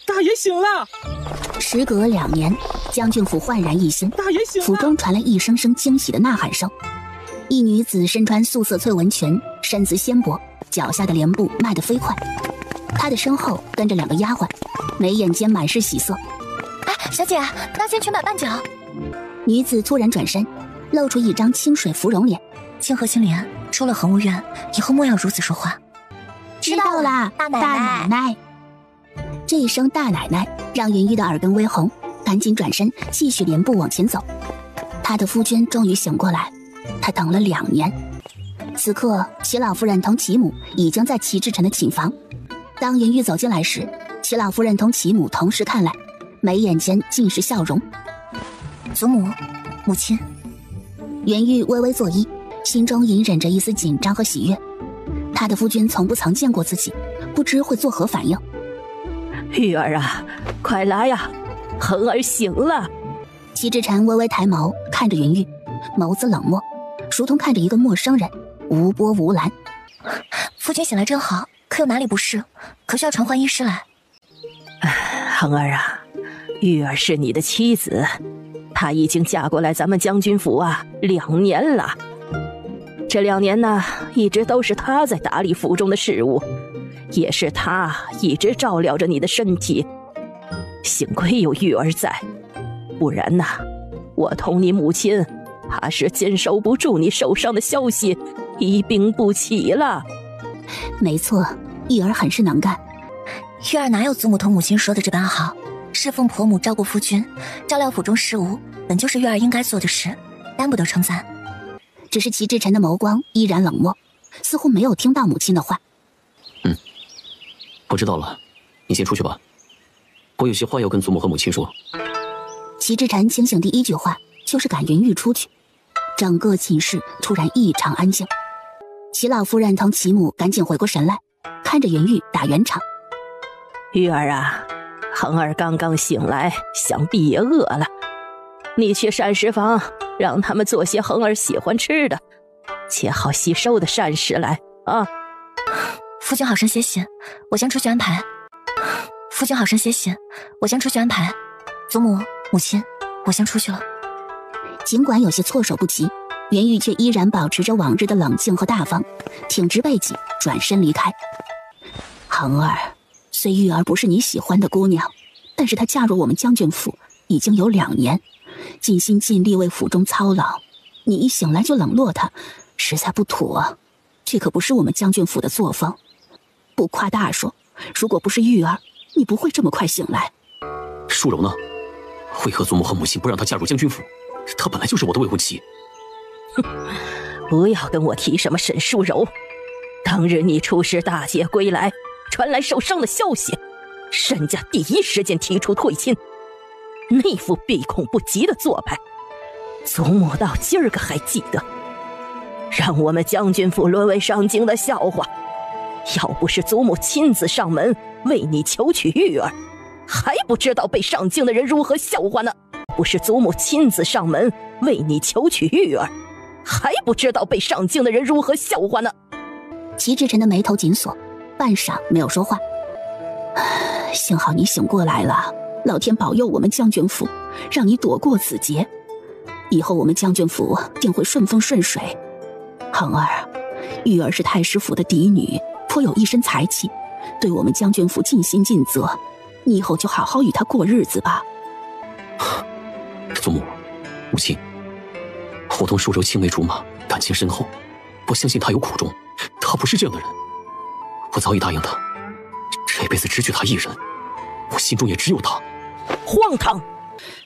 大爷醒了！时隔2年，将军府焕然一新，大爷醒了！府中传来一声声惊喜的呐喊声。一女子身穿素色翠纹裙，身姿纤薄，脚下的莲步迈得飞快。她的身后跟着2个丫鬟，眉眼间满是喜色。哎，小姐，那先去买半酒。女子突然转身，露出一张清水芙蓉脸。清河青莲，出了恒芜院，以后莫要如此说话。知道啦，大奶奶。这一声大奶奶让云玉的耳根微红，赶紧转身继续连步往前走。她的夫君终于醒过来，她等了2年。此刻齐老夫人同齐母已经在齐志臣的寝房。当云玉走进来时，齐老夫人同齐母同时看来，眉眼间尽是笑容。祖母，母亲。云玉微微作揖，心中隐忍着一丝紧张和喜悦。她的夫君从不曾见过自己，不知会作何反应。玉儿啊，快来呀，恒儿醒了。齐志臣微微抬眸看着云玉，眸子冷漠，如同看着一个陌生人，无波无澜。夫君醒来真好，可有哪里不适？可需要传唤医师来？恒儿啊，玉儿是你的妻子，她已经嫁过来咱们将军府啊2年了。这2年呢，一直都是她在打理府中的事务，也是她一直照料着你的身体。幸亏有玉儿在，不然呢，我同你母亲怕是坚守不住你手上的消息，一病不起了。没错，玉儿很是能干。玉儿哪有祖母同母亲说的这般好？侍奉婆母，照顾夫君，照料府中事务，本就是玉儿应该做的事，担不得称赞。只是齐志臣的眸光依然冷漠，似乎没有听到母亲的话。我知道了，你先出去吧，我有些话要跟祖母和母亲说。齐志臣清醒第一句话就是赶云玉出去。整个寝室突然异常安静。齐老夫人同齐母赶紧回过神来，看着云玉打圆场。玉儿啊，恒儿刚刚醒来，想必也饿了，你去膳食房让他们做些恒儿喜欢吃的，切好吸收的膳食来啊。夫君好生歇息，我先出去安排。夫君好生歇息，我先出去安排。祖母、母亲，我先出去了。尽管有些措手不及，云玉却依然保持着往日的冷静和大方，挺直背脊转身离开。恒儿，虽玉儿不是你喜欢的姑娘，但是她嫁入我们将军府已经有2年，尽心尽力为府中操劳，你一醒来就冷落她，实在不妥。这可不是我们将军府的作风。不夸大说，如果不是玉儿，你不会这么快醒来。淑柔呢？为何祖母和母亲不让她嫁入将军府？她本来就是我的未婚妻。哼，不要跟我提什么沈淑柔。当日你出师大捷归来，传来受伤的消息，沈家第一时间提出退亲，那副避恐不及的做派，祖母到今儿个还记得，让我们将军府沦为上京的笑话。要不是祖母亲自上门为你求娶玉儿，还不知道被上京的人如何笑话呢。不是祖母亲自上门为你求娶玉儿，还不知道被上京的人如何笑话呢。齐志臣的眉头紧锁，半晌没有说话。幸好你醒过来了，老天保佑我们将军府，让你躲过此劫。以后我们将军府定会顺风顺水。恒儿，玉儿是太师府的嫡女，颇有一身才气，对我们将军府尽心尽责，你以后就好好与她过日子吧。祖母、母亲，我同淑柔青梅竹马，感情深厚，我相信她有苦衷，她不是这样的人。我早已答应她，这辈子只娶她一人，我心中也只有她。荒唐！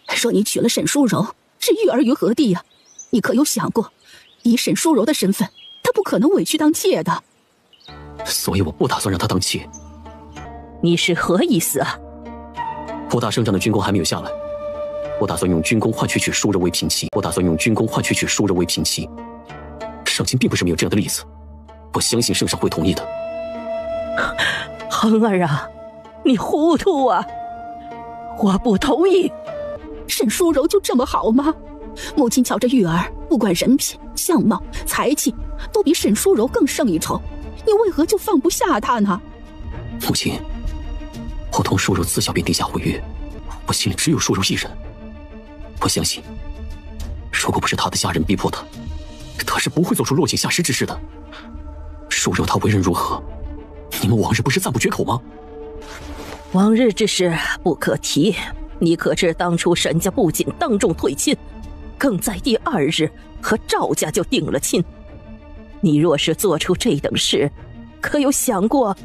说你娶了沈淑柔，置玉儿于何地呀？你可有想过，以沈淑柔的身份，她不可能委屈当妾的。所以我不打算让她当妾。你是何意思啊？博大生战的军功还没有下来，我打算用军功换取娶淑柔为聘妻。上京并不是没有这样的例子，我相信圣上会同意的。恒儿啊，你糊涂啊！我不同意。沈淑柔就这么好吗？母亲瞧着玉儿，不管人品、相貌、才气，都比沈淑柔更胜一筹，你为何就放不下她呢？母亲，普通树柔自小便地下回狱，我心里只有树柔一人。我相信，如果不是他的家人逼迫他，他是不会做出落井下石之事的。树柔他为人如何，你们往日不是赞不绝口吗？往日之事不可提，你可知当初沈家不仅当众退亲，更在第2日和赵家就定了亲。你若是做出这等事，可有想过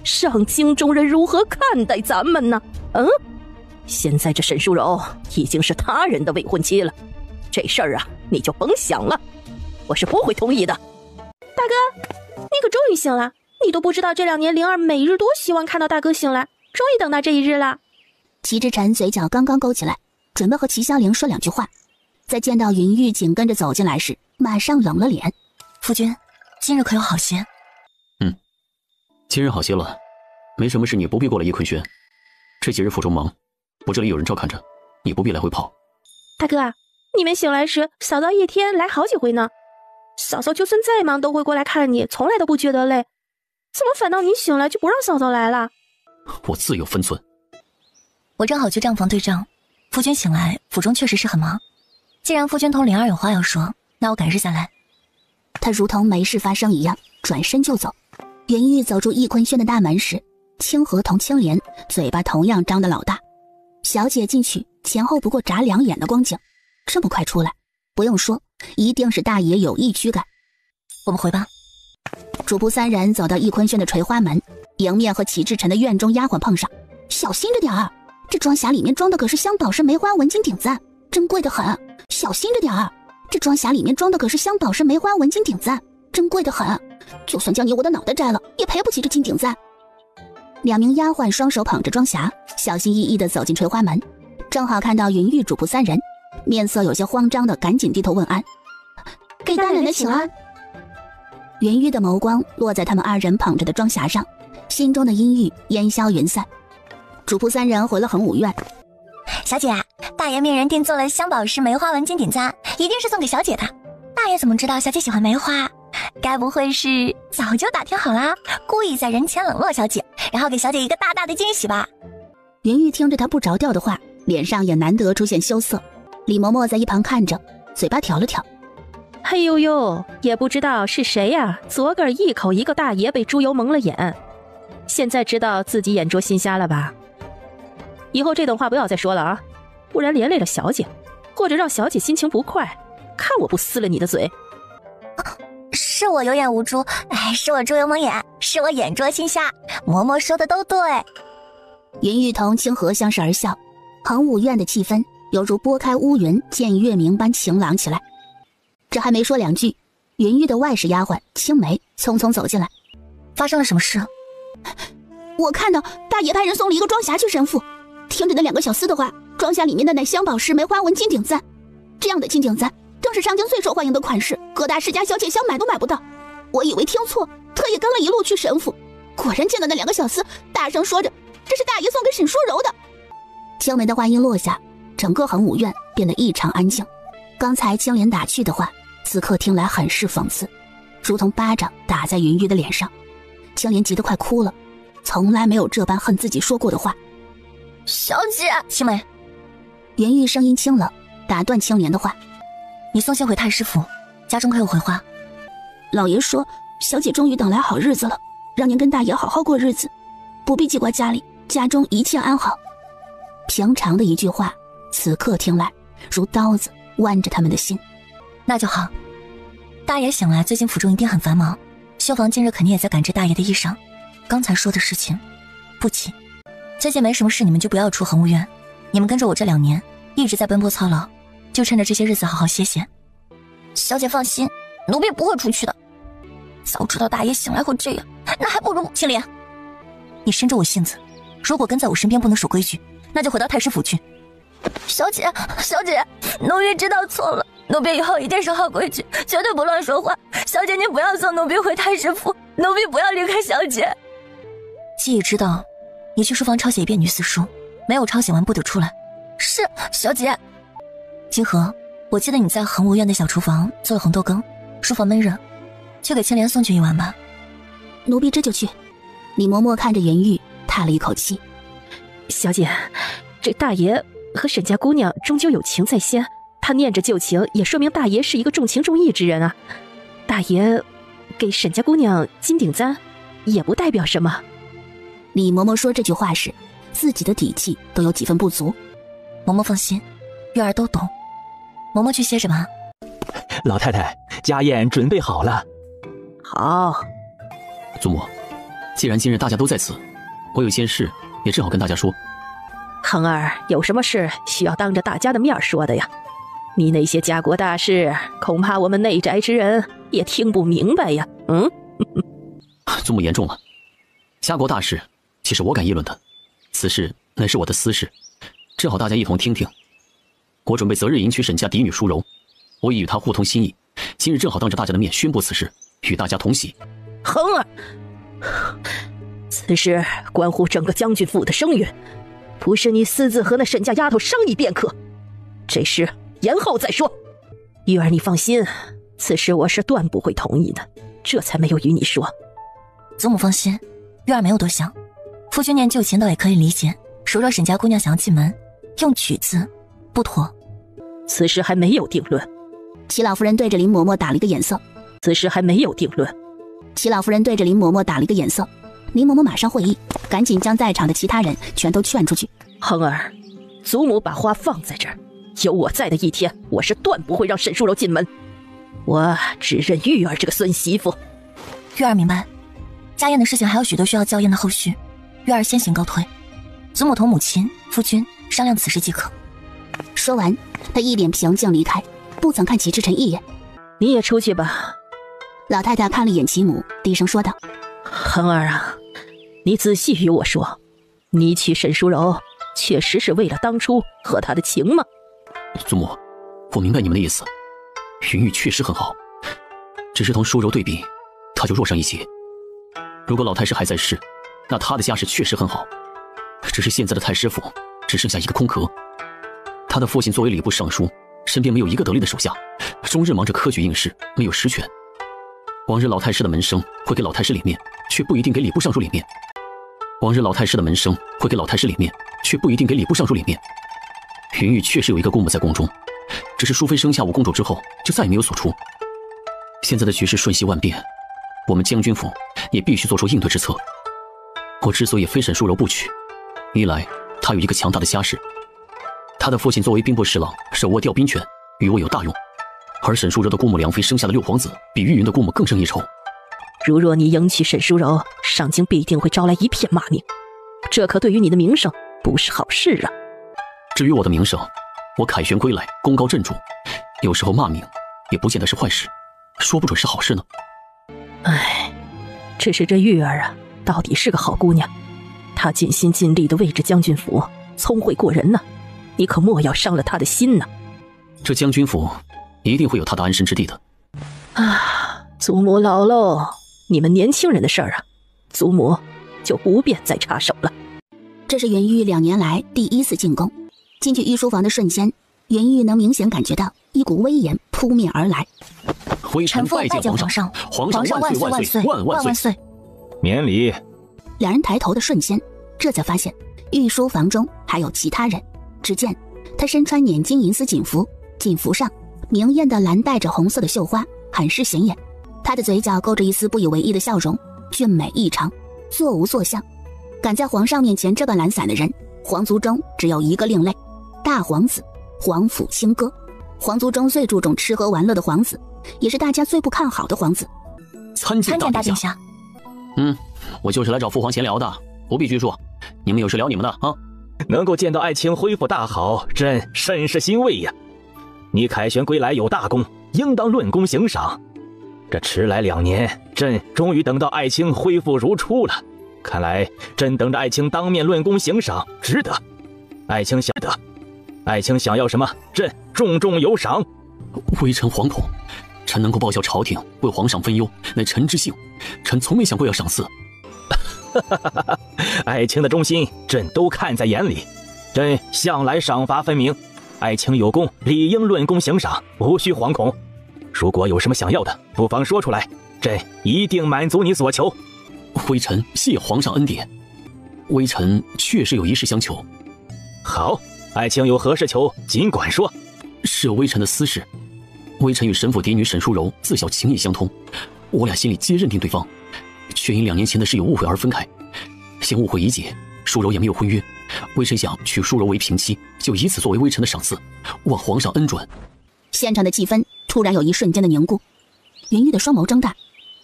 上京中人如何看待咱们呢？现在这沈淑柔已经是他人的未婚妻了，这事儿啊你就甭想了，我是不会同意的。大哥，你可终于醒了，你都不知道这2年灵儿每日多希望看到大哥醒来，终于等到这一日了。齐之晨嘴角刚刚勾起来，准备和齐香菱说2句话，在见到云玉紧跟着走进来时，马上冷了脸。夫君，今日可有好些？今日好些了，没什么事你不必过来叶坤轩。这几日府中忙，我这里有人照看着，你不必来回跑。大哥啊，你们醒来时，嫂嫂一天来好几回呢。嫂嫂就算再忙都会过来看你，从来都不觉得累。怎么反倒你醒来就不让嫂嫂来了？我自有分寸。我正好去账房对账。夫君醒来，府中确实是很忙。既然夫君同灵儿有话要说，那我改日再来。他如同没事发生一样，转身就走。云玉走出易坤轩的大门时，清河同青莲嘴巴同样张得老大。小姐进去前后不过眨2眼的光景，这么快出来，不用说，一定是大爷有意驱赶。我们回吧。主仆3人走到易坤轩的垂花门，迎面和齐志晨的院中丫鬟碰上。小心着点儿，这装匣里面装的可是镶宝石梅花纹金顶簪，珍贵的很。小心着点儿，这装匣里面装的可是镶宝石梅花纹金顶簪，珍贵的很。就算将你我的脑袋摘了，也赔不起这金顶簪。2名丫鬟双手捧着装匣，小心翼翼地走进垂花门，正好看到云玉主仆3人，面色有些慌张地赶紧低头问安：“给大奶奶请安。”云玉的眸光落在他们2人捧着的装匣上，心中的阴郁烟消云散。主仆3人回了恒武院。小姐，大爷命人定做了镶宝石梅花纹金顶簪，一定是送给小姐的。大爷怎么知道小姐喜欢梅花？该不会是早就打听好啦，故意在人前冷落小姐，然后给小姐一个大大的惊喜吧？云玉听着他不着调的话，脸上也难得出现羞涩。李嬷嬷在一旁看着，嘴巴挑了挑：“嘿呦呦，也不知道是谁呀，昨个一口一个大爷被猪油蒙了眼，现在知道自己眼拙心瞎了吧？以后这等话不要再说了啊，不然连累了小姐，或者让小姐心情不快，看我不撕了你的嘴。”是我有眼无珠，是我猪油蒙眼，是我眼拙心瞎，嬷嬷说的都对。云玉同清河相视而笑，恒武院的气氛犹如拨开乌云见月明般晴朗起来。这还没说2句，云玉的外室丫鬟青梅匆匆走进来。发生了什么事？我看到大爷派人送了一个装匣去神府，听着那2个小厮的话，装匣里面的那镶宝石梅花纹金顶簪，这样的金顶簪正是上京最受欢迎的款式，各大世家小姐想买都买不到。我以为听错，特意跟了一路去神府，果然见到那2个小厮大声说着这是大爷送给沈淑柔的。青梅的话音落下，整个恒武院变得异常安静。刚才青莲打趣的话，此刻听来很是讽刺，如同巴掌打在云玉的脸上。青莲急得快哭了，从来没有这般恨自己说过的话。小姐，青梅。云玉声音清冷，打断青莲的话：“你送信回太师府，家中可有回话？”老爷说小姐终于等来好日子了，让您跟大爷好好过日子，不必记挂家里，家中一切安好。平常的一句话，此刻听来如刀子剜着他们的心。那就好。大爷醒来，最近府中一定很繁忙，绣房今日肯定也在赶制大爷的衣裳。刚才说的事情不急，最近没什么事，你们就不要出恒武院。你们跟着我这2年一直在奔波操劳，就趁着这些日子好好歇歇。小姐放心，奴婢不会出去的。早知道大爷醒来会这样，那还不如青莲。你伸着我性子，如果跟在我身边不能守规矩，那就回到太师府去。小姐，小姐，奴婢知道错了，奴婢以后一定守好规矩，绝对不乱说话。小姐，您不要送奴婢回太师府，奴婢不要离开小姐。既已知道，你去书房抄写1遍女死书，没有抄写完不得出来。是，小姐。金河，我记得你在恒武院的小厨房做了红豆羹，书房闷热，去给青莲送去1碗吧。奴婢这就去。李嬷嬷看着云玉，叹了一口气。小姐，这大爷和沈家姑娘终究有情在先，他念着旧情，也说明大爷是一个重情重义之人啊。大爷给沈家姑娘金顶簪，也不代表什么。李嬷嬷说这句话时，自己的底气都有几分不足。嬷嬷放心，月儿都懂。嬷嬷去歇着吧。老太太，家宴准备好了。好。祖母，既然今日大家都在此，我有些事也正好跟大家说。恒儿，有什么事需要当着大家的面说的呀？你那些家国大事，恐怕我们内宅之人也听不明白呀。祖母言重了，家国大事岂是我敢议论的？此事乃是我的私事，正好大家一同听听。我准备择日迎娶沈家嫡女淑柔，我已与她互通心意，今日正好当着大家的面宣布此事，与大家同喜。恒儿，此事关乎整个将军府的声誉，不是你私自和那沈家丫头商议便可，这事延后再说。玉儿，你放心，此事我是断不会同意的，这才没有与你说。祖母放心，玉儿没有多想，夫君念旧情倒也可以理解。如若沈家姑娘想要进门，用娶字不妥。此事还没有定论。齐老夫人对着林嬷嬷打了一个眼色。此事还没有定论。齐老夫人对着林嬷嬷打了一个眼色。林嬷嬷马上会意，赶紧将在场的其他人全都劝出去。恒儿，祖母把话放在这儿，有我在的一天，我是断不会让沈淑柔进门。我只认玉儿这个孙媳妇。玉儿明白，家宴的事情还有许多需要校验的后续，玉儿先行告退，祖母同母亲、夫君商量此事即可。说完，他一脸平静离开，不曾看齐志晨一眼。你也出去吧。老太太看了眼齐母，低声说道：恒儿啊，你仔细与我说，你娶沈淑柔确实是为了当初和她的情吗？祖母，我明白你们的意思，云玉确实很好，只是同淑柔对比，她就弱上一些。如果老太师还在世，那她的家世确实很好，只是现在的太师府只剩下一个空壳。他的父亲作为礼部尚书，身边没有一个得力的手下，终日忙着科举应试，没有实权。往日老太师的门生会给老太师脸面，却不一定给礼部尚书脸面。往日老太师的门生会给老太师脸面，却不一定给礼部尚书脸面。云玉确实有一个姑母在宫中，只是淑妃生下五公主之后就再也没有所出。现在的局势瞬息万变，我们将军府也必须做出应对之策。我之所以非沈淑柔不娶，一来她有一个强大的家世，她的父亲作为兵部侍郎，手握调兵权，与我有大用。而沈淑柔的姑母梁妃生下的六皇子，比玉云的姑母更胜一筹。如若你迎娶沈淑柔，上京必定会招来一片骂名，这可对于你的名声不是好事啊。至于我的名声，我凯旋归来，功高震主，有时候骂名也不见得是坏事，说不准是好事呢。唉，只是这玉儿啊，到底是个好姑娘，她尽心尽力地为着将军府，聪慧过人呢，你可莫要伤了她的心呢。这将军府一定会有她的安身之地的。啊，祖母老喽，你们年轻人的事儿啊，祖母就不便再插手了。这是云玉2年来第一次进宫，进去御书房的瞬间，云玉能明显感觉到一股威严扑面而来。臣父拜见皇上，皇上万岁万岁万万岁！免礼。两人抬头的瞬间，这才发现御书房中还有其他人。只见他身穿捻金银丝锦服，锦服上明艳的蓝带着红色的绣花，很是显眼。他的嘴角勾着一丝不以为意的笑容，俊美异常，座无座相。敢在皇上面前这般懒散的人，皇族中只有一个另类，大皇子，皇甫清歌。皇族中最注重吃喝玩乐的皇子，也是大家最不看好的皇子。参见大殿下。我就是来找父皇闲聊的，不必拘束，你们有事聊你们的啊。能够见到爱卿恢复大好，朕甚是欣慰呀。你凯旋归来有大功，应当论功行赏。这迟来2年，朕终于等到爱卿恢复如初了。看来朕等着爱卿当面论功行赏，值得。爱卿想要什么，朕重重有赏。微臣惶恐，臣能够报效朝廷，为皇上分忧，乃臣之幸。臣从没想过要赏赐。爱卿的忠心，朕都看在眼里。朕向来赏罚分明，爱卿有功，理应论功行赏，无需惶恐。如果有什么想要的，不妨说出来，朕一定满足你所求。微臣谢皇上恩典。微臣确实有一事相求。好，爱卿有何事求，尽管说。是有微臣的私事。微臣与沈府嫡女沈淑柔自小情意相通，我俩心里皆认定对方，却因2年前的事有误会而分开。现误会已解，淑柔也没有婚约，微臣想娶淑柔为平妻，就以此作为微臣的赏赐，望皇上恩准。现场的气氛突然有一瞬间的凝固，云玉的双眸睁大，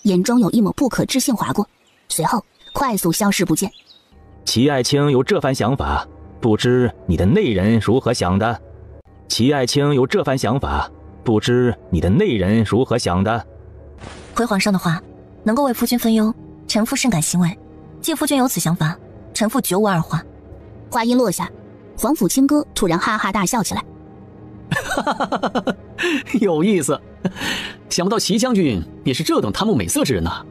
眼中有一抹不可置信划过，随后快速消失不见。齐爱卿有这番想法，不知你的内人如何想的？齐爱卿有这番想法，不知你的内人如何想的？回皇上的话，能够为夫君分忧，臣妇甚感欣慰。既夫君有此想法，臣妇绝无二话。话音落下，皇甫清歌突然哈哈大笑起来。有意思，想不到齐将军也是这等贪慕美色之人呐！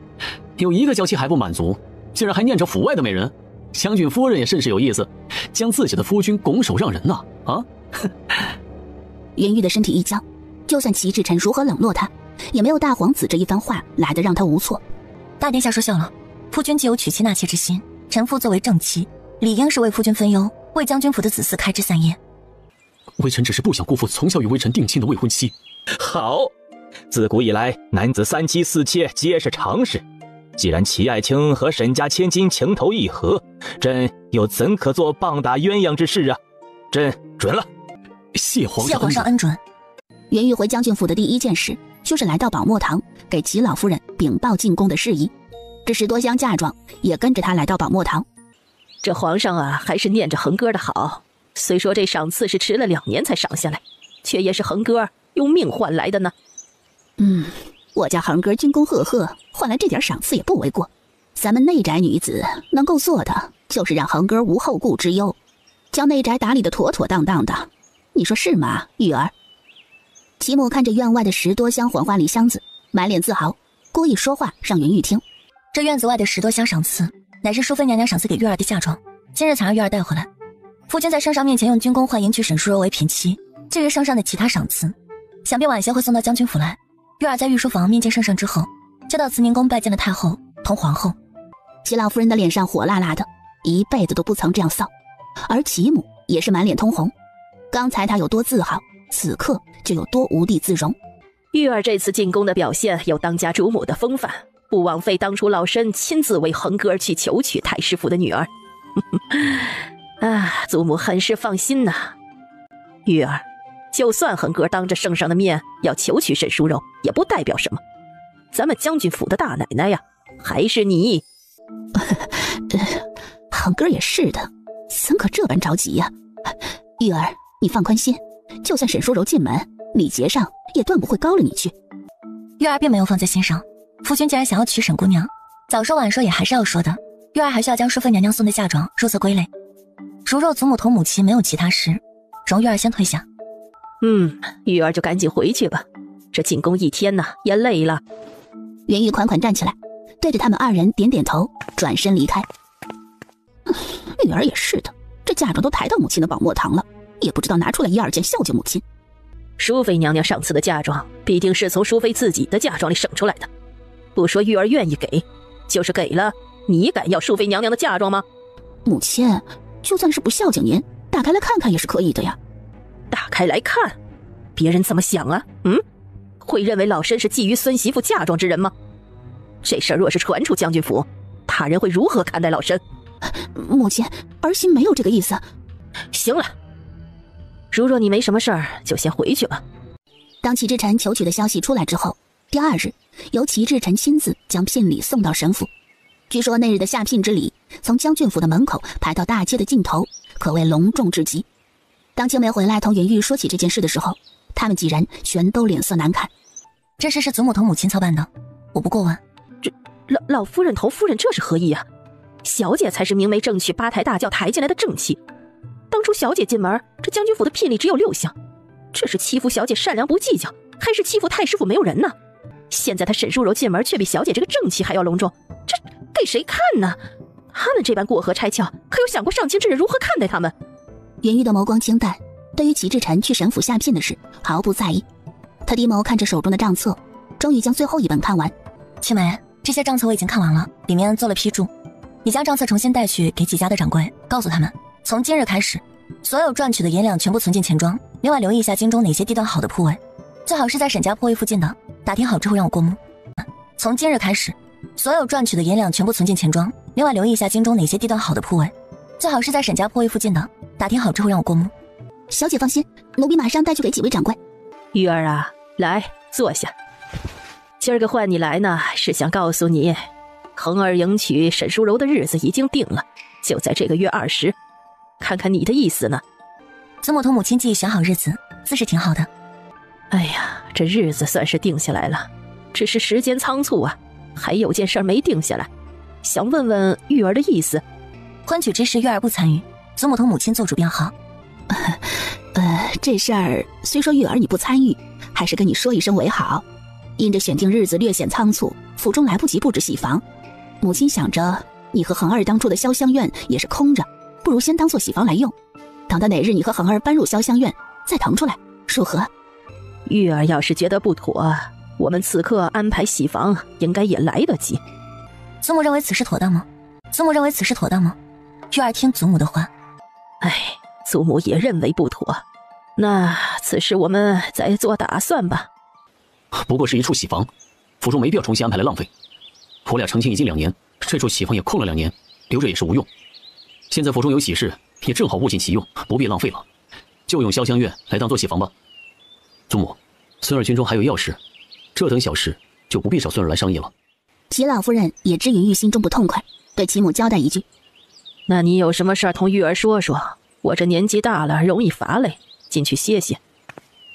有一个娇妻还不满足，竟然还念着府外的美人。将军夫人也甚是有意思，将自己的夫君拱手让人呐！啊！云玉的身体一僵，就算齐志臣如何冷落他，也没有大皇子这一番话来得让他无措。大殿下说笑了，夫君既有娶妻纳妾之心，臣妇作为正妻，理应是为夫君分忧，为将军府的子嗣开枝散叶。微臣只是不想辜负从小与微臣定亲的未婚妻。好，自古以来，男子3妻4妾皆是常事。既然齐爱卿和沈家千金情投意合，朕又怎可做棒打鸳鸯之事啊？朕准了。谢皇上恩准。云玉回将军府的第一件事就是来到宝墨堂，给齐老夫人禀报进宫的事宜。这10多箱嫁妆也跟着他来到宝墨堂。这皇上啊，还是念着恒哥的好。虽说这赏赐是迟了2年才赏下来，却也是恒哥用命换来的呢。我家恒哥军功赫赫，换来这点赏赐也不为过。咱们内宅女子能够做的，就是让恒哥无后顾之忧，将内宅打理得妥妥当当的。你说是吗，玉儿？齐母看着院外的10多箱黄花梨箱子，满脸自豪，故意说话让云玉听。这院子外的10多箱赏赐，乃是淑妃娘娘赏赐给玉儿的嫁妆，今日才让玉儿带回来。夫君在圣上面前用军功换迎娶沈淑柔为平妻，至于圣上的其他赏赐，想必晚些会送到将军府来。玉儿在御书房面见圣上之后，就到慈宁宫拜见了太后同皇后。齐老夫人的脸上火辣辣的，一辈子都不曾这样臊，而齐母也是满脸通红。刚才她有多自豪，此刻就有多无地自容。玉儿这次进宫的表现有当家主母的风范，不枉费当初老身亲自为恒哥去求娶太师府的女儿。祖母很是放心呐。玉儿，就算恒哥当着圣上的面要求娶沈淑柔，也不代表什么。咱们将军府的大奶奶呀，还是你。恒哥也是的，怎可这般着急呀？玉儿，你放宽心，就算沈淑柔进门，礼节上也断不会高了你去。玉儿并没有放在心上，夫君既然想要娶沈姑娘，早说晚说也还是要说的。玉儿还是要将淑妃娘娘送的嫁妆入册归类。如若祖母同母亲没有其他事，容玉儿先退下。玉儿就赶紧回去吧，这进宫1天呢，也累了。云玉款款站起来，对着他们2人点点头，转身离开。玉儿也是的，这嫁妆都抬到母亲的宝墨堂了，也不知道拿出来1、2件孝敬母亲。淑妃娘娘赏赐的嫁妆，必定是从淑妃自己的嫁妆里省出来的。不说玉儿愿意给，就是给了，你敢要淑妃娘娘的嫁妆吗？母亲，就算是不孝敬您，打开来看看也是可以的呀。打开来看，别人怎么想啊？会认为老身是觊觎孙媳妇嫁妆之人吗？这事儿若是传出将军府，他人会如何看待老身？母亲，儿媳没有这个意思。行了，如若你没什么事儿，就先回去吧。当齐志臣求娶的消息出来之后，第2日，由齐志臣亲自将聘礼送到沈府。据说那日的下聘之礼，从将军府的门口排到大街的尽头，可谓隆重至极。当青梅回来同云玉说起这件事的时候，他们几人全都脸色难看。这事是祖母同母亲操办的，我不过问。这老夫人同夫人这是何意啊？小姐才是明媒正娶8抬大轿抬进来的正妻。当初小姐进门，这将军府的聘礼只有6项，这是欺负小姐善良不计较，还是欺负太师府没有人呢？现在她沈淑柔进门却比小姐这个正妻还要隆重，这给谁看呢？他们这般过河拆桥，可有想过上卿之人如何看待他们？云玉的眸光清淡，对于齐志臣去沈府下聘的事毫不在意。他低眸看着手中的账册，终于将最后一本看完。青梅，这些账册我已经看完了，里面做了批注。你将账册重新带去给几家的掌柜，告诉他们，从今日开始，所有赚取的银两全部存进钱庄，另外留意一下京中哪些地段好的铺位，最好是在沈家铺位附近的，打听好之后让我过目。从今日开始，所有赚取的银两全部存进钱庄，另外留意一下京中哪些地段好的铺位，最好是在沈家铺位附近的，打听好之后让我过目。小姐放心，奴婢马上带去给几位掌柜。玉儿啊，来坐下。今儿个唤你来呢，是想告诉你，恒儿迎娶沈淑柔的日子已经定了，就在这个月20。看看你的意思呢？祖母同母亲既已选好日子，自是挺好的。哎呀，这日子算是定下来了，只是时间仓促啊，还有件事没定下来，想问问玉儿的意思。婚娶之事玉儿不参与，祖母同母亲做主便好。这事儿虽说玉儿你不参与，还是跟你说一声为好。因着选定日子略显仓促，府中来不及布置喜房，母亲想着你和恒儿当初的潇湘院也是空着，不如先当做喜房来用，等到哪日你和恒儿搬入潇湘院再腾出来，如何？玉儿要是觉得不妥，我们此刻安排喜房应该也来得及。祖母认为此事妥当吗？祖母认为此事妥当吗？玉儿听祖母的话。祖母也认为不妥，那此事我们再做打算吧。不过是一处喜房，府中没必要重新安排来浪费。我俩成亲已经2年，这处喜房也空了2年，留着也是无用。现在府中有喜事，也正好物尽其用，不必浪费了，就用潇湘院来当做喜房吧。祖母，孙儿军中还有要事，这等小事就不必找孙儿来商议了。齐老夫人也知云玉心中不痛快，对齐母交代一句：那你有什么事儿同玉儿说说，我这年纪大了容易乏累，进去歇歇。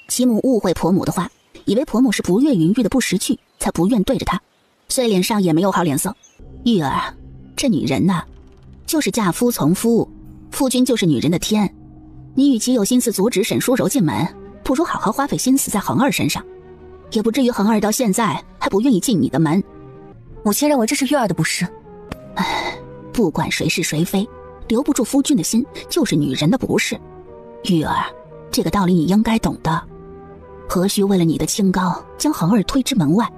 齐母误会婆母的话，以为婆母是不悦云玉的不识趣，才不愿对着她，所以脸上也没有好脸色。玉儿，这女人呐，就是嫁夫从夫，夫君就是女人的天。你与其有心思阻止沈淑柔进门，不如好好花费心思在恒儿身上，也不至于恒儿到现在还不愿意进你的门。母亲认为这是玉儿的不是。不管谁是谁非，留不住夫君的心就是女人的不是。玉儿，这个道理你应该懂的，何须为了你的清高将恒儿推之门外？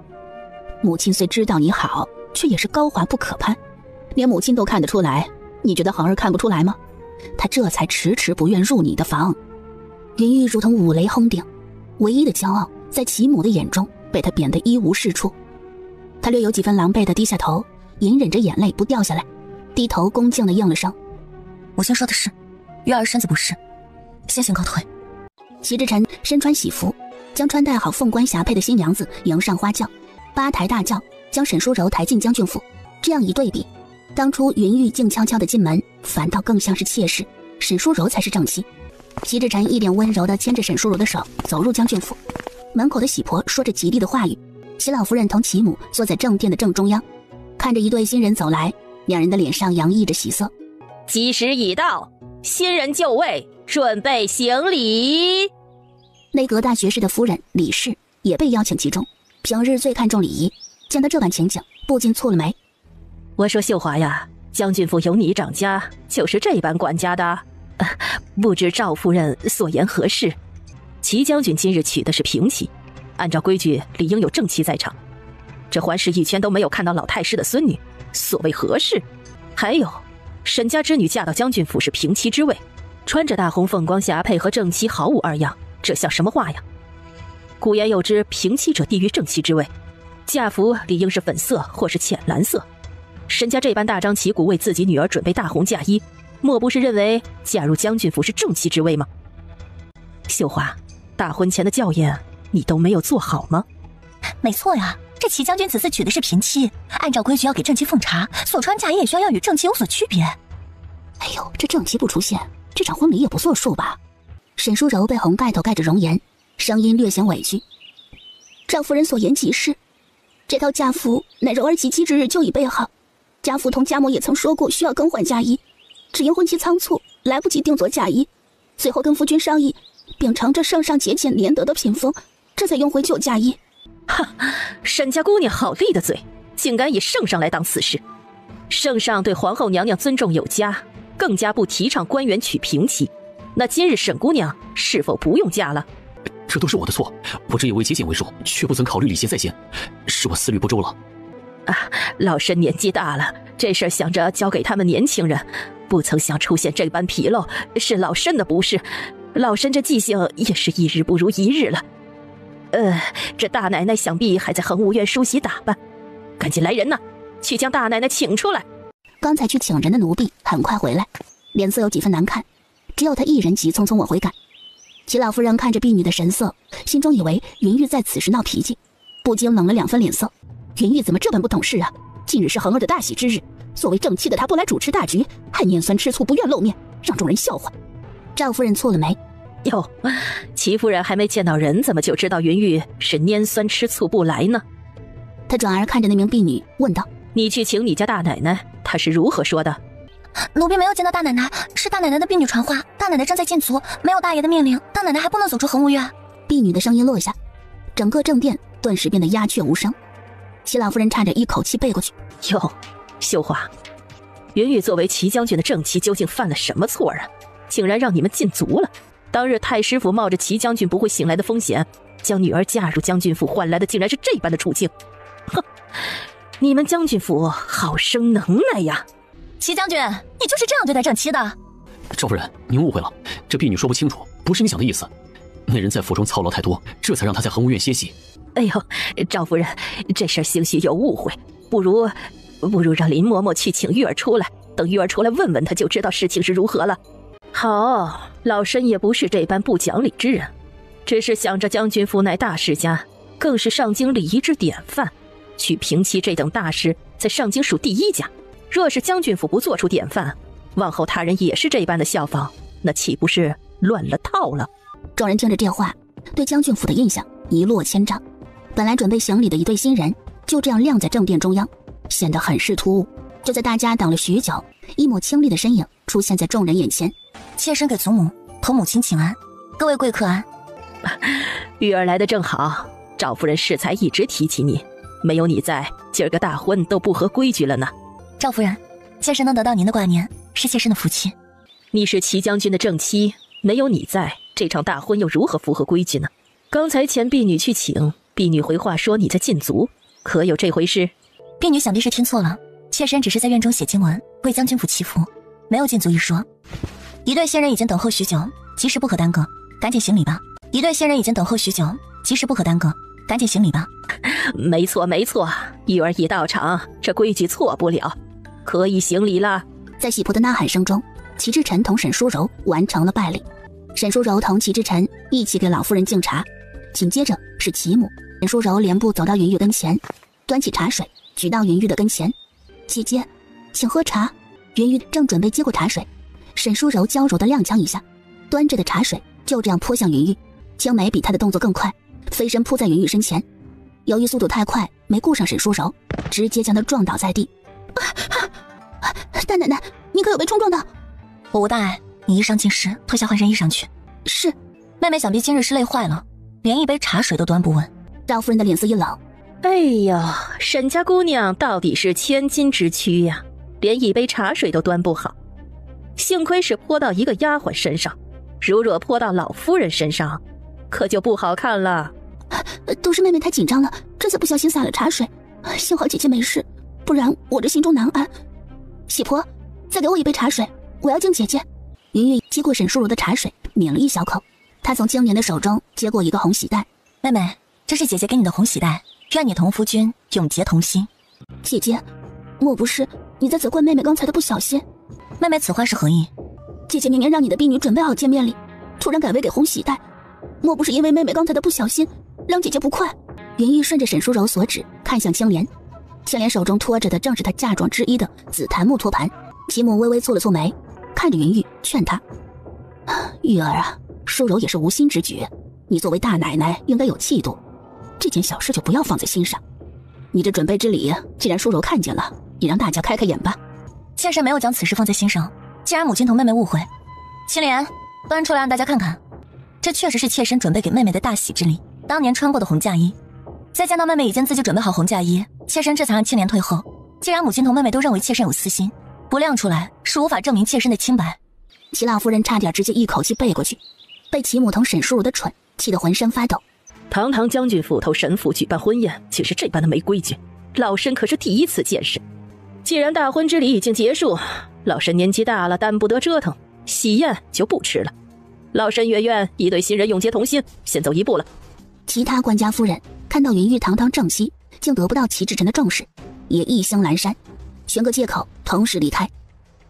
母亲虽知道你好，却也是高华不可攀，连母亲都看得出来，你觉得恒儿看不出来吗？她这才迟迟不愿入你的房。云玉如同五雷轰顶，唯一的骄傲在齐母的眼中被她贬得一无是处。她略有几分狼狈地低下头，隐忍着眼泪不掉下来，低头恭敬地应了声：母亲说的是，玉儿身子不适，先行告退。齐志臣身穿喜服，将穿戴好凤冠霞帔的新娘子迎上花轿，8抬大轿将沈淑柔抬进将军府。这样一对比，当初云玉静悄悄地进门，反倒更像是妾室，沈淑柔才是正妻。齐志臣一脸温柔地牵着沈淑柔的手走入将军府，门口的喜婆说着吉利的话语，齐老夫人同齐母坐在正殿的正中央，看着一对新人走来，两人的脸上洋溢着喜色。吉时已到，新人就位，准备行礼。内阁大学士的夫人李氏也被邀请其中，平日最看重礼仪，见到这般情景，不禁蹙了眉。我说秀华呀，将军府有你掌家，就是这般管家的。不知赵夫人所言何事？齐将军今日娶的是平妻，按照规矩理应有正妻在场，这环视一圈都没有看到老太师的孙女，所谓何事？还有，沈家之女嫁到将军府是平妻之位，穿着大红凤光霞帔和正妻毫无二样，这像什么话呀？古言有之，平妻者低于正妻之位，嫁服理应是粉色或是浅蓝色。沈家这般大张旗鼓为自己女儿准备大红嫁衣，莫不是认为嫁入将军府是正妻之位吗？秀华，大婚前的校验你都没有做好吗？没错呀，这齐将军此次娶的是平妻，按照规矩要给正妻奉茶，所穿嫁衣也需要与正妻有所区别。哎呦，这正妻不出现，这场婚礼也不作数吧？沈淑柔被红盖头盖着容颜，声音略显委屈。赵夫人所言极是，这套嫁服乃柔儿及笄之日就已备好，家父同家母也曾说过需要更换嫁衣，只因婚期仓促，来不及定做嫁衣，随后跟夫君商议，秉承着圣上节俭廉德的品风，这才用回旧嫁衣。哈，沈家姑娘好利的嘴，竟敢以圣上来当此事。圣上对皇后娘娘尊重有加，更加不提倡官员娶平妻。那今日沈姑娘是否不用嫁了？这都是我的错，我只以为节俭为重，却不曾考虑礼节在先，是我思虑不周了。老身年纪大了，这事儿想着交给他们年轻人，不曾想出现这般纰漏，是老身的不是。老身这记性也是一日不如一日了。这大奶奶想必还在恒务院梳洗打扮，赶紧来人呐，去将大奶奶请出来。刚才去请人的奴婢很快回来，脸色有几分难看，只有她一人急匆匆往回赶。齐老夫人看着婢女的神色，心中以为云玉在此时闹脾气，不禁冷了2分脸色。云玉怎么这般不懂事啊？近日是恒儿的大喜之日，作为正妻的她不来主持大局，还拈酸吃醋不愿露面，让众人笑话。赵夫人蹙了眉，哟，齐夫人还没见到人，怎么就知道云玉是拈酸吃醋不来呢？她转而看着那名婢女问道：你去请你家大奶奶，她是如何说的？奴婢没有见到大奶奶，是大奶奶的婢女传话，大奶奶正在禁足，没有大爷的命令，大奶奶还不能走出恒务院。婢女的声音落下，整个正殿顿时变得鸦雀无声。齐老夫人差点一口气背过去。哟，绣花，云玉作为齐将军的正妻，究竟犯了什么错啊？竟然让你们禁足了！当日太师府冒着齐将军不会醒来的风险，将女儿嫁入将军府，换来的竟然是这般的处境。哼，你们将军府好生能耐呀！齐将军，你就是这样对待正妻的？赵夫人，您误会了，这婢女说不清楚，不是你想的意思。那人在府中操劳太多，这才让她在恒务院歇息。哎呦，赵夫人，这事儿兴许有误会，不如让林嬷嬷去请玉儿出来，等玉儿出来问问她，就知道事情是如何了。好，老身也不是这般不讲理之人，只是想着将军府乃大世家，更是上京礼仪之典范，去平妻这等大事，在上京属第一家。若是将军府不做出典范，往后他人也是这般的效仿，那岂不是乱了套了？众人听着这话，对将军府的印象一落千丈。本来准备行礼的一对新人，就这样晾在正殿中央，显得很是突兀。就在大家等了许久，一抹清丽的身影出现在众人眼前。妾身给祖母同母亲请安，各位贵客安。玉儿来得正好，赵夫人适才一直提起你，没有你在，今儿个大婚都不合规矩了呢。赵夫人，妾身能得到您的挂念，是妾身的福气。你是齐将军的正妻，没有你在，这场大婚又如何符合规矩呢？刚才前婢女去请，婢女回话说你在禁足，可有这回事？婢女想必是听错了，妾身只是在院中写经文，为将军府祈福，没有禁足一说。一对新人已经等候许久，吉时不可耽搁，赶紧行礼吧。一对新人已经等候许久，吉时不可耽搁，赶紧行礼吧。没错没错，玉儿已到场，这规矩错不了，可以行礼了。在喜婆的呐喊声中，齐志晨同沈淑柔完成了拜礼。沈淑柔同齐志晨一起给老夫人敬茶，紧接着是齐母。沈淑柔连步走到云玉跟前，端起茶水举到云玉的跟前。姐姐，请喝茶。云玉正准备接过茶水，沈淑柔娇柔地踉跄一下，端着的茶水就这样泼向云玉。青梅比她的动作更快，飞身扑在云玉身前，由于速度太快，没顾上沈淑柔，直接将她撞倒在地。大奶奶，你可有被冲撞到？我无大碍，你衣裳尽湿，脱下换身衣裳去。是。妹妹想必今日是累坏了，连一杯茶水都端不稳。赵夫人的脸色一冷，哎呀，沈家姑娘到底是千金之躯呀，连一杯茶水都端不好。幸亏是泼到一个丫鬟身上，如若泼到老夫人身上，可就不好看了。都是妹妹太紧张了，这才不小心洒了茶水，幸好姐姐没事，不然我这心中难安。喜婆，再给我一杯茶水，我要敬姐姐。云玉接过沈淑柔的茶水，抿了一小口，她从青年的手中接过一个红喜带。妹妹，这是姐姐给你的红喜带，愿你同夫君永结同心。姐姐，莫不是你在责怪妹妹刚才的不小心？妹妹此话是何意？姐姐明明让你的婢女准备好见面礼，突然改为给红喜带，莫不是因为妹妹刚才的不小心让姐姐不快？云玉顺着沈淑柔所指看向青莲，青莲手中托着的正是她嫁妆之一的紫檀木托盘。齐母微微蹙了蹙眉，看着云玉劝她：玉儿啊，淑柔也是无心之举，你作为大奶奶应该有气度，这件小事就不要放在心上。你这准备之礼，既然淑柔看见了，也让大家开开眼吧。妾身没有将此事放在心上，既然母亲同妹妹误会，青莲端出来让大家看看，这确实是妾身准备给妹妹的大喜之礼，当年穿过的红嫁衣。再见到妹妹已经自己准备好红嫁衣，妾身这才让青莲退后。既然母亲同妹妹都认为妾身有私心，不亮出来是无法证明妾身的清白。齐老夫人差点直接一口气背过去，被齐母同沈淑柔的蠢气得浑身发抖。堂堂将军府头神府举办婚宴，竟是这般的没规矩，老身可是第一次见识。既然大婚之礼已经结束，老身年纪大了，担不得折腾，喜宴就不吃了。老身也愿一对新人永结同心，先走一步了。其他官家夫人看到云玉堂堂正西，竟得不到齐志臣的重视，也意兴阑珊，寻个借口同时离开。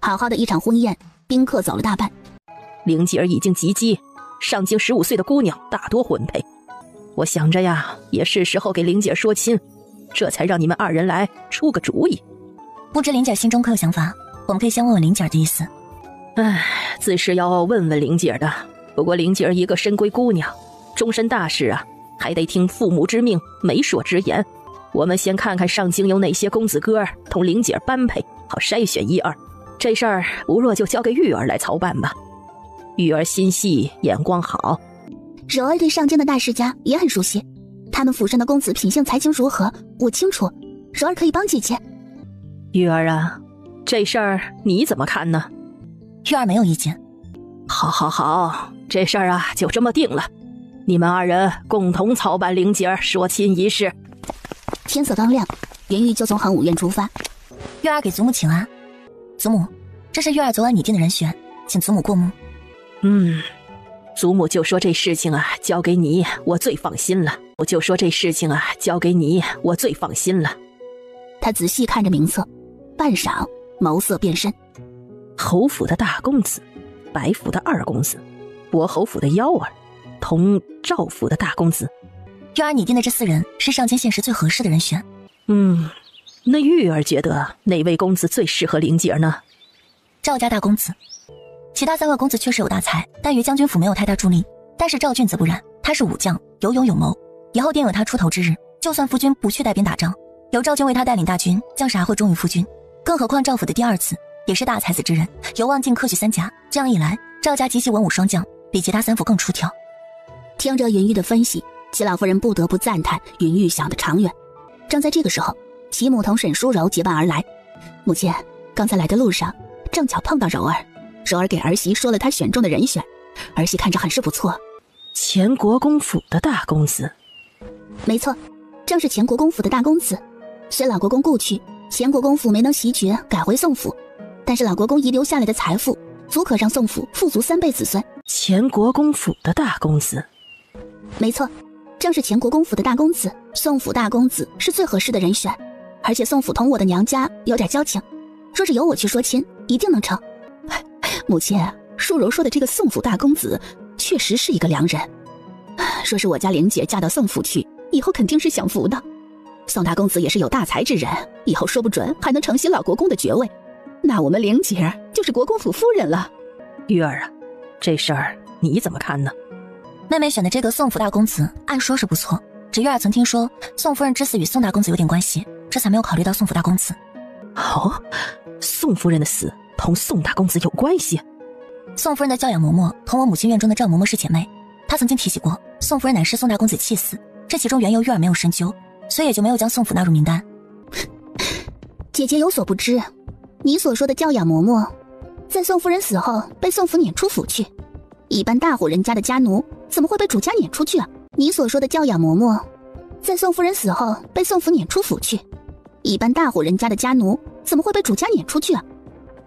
好好的一场婚宴，宾客走了大半。灵姐儿已经及笄，上京15岁的姑娘大多婚配。我想着呀，也是时候给灵姐说亲，这才让你们2人来出个主意。不知灵姐心中可有想法？我们可以先问问灵姐的意思。自是要问问灵姐的。不过灵姐儿一个深闺姑娘，终身大事啊，还得听父母之命，媒妁之言。我们先看看上京有哪些公子哥同灵姐儿般配，好筛选1、2。这事儿不若就交给玉儿来操办吧。玉儿心细，眼光好。柔儿对上京的大世家也很熟悉，他们府上的公子品性才情如何，我清楚。柔儿可以帮姐姐。玉儿啊，这事儿你怎么看呢？玉儿没有意见。好，这事儿啊就这么定了。你们2人共同操办灵姐儿说亲仪式。天色刚亮，云玉就从恒武院出发。玉儿给祖母请安。祖母，这是玉儿昨晚拟定的人选，请祖母过目。祖母就说这事情啊交给你，我最放心了。他仔细看着名册，半晌，眸色变深。侯府的大公子，白府的2公子，博侯府的幺儿，同赵府的大公子。玉儿拟定的这4人是上京现时最合适的人选。那玉儿觉得哪位公子最适合灵姐呢？赵家大公子。其他3位公子确实有大才，但于将军府没有太大助力。但是赵俊则不然，他是武将，有勇有谋，以后定有他出头之日。就算夫君不去带兵打仗，由赵军为他带领大军，将士还会忠于夫君。更何况赵府的第2子也是大才子之人，有望进科举3甲。这样一来，赵家集系文武双将，比其他3府更出挑。听着云玉的分析，齐老夫人不得不赞叹云玉想得长远。正在这个时候，齐母同沈淑柔结伴而来。母亲，刚才来的路上正巧碰到柔儿，柔儿给儿媳说了她选中的人选，儿媳看着很是不错。前国公府的大公子。没错，正是前国公府的大公子。虽老国公故去，前国公府没能袭爵，改回宋府，但是老国公遗留下来的财富足可让宋府富足3辈子孙。前国公府的大公子。没错，正是前国公府的大公子。宋府大公子是最合适的人选，而且宋府同我的娘家有点交情，若是由我去说亲，一定能成。母亲，淑柔说的这个宋府大公子确实是一个良人。说是我家灵姐嫁到宋府去，以后肯定是享福的。宋大公子也是有大才之人，以后说不准还能承袭老国公的爵位，那我们灵姐就是国公府夫人了。玉儿啊，这事儿你怎么看呢？妹妹选的这个宋府大公子按说是不错，只玉儿曾听说宋夫人之死与宋大公子有点关系，这才没有考虑到宋府大公子。宋夫人的死同宋大公子有关系？宋夫人的教养嬷嬷同我母亲院中的赵嬷嬷是姐妹，她曾经提起过宋夫人乃是宋大公子气死，这其中缘由玉儿没有深究，所以也就没有将宋府纳入名单。姐姐有所不知，你所说的教养嬷嬷在宋夫人死后被宋府撵出府去，一般大户人家的家奴怎么会被主家撵出去啊？你所说的教养嬷嬷在宋夫人死后被宋府撵出府去，一般大户人家的家奴怎么会被主家撵出去啊？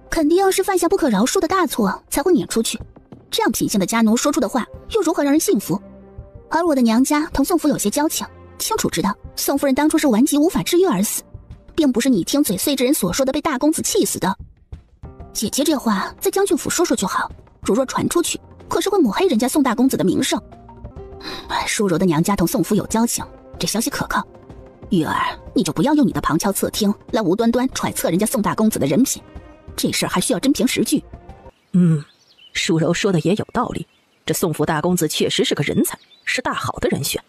肯定要是犯下不可饶恕的大错才会撵出去，这样品性的家奴说出的话又如何让人信服？而我的娘家同宋府有些交情，清楚知道宋夫人当初是顽疾无法治愈而死，并不是你听嘴碎之人所说的被大公子气死的。姐姐这话在将军府说说就好，如若传出去，可是会抹黑人家宋大公子的名声。淑柔的娘家同宋府有交情，这消息可靠。玉儿，你就不要用你的旁敲侧听来无端端揣测人家宋大公子的人品，这事儿还需要真凭实据。淑柔说的也有道理，这宋府大公子确实是个人才，是大好的人选。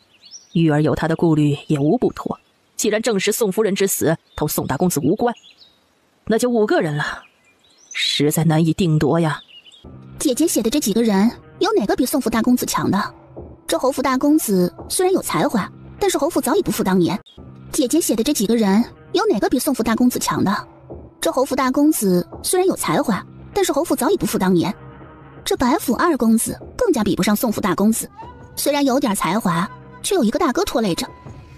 玉儿有她的顾虑也无不妥，既然证实宋夫人之死同宋大公子无关，那就5个人了，实在难以定夺呀。姐姐写的这几个人有哪个比宋府大公子强的？这侯府大公子虽然有才华，但是侯府早已不复当年。姐姐写的这几个人有哪个比宋府大公子强的？这侯府大公子虽然有才华，但是侯府早已不复当年。这白府2公子更加比不上宋府大公子，虽然有点才华，却有一个大哥拖累着。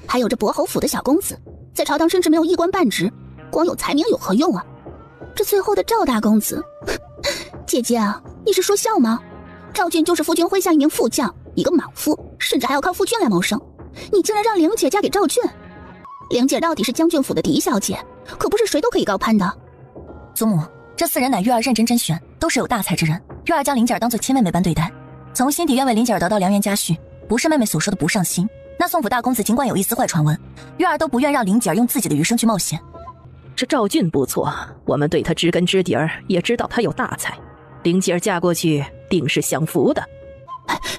还有这博侯府的小公子，在朝堂甚至没有一官半职，光有才名有何用啊？这最后的赵大公子，姐姐啊，你是说笑吗？赵俊就是夫君麾下一名副将，一个莽夫，甚至还要靠夫君来谋生。你竟然让玲姐嫁给赵俊？玲姐到底是将军府的嫡小姐，可不是谁都可以高攀的。祖母，这4人乃玉儿认真甄选，都是有大才之人。玉儿将玲姐儿当做亲妹妹般对待，从心底愿为玲姐儿得到良缘佳婿，不是妹妹所说的不上心。那宋府大公子尽管有一丝坏传闻，玉儿都不愿让玲姐儿用自己的余生去冒险。这赵俊不错，我们对他知根知底儿，也知道他有大才，玲姐儿嫁过去定是享福的。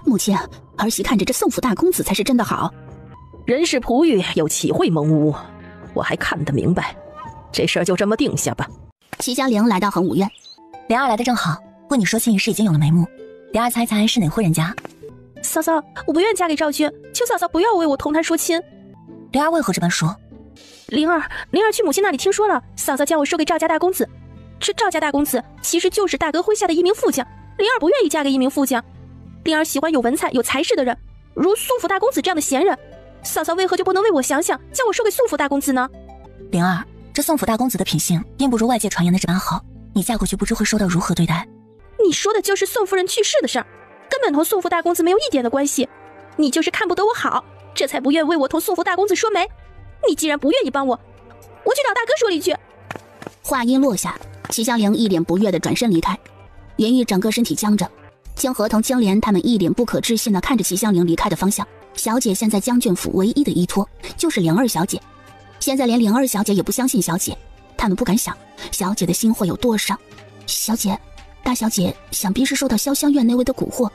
母亲，儿媳看着这宋府大公子才是真的好。人是璞玉，又岂会蒙污？我还看得明白，这事儿就这么定下吧。齐香菱来到恒武院，莲儿来的正好，问你说亲一事已经有了眉目，莲儿猜猜是哪户人家？嫂嫂，我不愿嫁给赵俊，求嫂嫂不要为我同他说亲。莲儿为何这般说？灵儿去母亲那里听说了，嫂嫂将我说给赵家大公子。这赵家大公子其实就是大哥麾下的一名副将，灵儿不愿意嫁给一名副将。灵儿喜欢有文采有才识的人，如宋府大公子这样的贤人。嫂嫂为何就不能为我想想，将我说给宋府大公子呢？灵儿，这宋府大公子的品性并不如外界传言的这般好，你嫁过去不知会受到如何对待。你说的就是宋夫人去世的事儿，根本同宋府大公子没有一点的关系。你就是看不得我好，这才不愿为我同宋府大公子说媒。你既然不愿意帮我，我去找大哥说理去。话音落下，齐香菱一脸不悦地转身离开。云玉整个身体僵着，清河同青莲他们一脸不可置信地看着齐香菱离开的方向。小姐现在将军府唯一的依托就是灵儿小姐，现在连灵儿小姐也不相信小姐，他们不敢想小姐的心会有多伤。小姐，大小姐想必是受到潇湘院那位的蛊惑，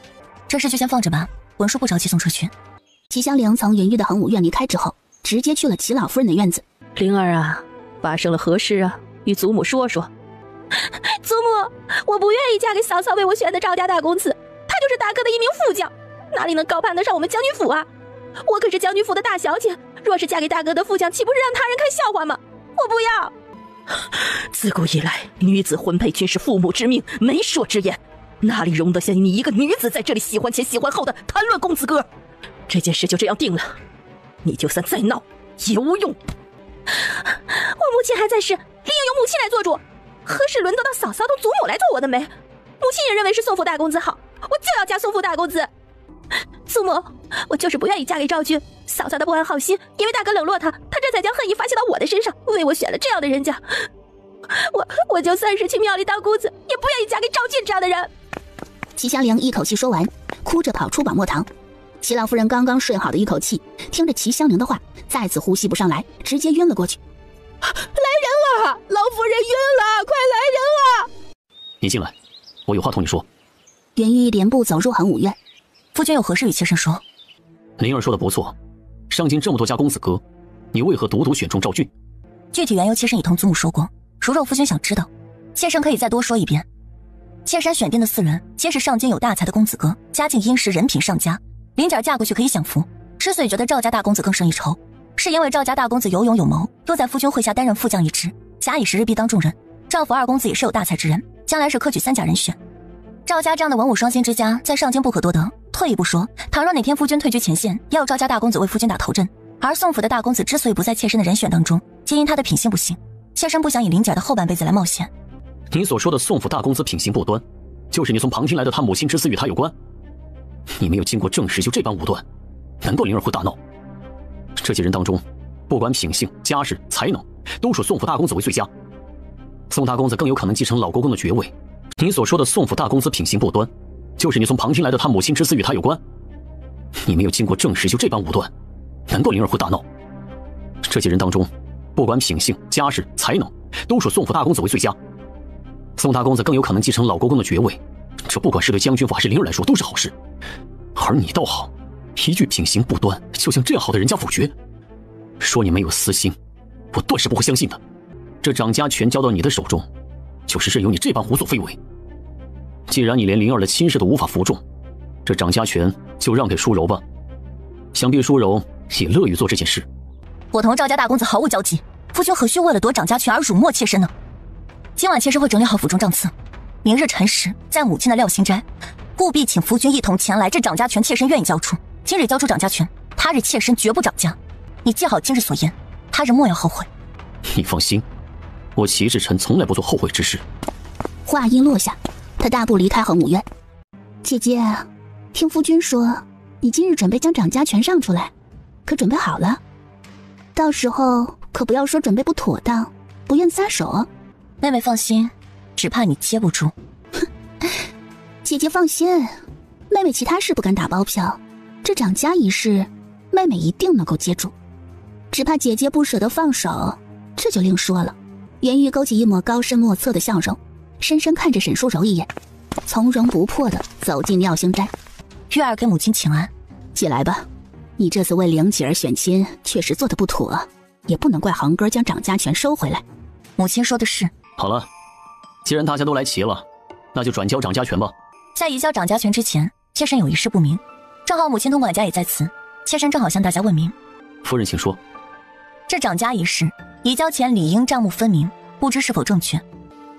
这事就先放着吧，文书不着急送出去。齐香菱从云玉的恒武院离开之后，直接去了齐老夫人的院子。灵儿啊，发生了何事啊？与祖母说说。祖母，我不愿意嫁给嫂嫂为我选的赵家大公子，他就是大哥的一名副将，哪里能高攀得上我们将军府啊？我可是将军府的大小姐，若是嫁给大哥的副将，岂不是让他人看笑话吗？我不要。自古以来，女子婚配均是父母之命，媒妁之言，哪里容得下你一个女子在这里喜欢前喜欢后的谈论公子哥？这件事就这样定了，你就算再闹也无用。我母亲还在世，理应由母亲来做主，何时轮得到嫂嫂同祖母来做我的媒？母亲也认为是宋府大公子好，我就要嫁宋府大公子。祖母，我就是不愿意嫁给赵俊，嫂嫂的不安好心，因为大哥冷落他，他这才将恨意发泄到我的身上，为我选了这样的人家。我就算是去庙里当姑子，也不愿意嫁给赵俊这样的人。齐香菱一口气说完，哭着跑出广墨堂。齐老夫人刚刚睡好的一口气，听着齐香菱的话，再次呼吸不上来，直接晕了过去。来人了，老夫人晕了，快来人啊！你进来，我有话同你说。云玉连步走入恒武院。夫君有何事与妾身说？灵儿说的不错，上京这么多家公子哥，你为何独独选中赵俊？具体缘由妾身已同祖母说过，如若夫君想知道，妾身可以再多说一遍。妾身选定的4人皆是上京有大才的公子哥，家境殷实，人品上佳。林姐嫁过去可以享福，之所以觉得赵家大公子更胜一筹，是因为赵家大公子有勇有谋，又在夫君麾下担任副将一职，假以时日必当重任。赵府2公子也是有大才之人，将来是科举3甲人选。赵家这样的文武双馨之家，在上京不可多得。退一步说，倘若哪天夫君退居前线，也有赵家大公子为夫君打头阵。而宋府的大公子之所以不在妾身的人选当中，皆因他的品性不行。妾身不想以林姐的后半辈子来冒险。你所说的宋府大公子品行不端，就是你从旁听来的他母亲之死与他有关？你没有经过证实就这般武断，难怪灵儿会大闹。这些人当中，不管品性、家世、才能，都属宋府大公子为最佳。宋大公子更有可能继承老国公的爵位。你所说的宋府大公子品行不端，就是你从旁听来的他母亲之死与他有关？你没有经过证实就这般武断，难怪灵儿会大闹。这些人当中，不管品性、家世、才能，都属宋府大公子为最佳。宋大公子更有可能继承老国公的爵位，这不管是对将军府还是灵儿来说都是好事。而你倒好，一句品行不端就将这样好的人家否决，说你没有私心，我断是不会相信的。这掌家权交到你的手中，就是任由你这般胡作非为。既然你连灵儿的亲事都无法服众，这掌家权就让给舒柔吧。想必舒柔也乐于做这件事。我同赵家大公子毫无交集，夫君何须为了夺掌家权而辱没妾身呢？今晚妾身会整理好府中账册，明日辰时在母亲的廖心斋，务必请夫君一同前来。这掌家权妾身愿意交出，今日交出掌家权，他日妾身绝不掌家。你记好今日所言，他日莫要后悔。你放心，我齐志晨从来不做后悔之事。话音落下，他大步离开恒武院。姐姐，听夫君说，你今日准备将掌家拳上出来，可准备好了？到时候可不要说准备不妥当，不愿撒手。妹妹放心，只怕你接不住。姐姐放心，妹妹其他事不敢打包票，这掌家一事，妹妹一定能够接住。只怕姐姐不舍得放手，这就另说了。袁玉勾起一抹高深莫测的笑容，深深看着沈淑柔一眼，从容不迫地走进妙兴斋。玉儿给母亲请安。起来吧，你这次为灵姐儿选亲确实做得不妥，也不能怪恒哥将掌家权收回来。母亲说的是。好了，既然大家都来齐了，那就转交掌家权吧。在移交掌家权之前，妾身有一事不明，正好母亲同管家也在此，妾身正好向大家问明。夫人请说。这掌家一事移交前理应账目分明，不知是否正确？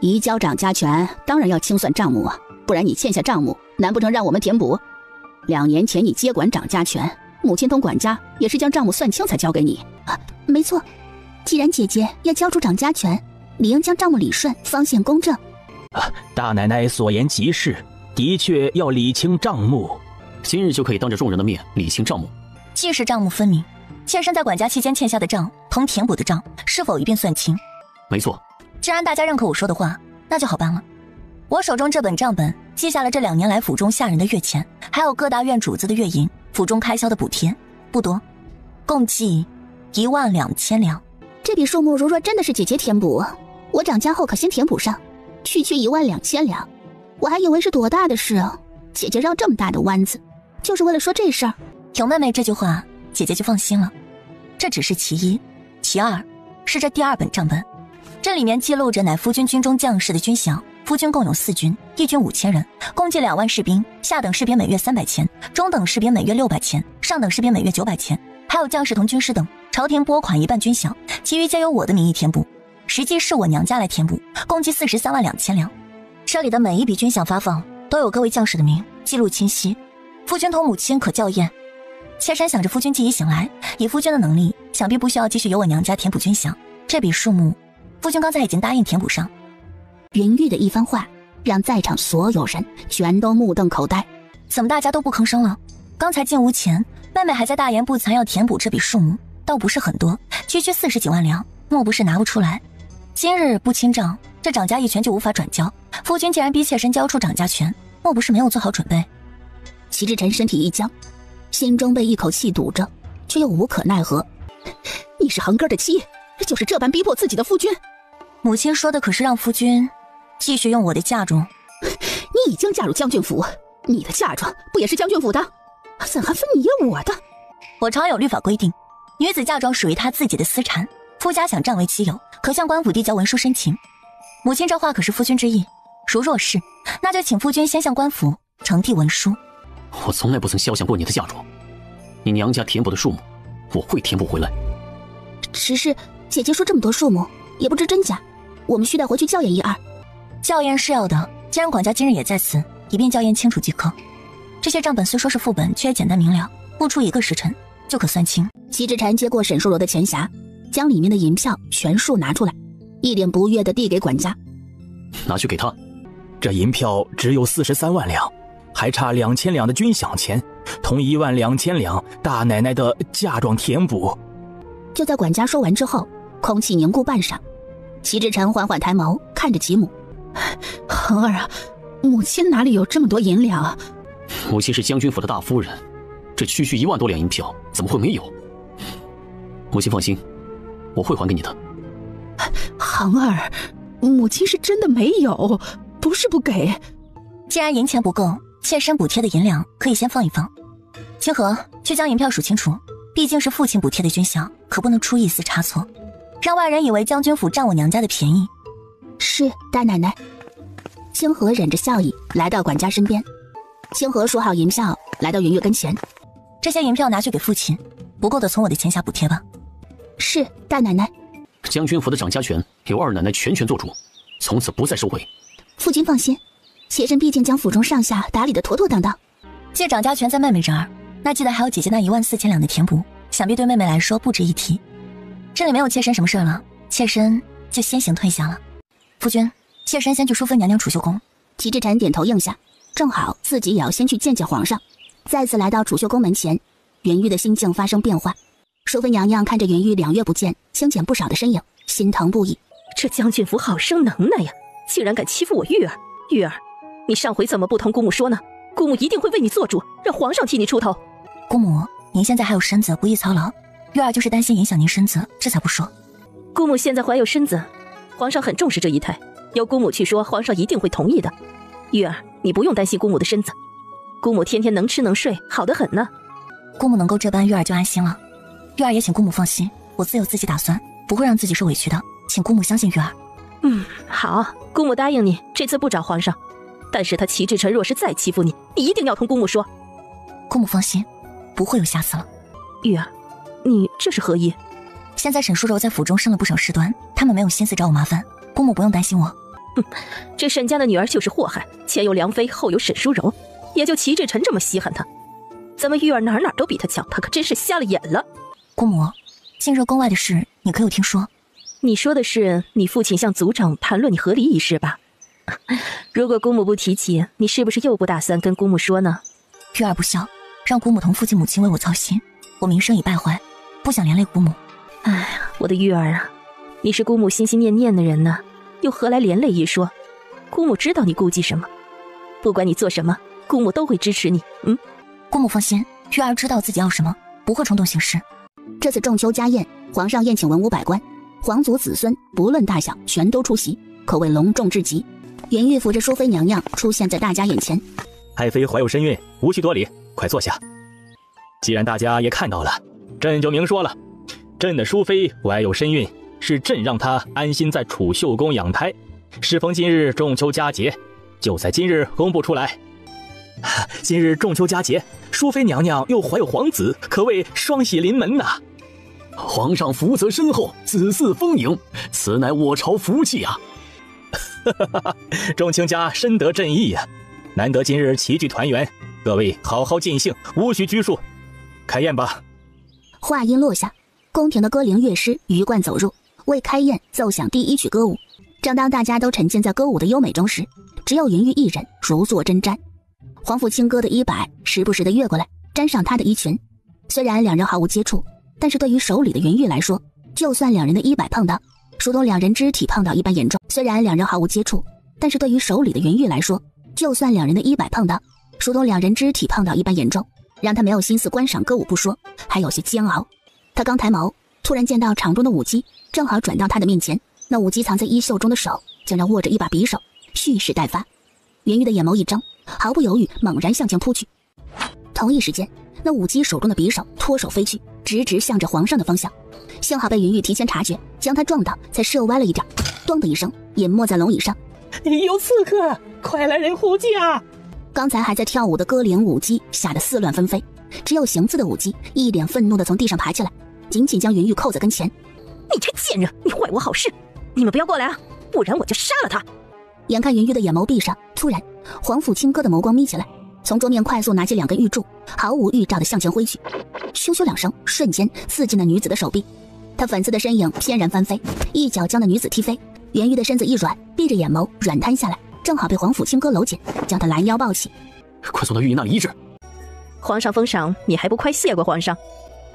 移交掌家权当然要清算账目啊，不然你欠下账目，难不成让我们填补？2年前你接管掌家权，母亲同管家也是将账目算清才交给你。没错，既然姐姐要交出掌家权，理应将账目理顺，方显公正。大奶奶所言极是，的确要理清账目。今日就可以当着众人的面理清账目。既是账目分明，妾身在管家期间欠下的账同填补的账是否一并算清？没错。既然大家认可我说的话，那就好办了。我手中这本账本记下了这2年来府中下人的月钱，还有各大院主子的月银，府中开销的补贴不多，共计12000两。这笔数目如若真的是姐姐填补，我掌家后可先填补上，区区12000两，我还以为是多大的事啊！姐姐绕这么大的弯子，就是为了说这事儿。有妹妹这句话，姐姐就放心了。这只是其一，其二是这第2本账本，这里面记录着乃夫君军中将士的军饷。夫军共有4军，1军5000人，共计2万士兵，下等士兵每月300钱，中等士兵每月600钱，上等士兵每月900钱，还有将士同军师等，朝廷拨款1半军饷，其余皆由我的名义填补，实际是我娘家来填补，共计43万2千两。这里的每一笔军饷发放都有各位将士的名，记录清晰。夫君同母亲可校验。妾身想着夫君既已醒来，以夫君的能力，想必不需要继续由我娘家填补军饷，这笔数目，夫君刚才已经答应填补上。云玉的一番话让在场所有人全都目瞪口呆。怎么大家都不吭声了？刚才进屋前，妹妹还在大言不惭要填补这笔数目，倒不是很多，区区40几万两，莫不是拿不出来？今日不清账，这掌家一权就无法转交。夫君既然逼妾身交出掌家权，莫不是没有做好准备？齐志晨身体一僵，心中被一口气堵着，却又无可奈何。你是恒哥的妻，就是这般逼迫自己的夫君。母亲说的可是让夫君继续用我的嫁妆。你已经嫁入将军府，你的嫁妆不也是将军府的？怎还分你我的？我朝有律法规定，女子嫁妆属于她自己的私产，夫家想占为己有，可向官府递交文书申请。母亲这话可是夫君之意，如若是，那就请夫君先向官府呈递文书。我从来不曾肖想过你的嫁妆，你娘家填补的数目，我会填补回来。只是姐姐说这么多数目，也不知真假，我们需带回去校验一二。校验是要的，既然管家今日也在此，以便校验清楚即可。这些账本虽说是副本，却也简单明了，不出1个时辰就可算清。齐志禅接过沈淑柔的钱匣，将里面的银票全数拿出来，一脸不悦地递给管家。拿去给他。这银票只有43万两，还差2000两的军饷钱，同12000两大奶奶的嫁妆填补。就在管家说完之后，空气凝固半晌，齐志禅缓缓抬眸看着其母：恒儿啊，母亲哪里有这么多银两啊？母亲是将军府的大夫人，这区区1万多两银票怎么会没有？母亲放心，我会还给你的。恒儿，母亲是真的没有，不是不给。既然银钱不够，妾身补贴的银两可以先放一放。清河，去将银票数清楚，毕竟是父亲补贴的军饷，可不能出一丝差错，让外人以为将军府占我娘家的便宜。是，大奶奶。清河忍着笑意来到管家身边。清河数好银票，来到云月跟前。这些银票拿去给父亲，不够的从我的钱匣补贴吧。是，大奶奶。将军府的掌家权由二奶奶全权做主，从此不再收回。父君放心，妾身毕竟将府中上下打理得妥妥当当。借掌家权在妹妹这儿，那记得还有姐姐那14000两的填补，想必对妹妹来说不值一提。这里没有妾身什么事了，妾身就先行退下了。夫君，妾身先去淑妃娘娘储秀宫。齐志晨点头应下，正好自己也要先去见见皇上。再次来到储秀宫门前，袁玉的心境发生变化。淑妃娘娘看着袁玉2月不见，清减不少的身影，心疼不已。这将军府好生能耐呀，竟然敢欺负我玉儿！玉儿，你上回怎么不同姑母说呢？姑母一定会为你做主，让皇上替你出头。姑母，您现在还有身子，不宜操劳。玉儿就是担心影响您身子，这才不说。姑母现在怀有身子，皇上很重视这一态，由姑母去说，皇上一定会同意的。玉儿，你不用担心姑母的身子，姑母天天能吃能睡，好得很呢。姑母能够这般，玉儿就安心了。玉儿也请姑母放心，我自有自己打算，不会让自己受委屈的，请姑母相信玉儿。好，姑母答应你，这次不找皇上。但是他齐志成若是再欺负你，你一定要同姑母说。姑母放心，不会有下次了。玉儿，你这是何意？现在沈淑柔在府中生了不少事端，他们没有心思找我麻烦，姑母不用担心我。这沈家的女儿就是祸害，前有梁妃，后有沈淑柔，也就齐志成这么稀罕她。咱们玉儿哪都比她强，她可真是瞎了眼了。姑母，近日宫外的事，你可有听说？你说的是你父亲向族长谈论你和离一事吧？如果姑母不提起，你是不是又不打算跟姑母说呢？玉儿不孝，让姑母同父亲母亲为我操心，我名声已败坏，不想连累姑母。哎，我的玉儿啊，你是姑母心心念念的人呢，又何来连累一说？姑母知道你顾忌什么，不管你做什么，姑母都会支持你。姑母放心，玉儿知道自己要什么，不会冲动行事。这次仲秋家宴，皇上宴请文武百官，皇族子孙不论大小全都出席，可谓隆重至极。袁玉扶着淑妃娘娘出现在大家眼前。爱妃怀有身孕，无需多礼，快坐下。既然大家也看到了，朕就明说了，朕的淑妃怀有身孕，是朕让她安心在储秀宫养胎。适逢今日仲秋佳节，就在今日公布出来。今日仲秋佳节，淑妃娘娘又怀有皇子，可谓双喜临门呐。皇上福泽深厚，子嗣丰盈，此乃我朝福气啊！众卿家深得朕意呀，难得今日齐聚团圆，各位好好尽兴，无需拘束，开宴吧。话音落下，宫廷的歌伶乐师鱼贯走入，为开宴奏响第一曲歌舞。正当大家都沉浸在歌舞的优美中时，只有云玉一人如坐针毡。皇甫清歌的衣摆时不时地越过来，沾上他的衣裙。虽然两人毫无接触，但是对于手里的云玉来说，就算两人的衣摆碰到，如同两人肢体碰到一般严重。虽然两人毫无接触，但是对于手里的云玉来说，就算两人的衣摆碰到，如同两人肢体碰到一般严重，让他没有心思观赏歌舞不说，还有些煎熬。他刚抬眸，突然见到场中的舞姬正好转到他的面前，那舞姬藏在衣袖中的手竟然握着一把匕首，蓄势待发。云玉的眼眸一睁，毫不犹豫猛然向前扑去。同一时间，那舞姬手中的匕首脱手飞去，直直向着皇上的方向。幸好被云玉提前察觉，将他撞倒，才射歪了一点，咚的一声隐没在龙椅上。有刺客，快来人护驾！刚才还在跳舞的歌伶舞姬吓得四乱纷飞，只有行刺的舞姬一脸愤怒地从地上爬起来，紧紧将云玉扣在跟前。你这贱人，你坏我好事，你们不要过来啊，不然我就杀了他！眼看云玉的眼眸闭上，突然皇甫清歌的眸光眯起来，从桌面快速拿起2根玉柱，毫无预兆地向前挥去。咻咻2声，瞬间刺进了女子的手臂。她粉色的身影翩然翻飞，一脚将那女子踢飞。袁玉的身子一软，闭着眼眸软瘫下来，正好被皇甫清歌搂紧，将她拦腰抱起。快送到御医那里医治。皇上封赏，你还不快谢过皇上？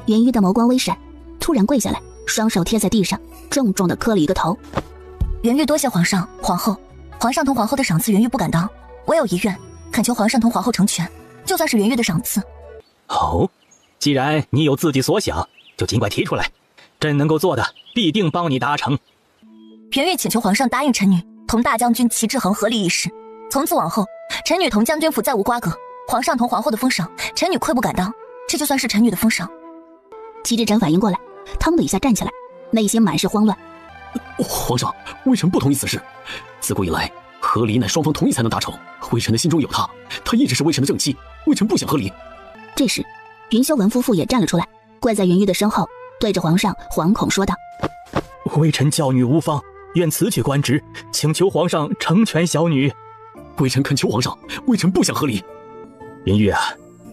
袁玉的眸光微闪，突然跪下来，双手贴在地上，重重地磕了一个头。袁玉多谢皇上、皇后。皇上同皇后的赏赐，袁玉不敢当。我有遗愿，恳求皇上同皇后成全，就算是袁玉的赏赐。哦，既然你有自己所想，就尽管提出来，朕能够做的，必定帮你达成。袁玉请求皇上答应臣女同大将军齐志恒合立一事，从此往后，臣女同将军府再无瓜葛。皇上同皇后的封赏，臣女愧不敢当，这就算是臣女的封赏。齐志臣反应过来，腾的一下站起来，内心满是慌乱。皇上，微臣不同意此事。自古以来，和离乃双方同意才能达成。微臣的心中有他，他一直是微臣的正妻，微臣不想和离。这时，云修文夫妇也站了出来，跪在云玉的身后，对着皇上惶恐说道：“微臣教女无方，愿辞去官职，请求皇上成全小女。”微臣恳求皇上，微臣不想和离。云玉啊，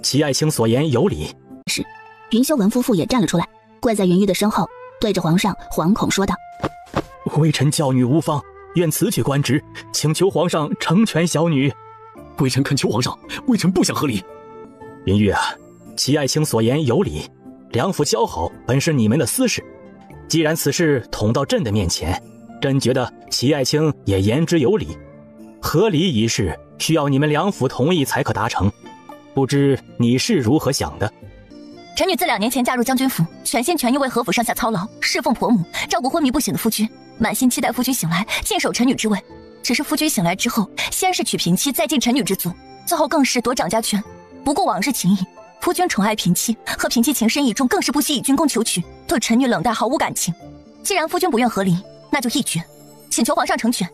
齐爱卿所言有理。是，云修文夫妇也站了出来，跪在云玉的身后，对着皇上惶恐说道：“微臣教女无方，愿辞去官职，请求皇上成全小女。微臣恳求皇上，微臣不想和离。云玉啊，齐爱卿所言有理，两府交好本是你们的私事，既然此事捅到朕的面前，朕觉得齐爱卿也言之有理。和离一事需要你们两府同意才可达成，不知你是如何想的？臣女自2年前嫁入将军府，全心全意为何府上下操劳，侍奉婆母，照顾昏迷不醒的夫君，满心期待夫君醒来尽守臣女之位。只是夫君醒来之后，先是娶嫔妻，再尽臣女之足，最后更是夺掌家权，不顾往日情谊。夫君宠爱嫔妻，和嫔妻情深意重，更是不惜以军功求娶，对臣女冷淡毫无感情。既然夫君不愿和离，那就一决，请求皇上成全。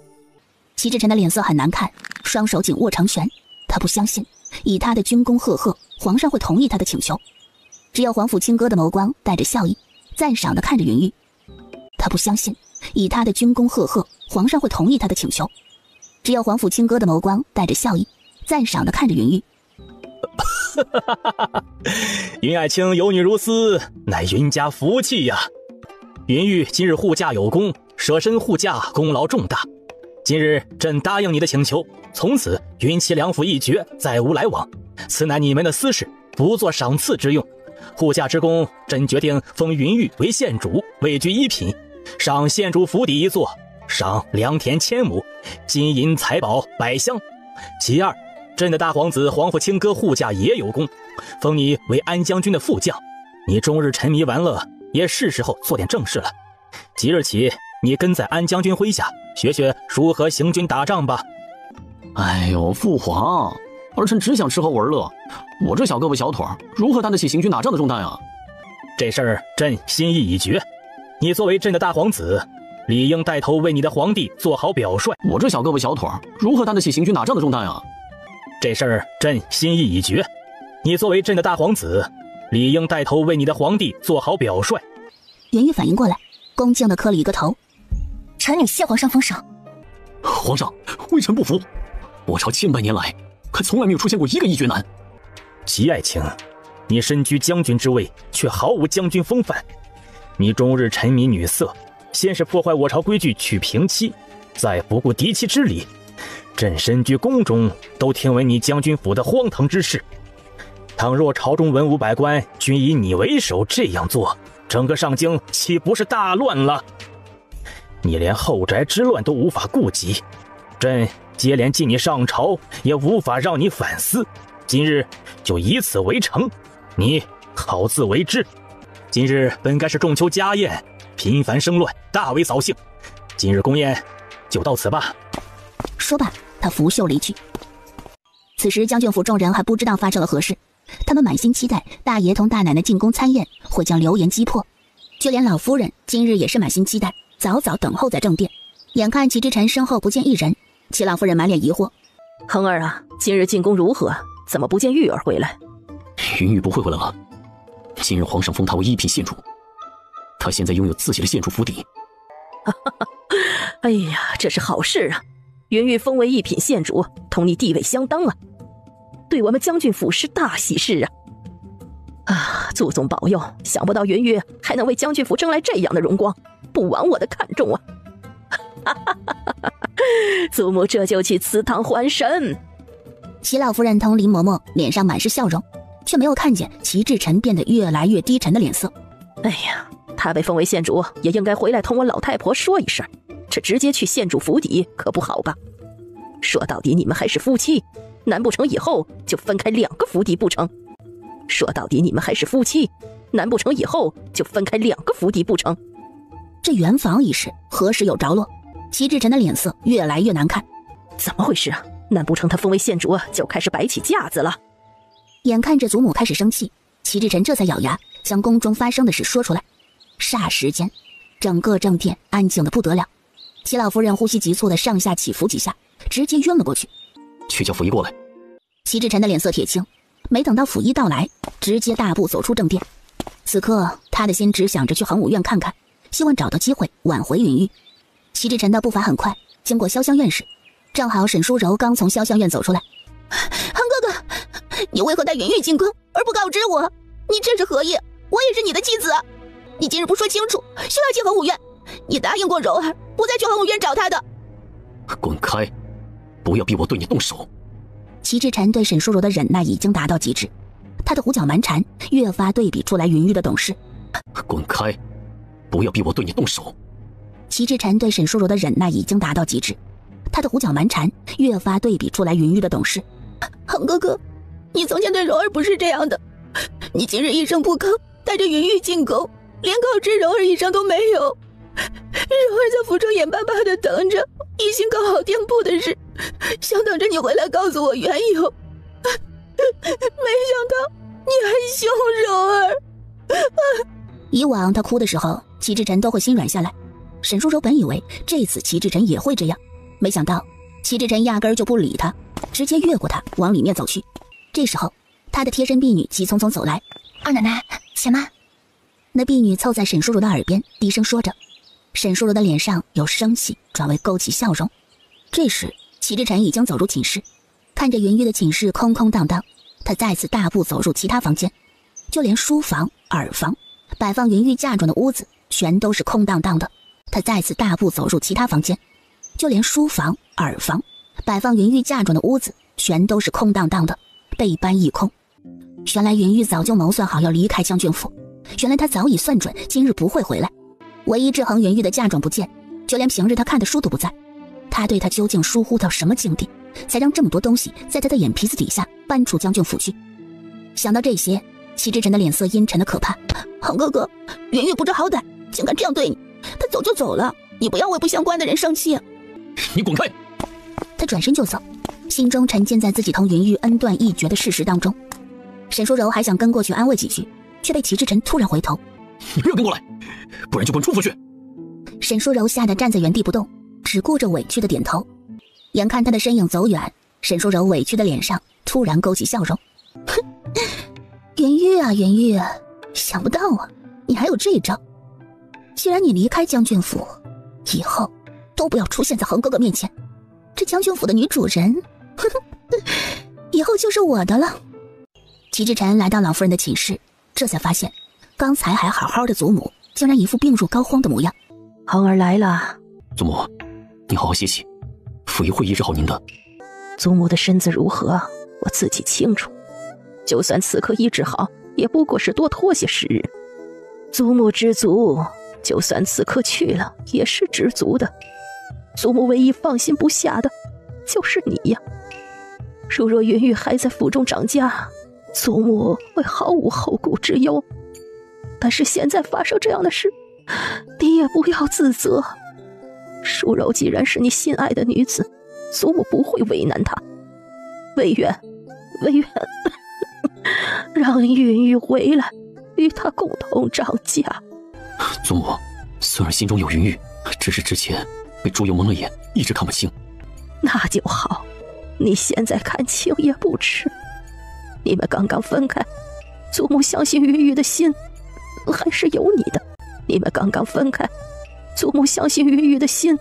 齐志臣的脸色很难看，双手紧握长拳。他不相信，以他的军功赫赫，皇上会同意他的请求。只有皇甫清歌的眸光带着笑意，赞赏地看着云玉。他不相信，以他的军功赫赫，皇上会同意他的请求。只有皇甫清歌的眸光带着笑意，赞赏地看着云玉。云爱卿有女如斯，乃云家福气呀。云玉今日护驾有功，舍身护驾，功劳重大。今日朕答应你的请求，从此云齐两府一绝，再无来往。此乃你们的私事，不做赏赐之用。护驾之功，朕决定封云玉为县主，位居一品，赏县主府邸1座，赏良田1000亩，金银财宝100箱。其二，朕的大皇子皇甫清歌护驾也有功，封你为安将军的副将。你终日沉迷玩乐，也是时候做点正事了。即日起，你跟在安将军麾下，学学如何行军打仗吧。哎呦，父皇，儿臣只想吃喝玩乐，我这小胳膊小腿如何担得起行军打仗的重担啊？这事儿朕心意已决，你作为朕的大皇子，理应带头为你的皇帝做好表率。我这小胳膊小腿如何担得起行军打仗的重担啊？这事儿朕心意已决，你作为朕的大皇子，理应带头为你的皇帝做好表率。云玉反应过来，恭敬地磕了一个头。臣女谢皇上封赏。皇上，微臣不服，我朝千百年来，可从来没有出现过一个一绝男。齐爱卿，你身居将军之位，却毫无将军风范。你终日沉迷女色，先是破坏我朝规矩娶嫔妻，再不顾嫡妻之礼。朕身居宫中，都听闻你将军府的荒唐之事。倘若朝中文武百官均以你为首这样做，整个上京岂不是大乱了？你连后宅之乱都无法顾及，朕接连进你上朝，也无法让你反思。今日就以此为成，你好自为之。今日本该是仲秋家宴，频繁生乱，大为扫兴。今日宫宴就到此吧。说罢，他拂袖离去。此时将军府众人还不知道发生了何事，他们满心期待大爷同大奶奶进宫参宴会将流言击破，就连老夫人今日也是满心期待，早早等候在正殿。眼看齐之臣身后不见一人，齐老夫人满脸疑惑：恒儿啊，今日进宫如何？怎么不见玉儿回来？云玉不会回来了。今日皇上封他为一品县主，他现在拥有自己的县主府邸。哎呀，这是好事啊！云玉封为一品县主，同你地位相当啊，对我们将军府是大喜事啊！啊，祖宗保佑！想不到云玉还能为将军府争来这样的荣光，不枉我的看重啊！祖母这就去祠堂还神。齐老夫人同林嬷嬷脸上满是笑容，却没有看见齐志臣变得越来越低沉的脸色。哎呀，他被封为县主，也应该回来同我老太婆说一声，这直接去县主府邸可不好吧？说到底你们还是夫妻，难不成以后就分开2个府邸不成？说到底你们还是夫妻，难不成以后就分开2个府邸不成？这圆房一事何时有着落？齐志臣的脸色越来越难看。怎么回事啊？难不成他封为县主就开始摆起架子了？眼看着祖母开始生气，齐志臣这才咬牙将宫中发生的事说出来。霎时间，整个正殿安静的不得了。齐老夫人呼吸急促的上下起伏几下，直接晕了过去。去叫溥仪过来。齐志臣的脸色铁青，没等到溥仪到来，直接大步走出正殿。此刻他的心只想着去恒武院看看，希望找到机会挽回云玉。齐志臣的步伐很快，经过潇湘院时，正好沈淑柔刚从潇湘院走出来。恒哥哥，你为何带云玉进宫而不告知我？你这是何意？我也是你的妻子啊！你今日不说清楚，休要进恒武院。你答应过柔儿，不不再去恒武院找他的。滚开！不要逼我对你动手。齐志晨对沈淑柔的忍耐已经达到极致，他的胡搅蛮缠越发对比出来云玉的懂事。滚开！不要逼我对你动手。齐志晨对沈淑柔的忍耐已经达到极致，他的胡搅蛮缠越发对比出来云玉的懂事。恒哥哥，你从前对柔儿不是这样的，你今日一声不吭，带着云玉进宫，连告知柔儿一声都没有。柔儿在府中眼巴巴地等着，一心搞好店铺的事，想等着你回来告诉我缘由。没想到你还凶柔儿。以往他哭的时候，齐志晨都会心软下来。沈淑柔本以为这次齐志晨也会这样，没想到齐志晨压根儿就不理他，直接越过他往里面走去。这时候他的贴身婢女急匆匆走来。二奶奶，且慢。那婢女凑在沈淑柔的耳边低声说着。沈淑柔的脸上由生气转为勾起笑容。这时齐志晨已经走入寝室，看着云玉的寝室空空荡荡，他再次大步走入其他房间，就连书房、耳房摆放云玉嫁妆的屋子全都是空荡荡的。他再次大步走入其他房间，就连书房、耳房摆放云玉嫁妆的屋子全都是空荡荡的，被搬一空。原来云玉早就谋算好要离开将军府，原来他早已算准今日不会回来。唯一制衡云玉的嫁妆不见，就连平日他看的书都不在。他对他究竟疏忽到什么境地，才让这么多东西在他的眼皮子底下搬出将军府去？想到这些，齐志晨的脸色阴沉的可怕。恒哥哥，云玉不知好歹，竟敢这样对你，他走就走了，你不要为不相关的人生气啊！你滚开！他转身就走，心中沉浸在自己同云玉恩断义绝的事实当中。沈淑柔还想跟过去安慰几句，却被齐志晨突然回头。你不要跟过来，不然就滚出府去！沈淑柔吓得站在原地不动，只顾着委屈的点头。眼看他的身影走远，沈淑柔委屈的脸上突然勾起笑容。云玉啊云玉，想不到啊，你还有这一招。既然你离开将军府，以后都不要出现在恒哥哥面前，这将军府的女主人以后就是我的了。齐志晨来到老夫人的寝室，这才发现刚才还好好的祖母竟然一副病入膏肓的模样。恒儿来了。祖母，你好好歇息，府医会医治好您的。祖母的身子如何，我自己清楚，就算此刻医治好，也不过是多拖些时日。祖母知足，就算此刻去了，也是知足的。祖母唯一放心不下的就是你呀。如若云玉还在府中长家，祖母会毫无后顾之忧。但是现在发生这样的事，你也不要自责。淑柔既然是你心爱的女子，祖母不会为难她。唯愿让云玉回来，与她共同长家。祖母，孙儿心中有云玉，只是之前被朱由蒙了眼，一直看不清。那就好，你现在看清也不迟。你们刚刚分开，祖母相信云玉的心还是有你的。你们刚刚分开，祖母相信云玉的心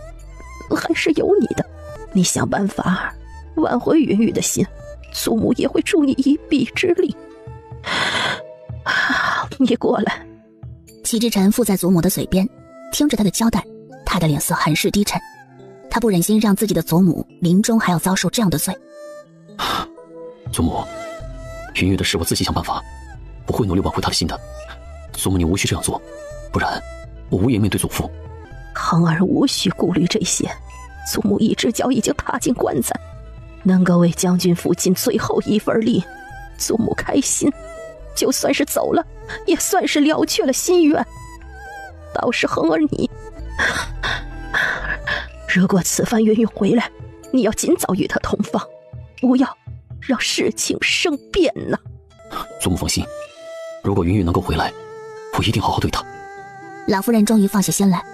还是有你的。你想办法挽回云玉的心，祖母也会助你一臂之力。你过来。齐志晨附在祖母的嘴边，听着他的交代，他的脸色很是低沉。他不忍心让自己的祖母临终还要遭受这样的罪。祖母，云玉的事我自己想办法，我会努力挽回她的心的。祖母你无需这样做，不然我无颜面对祖父。恒儿无需顾虑这些，祖母一只脚已经踏进棺材，能够为将军府尽最后一份力，祖母开心。就算是走了，也算是了却了心愿。倒是恒儿你，如果此番云玉回来，你要尽早与他同房，不要让事情生变呐。祖母放心，如果云玉能够回来，我一定好好对她。老夫人终于放下心来。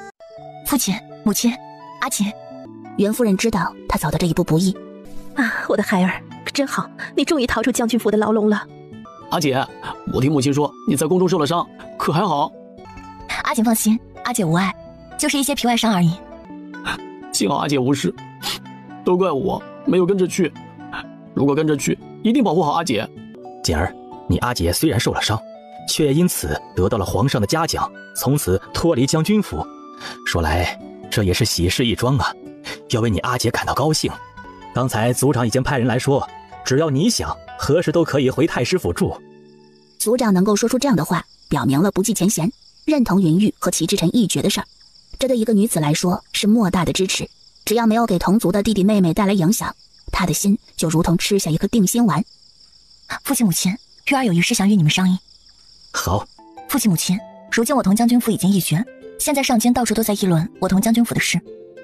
父亲、母亲、阿锦，袁夫人知道她走的这一步不易啊，我的孩儿，真好，你终于逃出将军府的牢笼了。阿姐，我听母亲说你在宫中受了伤，可还好？阿锦放心，阿姐无碍，就是一些皮外伤而已。幸好阿姐无事，都怪我没有跟着去。如果跟着去，一定保护好阿姐。锦儿，你阿姐虽然受了伤，却因此得到了皇上的嘉奖，从此脱离将军府。说来，这也是喜事一桩啊，要为你阿姐感到高兴。刚才族长已经派人来说，只要你想，何时都可以回太师府住。族长能够说出这样的话，表明了不计前嫌，认同云玉和齐之晨一决的事儿。这对一个女子来说是莫大的支持，只要没有给同族的弟弟妹妹带来影响，她的心就如同吃下一颗定心丸。父亲母亲，玉儿有一事想与你们商议。好。父亲母亲，如今我同将军府已经一决，现在上京到处都在议论我同将军府的事。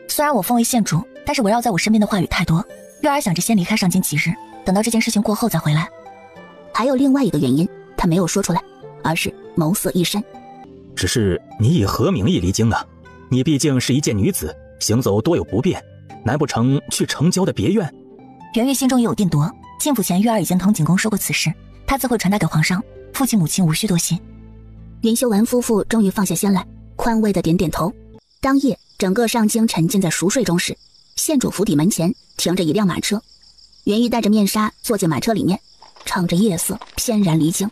虽然我封为县主，但是围绕在我身边的话语太多，玉儿想着先离开上京几日，等到这件事情过后再回来。还有另外一个原因，他没有说出来，而是眸色一深。只是你以何名义离京啊？你毕竟是一介女子，行走多有不便，难不成去城郊的别院？元玉心中也有定夺，进府前玉儿已经同景公说过此事，他自会传达给皇上，父亲母亲无需多心。云修文夫妇终于放下心来，宽慰地点点头。当夜，整个上京沉浸在熟睡中时，县主府邸门前停着一辆马车，元玉戴着面纱坐进马车里面，乘着夜色翩然离京。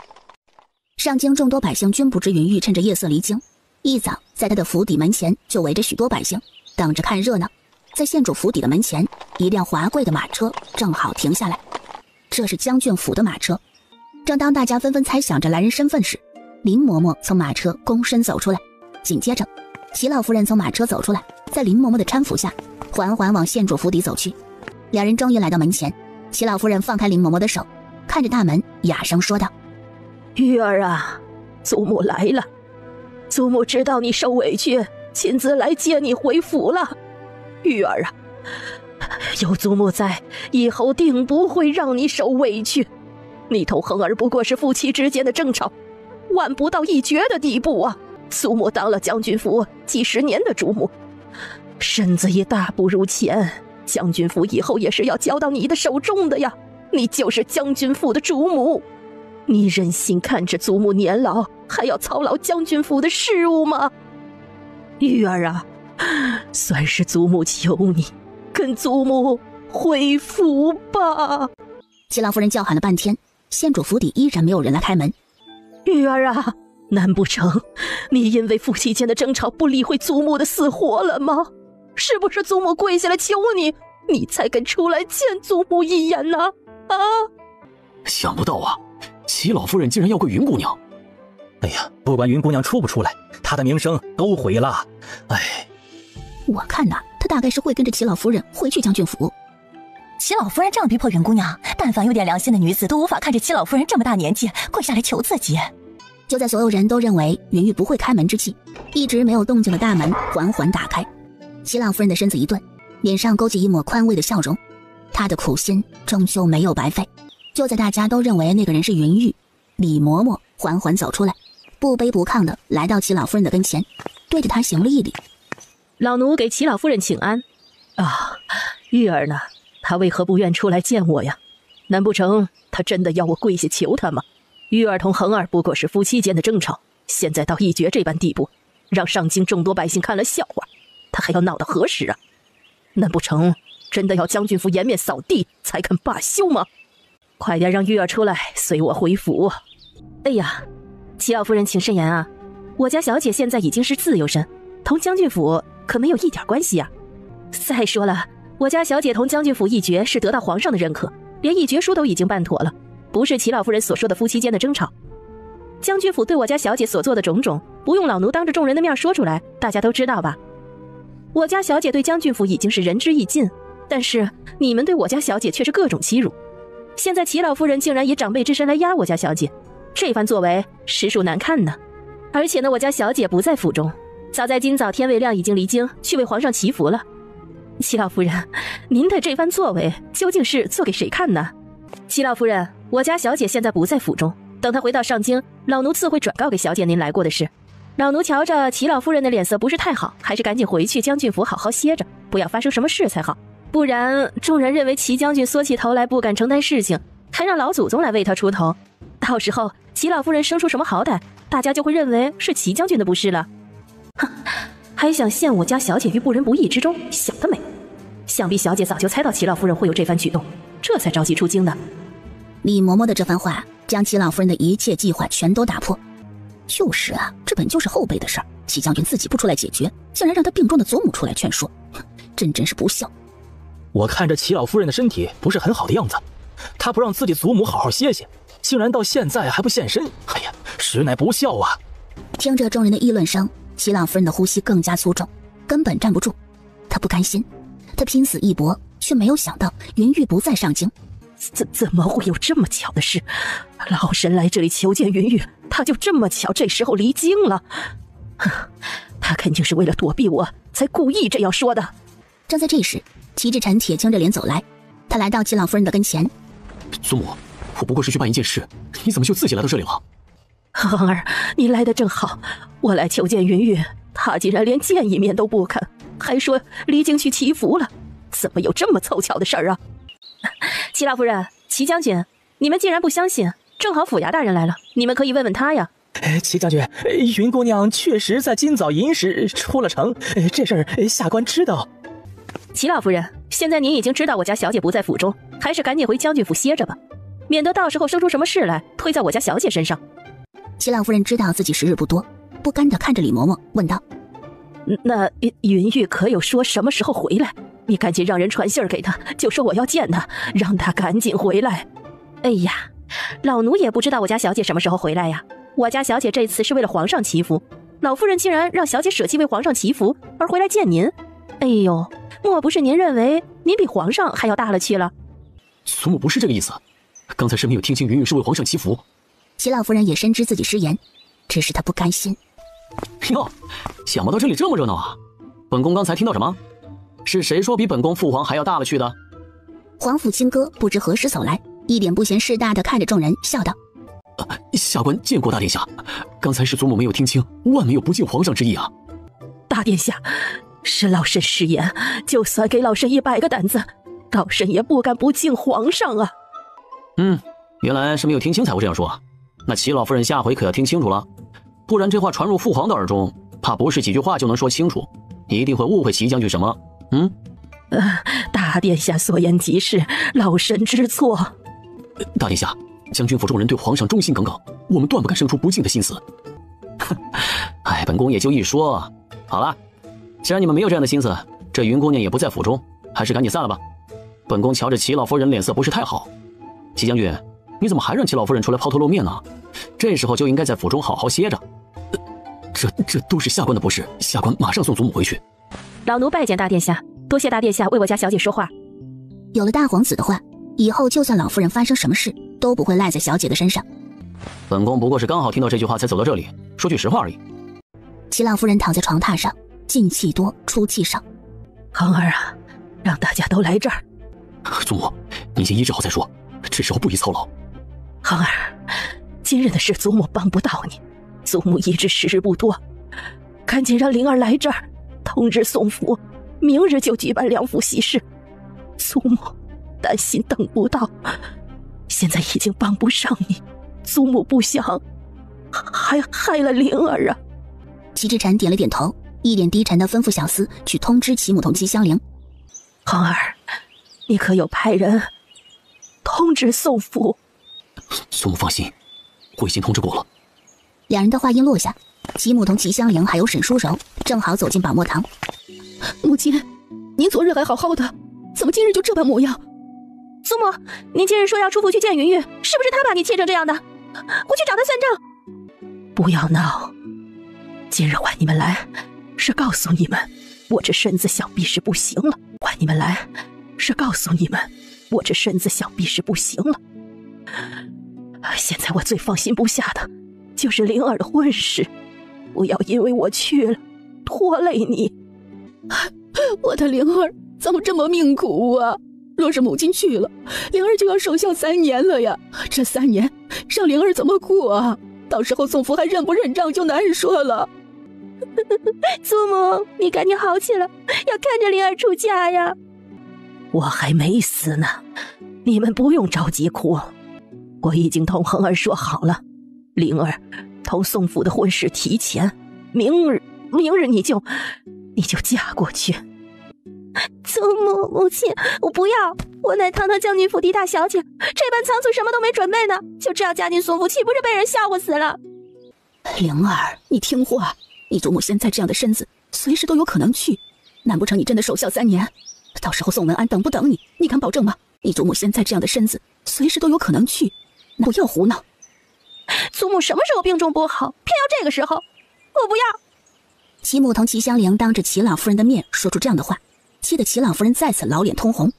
上京众多百姓均不知云玉趁着夜色离京，一早在他的府邸门前就围着许多百姓等着看热闹。在县主府邸的门前，一辆华贵的马车正好停下来，这是将军府的马车。正当大家纷纷猜想着来人身份时，林嬷嬷从马车躬身走出来，紧接着齐老夫人从马车走出来，在林嬷嬷的搀扶下缓缓往县主府邸走去。两人终于来到门前，齐老夫人放开林嬷嬷的手，看着大门哑声说道：玉儿啊，祖母来了，祖母知道你受委屈，亲自来接你回府了。玉儿啊，有祖母在，以后定不会让你受委屈。你同恒儿不过是夫妻之间的争吵，万不到一决的地步啊！祖母当了将军府几十年的主母，身子也大不如前，将军府以后也是要交到你的手中的呀。你就是将军府的主母，你忍心看着祖母年老，还要操劳将军府的事务吗？玉儿啊，算是祖母求你，跟祖母回府吧。齐老夫人叫喊了半天，县主府邸依然没有人来开门。玉儿啊，难不成你因为夫妻间的争吵不理会祖母的死活了吗？是不是祖母跪下来求你，你才肯出来见祖母一眼呢？啊！想不到啊，齐老夫人竟然要跪云姑娘。哎呀，不管云姑娘出不出来，她的名声都毁了。哎，我看呐，她大概是会跟着齐老夫人回去将军府。齐老夫人这样逼迫云姑娘，但凡有点良心的女子都无法看着齐老夫人这么大年纪跪下来求自己。就在所有人都认为云玉不会开门之际，一直没有动静的大门缓缓打开。齐老夫人的身子一顿，脸上勾起一抹宽慰的笑容，她的苦心终究没有白费。就在大家都认为那个人是云玉，李嬷嬷缓缓走出来，不卑不亢地来到齐老夫人的跟前，对着她行了一礼。老奴给齐老夫人请安。啊，玉儿呢？她为何不愿出来见我呀？难不成她真的要我跪下求她吗？玉儿同恒儿不过是夫妻间的争吵，现在到一决这般地步，让上京众多百姓看了笑话，她还要闹到何时啊？难不成真的要将军府颜面扫地才肯罢休吗？快点让玉儿出来，随我回府。哎呀，齐老夫人请慎言啊，我家小姐现在已经是自由身，同将军府可没有一点关系啊。再说了，我家小姐同将军府一决是得到皇上的认可，连一决书都已经办妥了，不是齐老夫人所说的夫妻间的争吵。将军府对我家小姐所做的种种，不用老奴当着众人的面说出来，大家都知道吧。我家小姐对将军府已经是仁至义尽，但是你们对我家小姐却是各种欺辱。现在齐老夫人竟然以长辈之身来压我家小姐，这番作为实属难看呢。而且呢，我家小姐不在府中，早在今早天未亮已经离京去为皇上祈福了。齐老夫人，您的这番作为究竟是做给谁看呢？齐老夫人，我家小姐现在不在府中，等她回到上京，老奴自会转告给小姐您来过的事。老奴瞧着齐老夫人的脸色不是太好，还是赶紧回去将军府好好歇着，不要发生什么事才好。不然众人认为齐将军缩起头来不敢承担事情，还让老祖宗来为他出头，到时候齐老夫人生出什么好歹，大家就会认为是齐将军的不是了。哼，还想陷我家小姐于不仁不义之中，想得美！想必小姐早就猜到齐老夫人会有这番举动，这才着急出京的。李嬷嬷的这番话将齐老夫人的一切计划全都打破。就是啊，这本就是后辈的事儿，齐将军自己不出来解决，竟然让他病重的祖母出来劝说，真是不孝。我看着齐老夫人的身体不是很好的样子，她不让自己祖母好好歇歇，竟然到现在还不现身，哎呀，实乃不孝啊！听着众人的议论声，齐老夫人的呼吸更加粗重，根本站不住。她不甘心，她拼死一搏，却没有想到云玉不再上京。怎么会有这么巧的事？老身来这里求见云玉，他就这么巧这时候离京了。他肯定是为了躲避我，才故意这样说的。正在这时，齐志晨铁青着脸走来，他来到齐老夫人的跟前。祖母，我不过是去办一件事，你怎么就自己来到这里了？恒儿，你来得正好，我来求见云玉，他竟然连见一面都不肯，还说离京去祈福了，怎么有这么凑巧的事儿啊？齐老夫人，齐将军，你们既然不相信，正好府衙大人来了，你们可以问问他呀。齐将军，云姑娘确实在今早寅时出了城，这事儿下官知道。齐老夫人，现在您已经知道我家小姐不在府中，还是赶紧回将军府歇着吧，免得到时候生出什么事来推在我家小姐身上。齐老夫人知道自己时日不多，不甘地看着李嬷嬷问道：那云玉可有说什么时候回来？你赶紧让人传信给他，就说我要见他，让他赶紧回来。哎呀，老奴也不知道我家小姐什么时候回来呀。我家小姐这次是为了皇上祈福，老夫人竟然让小姐舍弃为皇上祈福而回来见您。哎呦，莫不是您认为您比皇上还要大了去了？祖母不是这个意思，刚才是没有听清云玉是为皇上祈福。齐老夫人也深知自己失言，只是她不甘心。哟，想不到这里这么热闹啊！本宫刚才听到什么？是谁说比本宫父皇还要大了去的？皇甫亲哥不知何时走来，一点不嫌事大的看着众人笑道：下官见过大殿下，刚才是祖母没有听清，万没有不敬皇上之意啊。大殿下，是老身失言，就算给老身100个胆子，老身也不敢不敬皇上啊。原来是没有听清才会这样说。那齐老夫人下回可要听清楚了，不然这话传入父皇的耳中，怕不是几句话就能说清楚，一定会误会齐将军什么。大殿下所言极是，老身知错。大殿下，将军府众人对皇上忠心耿耿，我们断不敢生出不敬的心思。哎，本宫也就一说。好了，既然你们没有这样的心思，这云姑娘也不在府中，还是赶紧散了吧。本宫瞧着齐老夫人脸色不是太好。齐将军，你怎么还让齐老夫人出来抛头露面呢？这时候就应该在府中好好歇着。这都是下官的不是，下官马上送祖母回去。老奴拜见大殿下，多谢大殿下为我家小姐说话。有了大皇子的话，以后就算老夫人发生什么事，都不会赖在小姐的身上。本宫不过是刚好听到这句话才走到这里，说句实话而已。齐老夫人躺在床榻上，进气多出气少。恒儿啊，让大家都来这儿。祖母，您先医治好再说，这时候不宜操劳。恒儿，今日的事祖母帮不到你，祖母医治时日不多，赶紧让灵儿来这儿，通知宋府，明日就举办两府喜事。祖母担心等不到，现在已经帮不上你，祖母不想还害了灵儿啊。齐志禅点了点头，一脸低沉地吩咐小厮去通知齐母同齐香菱。恒儿，你可有派人通知宋府？祖母放心，我已经通知过了。两人的话音落下，齐母同齐香菱还有沈淑柔正好走进宝墨堂。母亲，您昨日还好好的，怎么今日就这般模样？祖母，您今日说要出府去见云玉，是不是他把你气成这样的？我去找他算账。不要闹，今日唤你们来，是告诉你们，我这身子想必是不行了。唤你们来，是告诉你们，我这身子想必是不行了。现在我最放心不下的就是灵儿的婚事，不要因为我去了拖累你。我的灵儿怎么这么命苦啊？若是母亲去了，灵儿就要守孝3年了呀，这3年让灵儿怎么过啊？到时候宋府还认不认账就难说了。祖母，你赶紧好起来，要看着灵儿出嫁呀。我还没死呢，你们不用着急哭，我已经同恒儿说好了，灵儿同宋府的婚事提前，明日你就嫁过去。祖母，母亲，我不要，我乃堂堂将军府嫡大小姐，这般仓促什么都没准备呢，就这样嫁进宋府，岂不是被人笑话死了？灵儿，你听话，你祖母现在这样的身子，随时都有可能去。难不成你真的守孝3年？到时候宋文安等不等你？你敢保证吗？你祖母现在这样的身子，随时都有可能去。不要胡闹！祖母什么时候病重不好，偏要这个时候？我不要！齐母同齐香菱当着齐老夫人的面说出这样的话，气得齐老夫人再次老脸通红。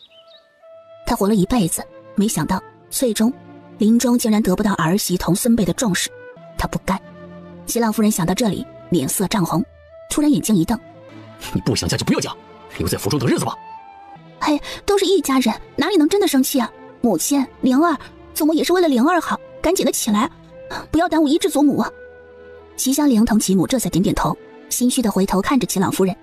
她活了一辈子，没想到最终临终竟然得不到儿媳同孙辈的重视，她不甘。齐老夫人想到这里，脸色涨红，突然眼睛一瞪：“你不想嫁就不要嫁，留在府中等日子吧。”嘿，都是一家人，哪里能真的生气啊？母亲，灵儿，祖母也是为了灵儿好，赶紧的起来，不要耽误医治祖母啊！齐香菱同齐母这才点点头，心虚的回头看着齐老夫人。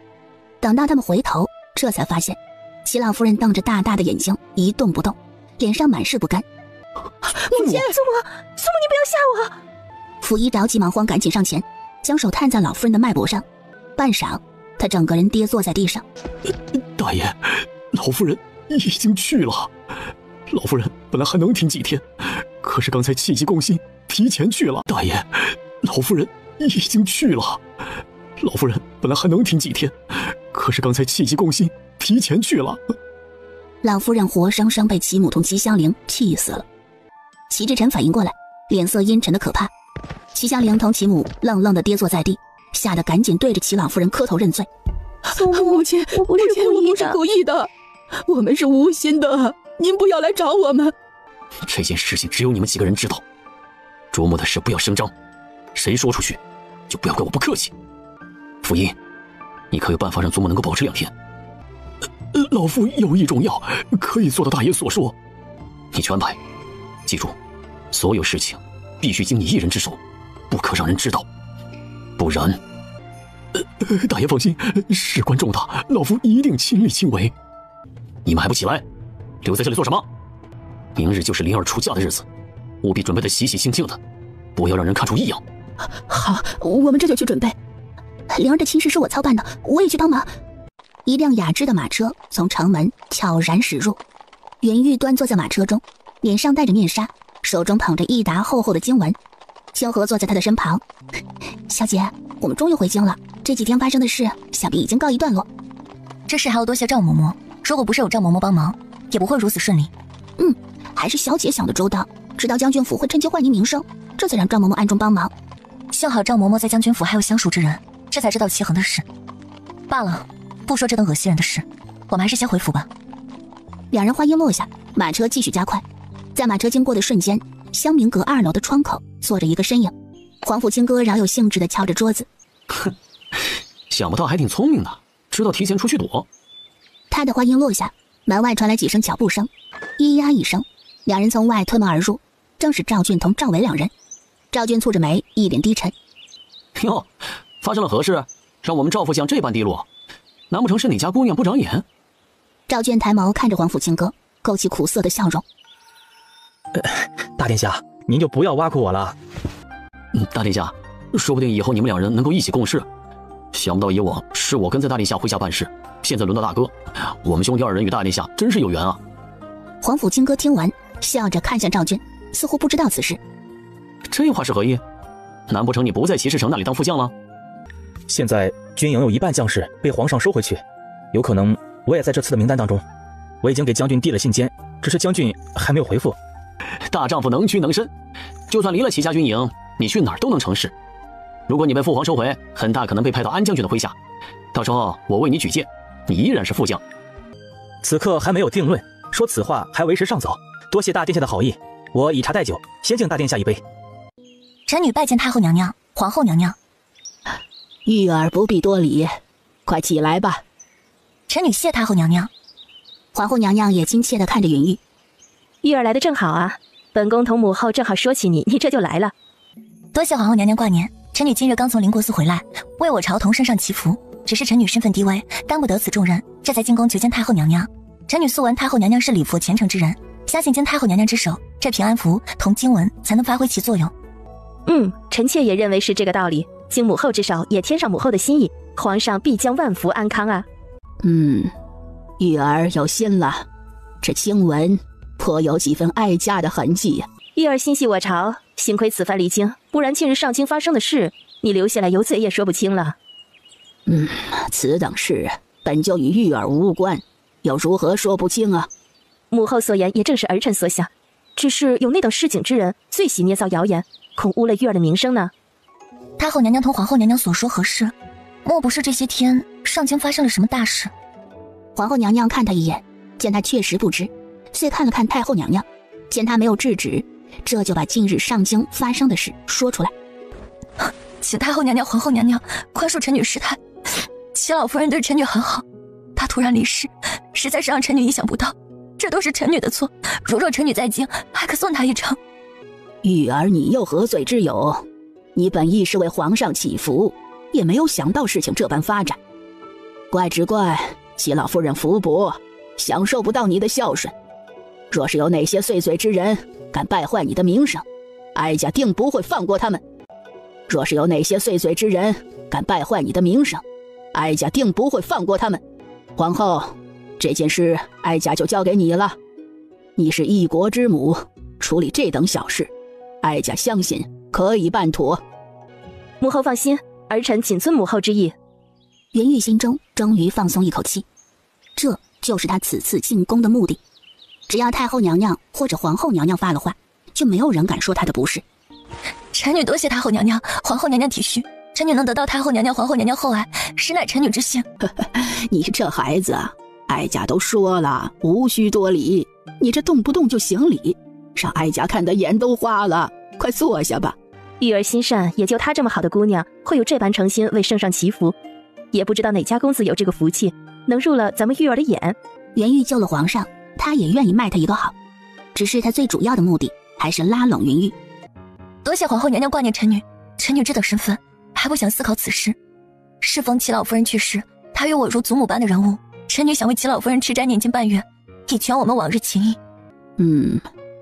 等到他们回头，这才发现齐老夫人瞪着大大的眼睛，一动不动，脸上满是不甘。母亲，祖母，你不要吓我！溥仪着急忙慌，赶紧上前，将手探在老夫人的脉搏上。半晌，他整个人跌坐在地上。大爷，老夫人已经去了。老夫人本来还能挺几天，可是刚才气急攻心，提前去了。大爷，老夫人已经去了。老夫人本来还能挺几天，可是刚才气急攻心，提前去了。老夫人活生生被齐母同齐香菱气死了。齐志臣反应过来，脸色阴沉的可怕。齐香菱同齐母愣愣的跌坐在地，吓得赶紧对着齐老夫人磕头认罪。母亲，我不是故意的，我们是无心的，您不要来找我们。这件事情只有你们几个人知道，琢磨的事不要声张，谁说出去就不要怪我不客气。福音，你可有办法让祖母能够保持2天？老夫有一种药可以做到大爷所说，你去安排。记住，所有事情必须经你一人之手，不可让人知道，不然……大爷放心，事关重大，老夫一定亲力亲为。你们还不起来？留在这里做什么？明日就是灵儿出嫁的日子，务必准备得喜喜庆庆的，不要让人看出异样。好，我们这就去准备。灵儿的亲事是我操办的，我也去帮忙。一辆雅致的马车从城门悄然驶入，袁玉端坐在马车中，脸上戴着面纱，手中捧着一沓厚厚的经文。清河坐在他的身旁。小姐，我们终于回京了，这几天发生的事想必已经告一段落。这事还要多谢赵嬷嬷，如果不是有赵嬷嬷帮忙，也不会如此顺利。还是小姐想得周到，知道将军府会趁机坏您名声，这才让赵嬷嬷暗中帮忙。幸好赵嬷嬷在将军府还有相熟之人，这才知道齐衡的事。罢了，不说这等恶心人的事，我们还是先回府吧。两人话音落下，马车继续加快。在马车经过的瞬间，香明阁2楼的窗口坐着一个身影。皇甫清歌饶有兴致地敲着桌子。哼，想不到还挺聪明的，知道提前出去躲。他的话音落下，门外传来几声脚步声，咿呀一声，两人从外推门而入，正是赵俊同赵伟两人。赵俊蹙着眉，一脸低沉。哟，发生了何事，让我们赵副将这般低落？难不成是哪家姑娘不长眼？赵俊抬眸看着皇甫清歌，勾起苦涩的笑容。大殿下，您就不要挖苦我了。大殿下，说不定以后你们两人能够一起共事。想不到以往是我跟在大殿下麾下办事，现在轮到大哥，我们兄弟二人与大殿下真是有缘啊。皇甫清歌听完，笑着看向赵俊，似乎不知道此事。这话是何意？难不成你不在骑士城那里当副将了？现在军营有一半将士被皇上收回去，有可能我也在这次的名单当中。我已经给将军递了信笺，只是将军还没有回复。大丈夫能屈能伸，就算离了齐家军营，你去哪儿都能成事。如果你被父皇收回，很大可能被派到安将军的麾下，到时候我为你举荐，你依然是副将。此刻还没有定论，说此话还为时尚早。多谢大殿下的好意，我以茶代酒，先敬大殿下一杯。臣女拜见太后娘娘、皇后娘娘。玉儿不必多礼，快起来吧。臣女谢太后娘娘。皇后娘娘也亲切地看着云玉。玉儿来的正好啊，本宫同母后正好说起你，你这就来了。多谢皇后娘娘挂念，臣女今日刚从邻国寺回来，为我朝同圣上祈福，只是臣女身份低微，担不得此重任，这才进宫求见太后娘娘。臣女素闻太后娘娘是礼佛虔诚之人，相信经太后娘娘之手，这平安符同经文才能发挥其作用。臣妾也认为是这个道理，经母后之手，也添上母后的心意，皇上必将万福安康啊。玉儿有心了，这经文颇有几分爱家的痕迹呀。玉儿心系我朝，幸亏此番离京，不然近日上京发生的事，你留下来有嘴也说不清了。此等事本就与玉儿无关，又如何说不清啊？母后所言也正是儿臣所想，只是有那等市井之人最喜捏造谣言，恐污了玉儿的名声呢。太后娘娘同皇后娘娘所说何事？莫不是这些天上京发生了什么大事？皇后娘娘看他一眼，见他确实不知，遂看了看太后娘娘，见他没有制止，这就把近日上京发生的事说出来。请太后娘娘、皇后娘娘宽恕臣女失态。齐老夫人对臣女很好，她突然离世，实在是让臣女意想不到，这都是臣女的错。如若臣女在京，还可送她一程。玉儿，你又何罪之有？你本意是为皇上祈福，也没有想到事情这般发展。怪只怪齐老夫人福薄，享受不到你的孝顺。若是有哪些碎嘴之人敢败坏你的名声，哀家定不会放过他们。若是有哪些碎嘴之人敢败坏你的名声，哀家定不会放过他们。皇后，这件事哀家就交给你了。你是一国之母，处理这等小事，哀家相信可以办妥。母后放心，儿臣谨遵母后之意。袁玉心中终于放松一口气，这就是他此次进宫的目的。只要太后娘娘或者皇后娘娘发了话，就没有人敢说他的不是。臣女多谢太后娘娘、皇后娘娘体恤，臣女能得到太后娘娘、皇后娘娘厚爱，实乃臣女之幸。你这孩子啊，哀家都说了，无需多礼，你这动不动就行礼，让哀家看得眼都花了。快坐下吧。玉儿心善，也就她这么好的姑娘，会有这般诚心为圣上祈福，也不知道哪家公子有这个福气，能入了咱们玉儿的眼。袁玉救了皇上，他也愿意卖他一个好，只是他最主要的目的还是拉拢云玉。多谢皇后娘娘挂念臣女，臣女这等身份还不想思考此事。适逢齐老夫人去世，她与我如祖母般的人物，臣女想为齐老夫人吃斋念经半月，以全我们往日情谊。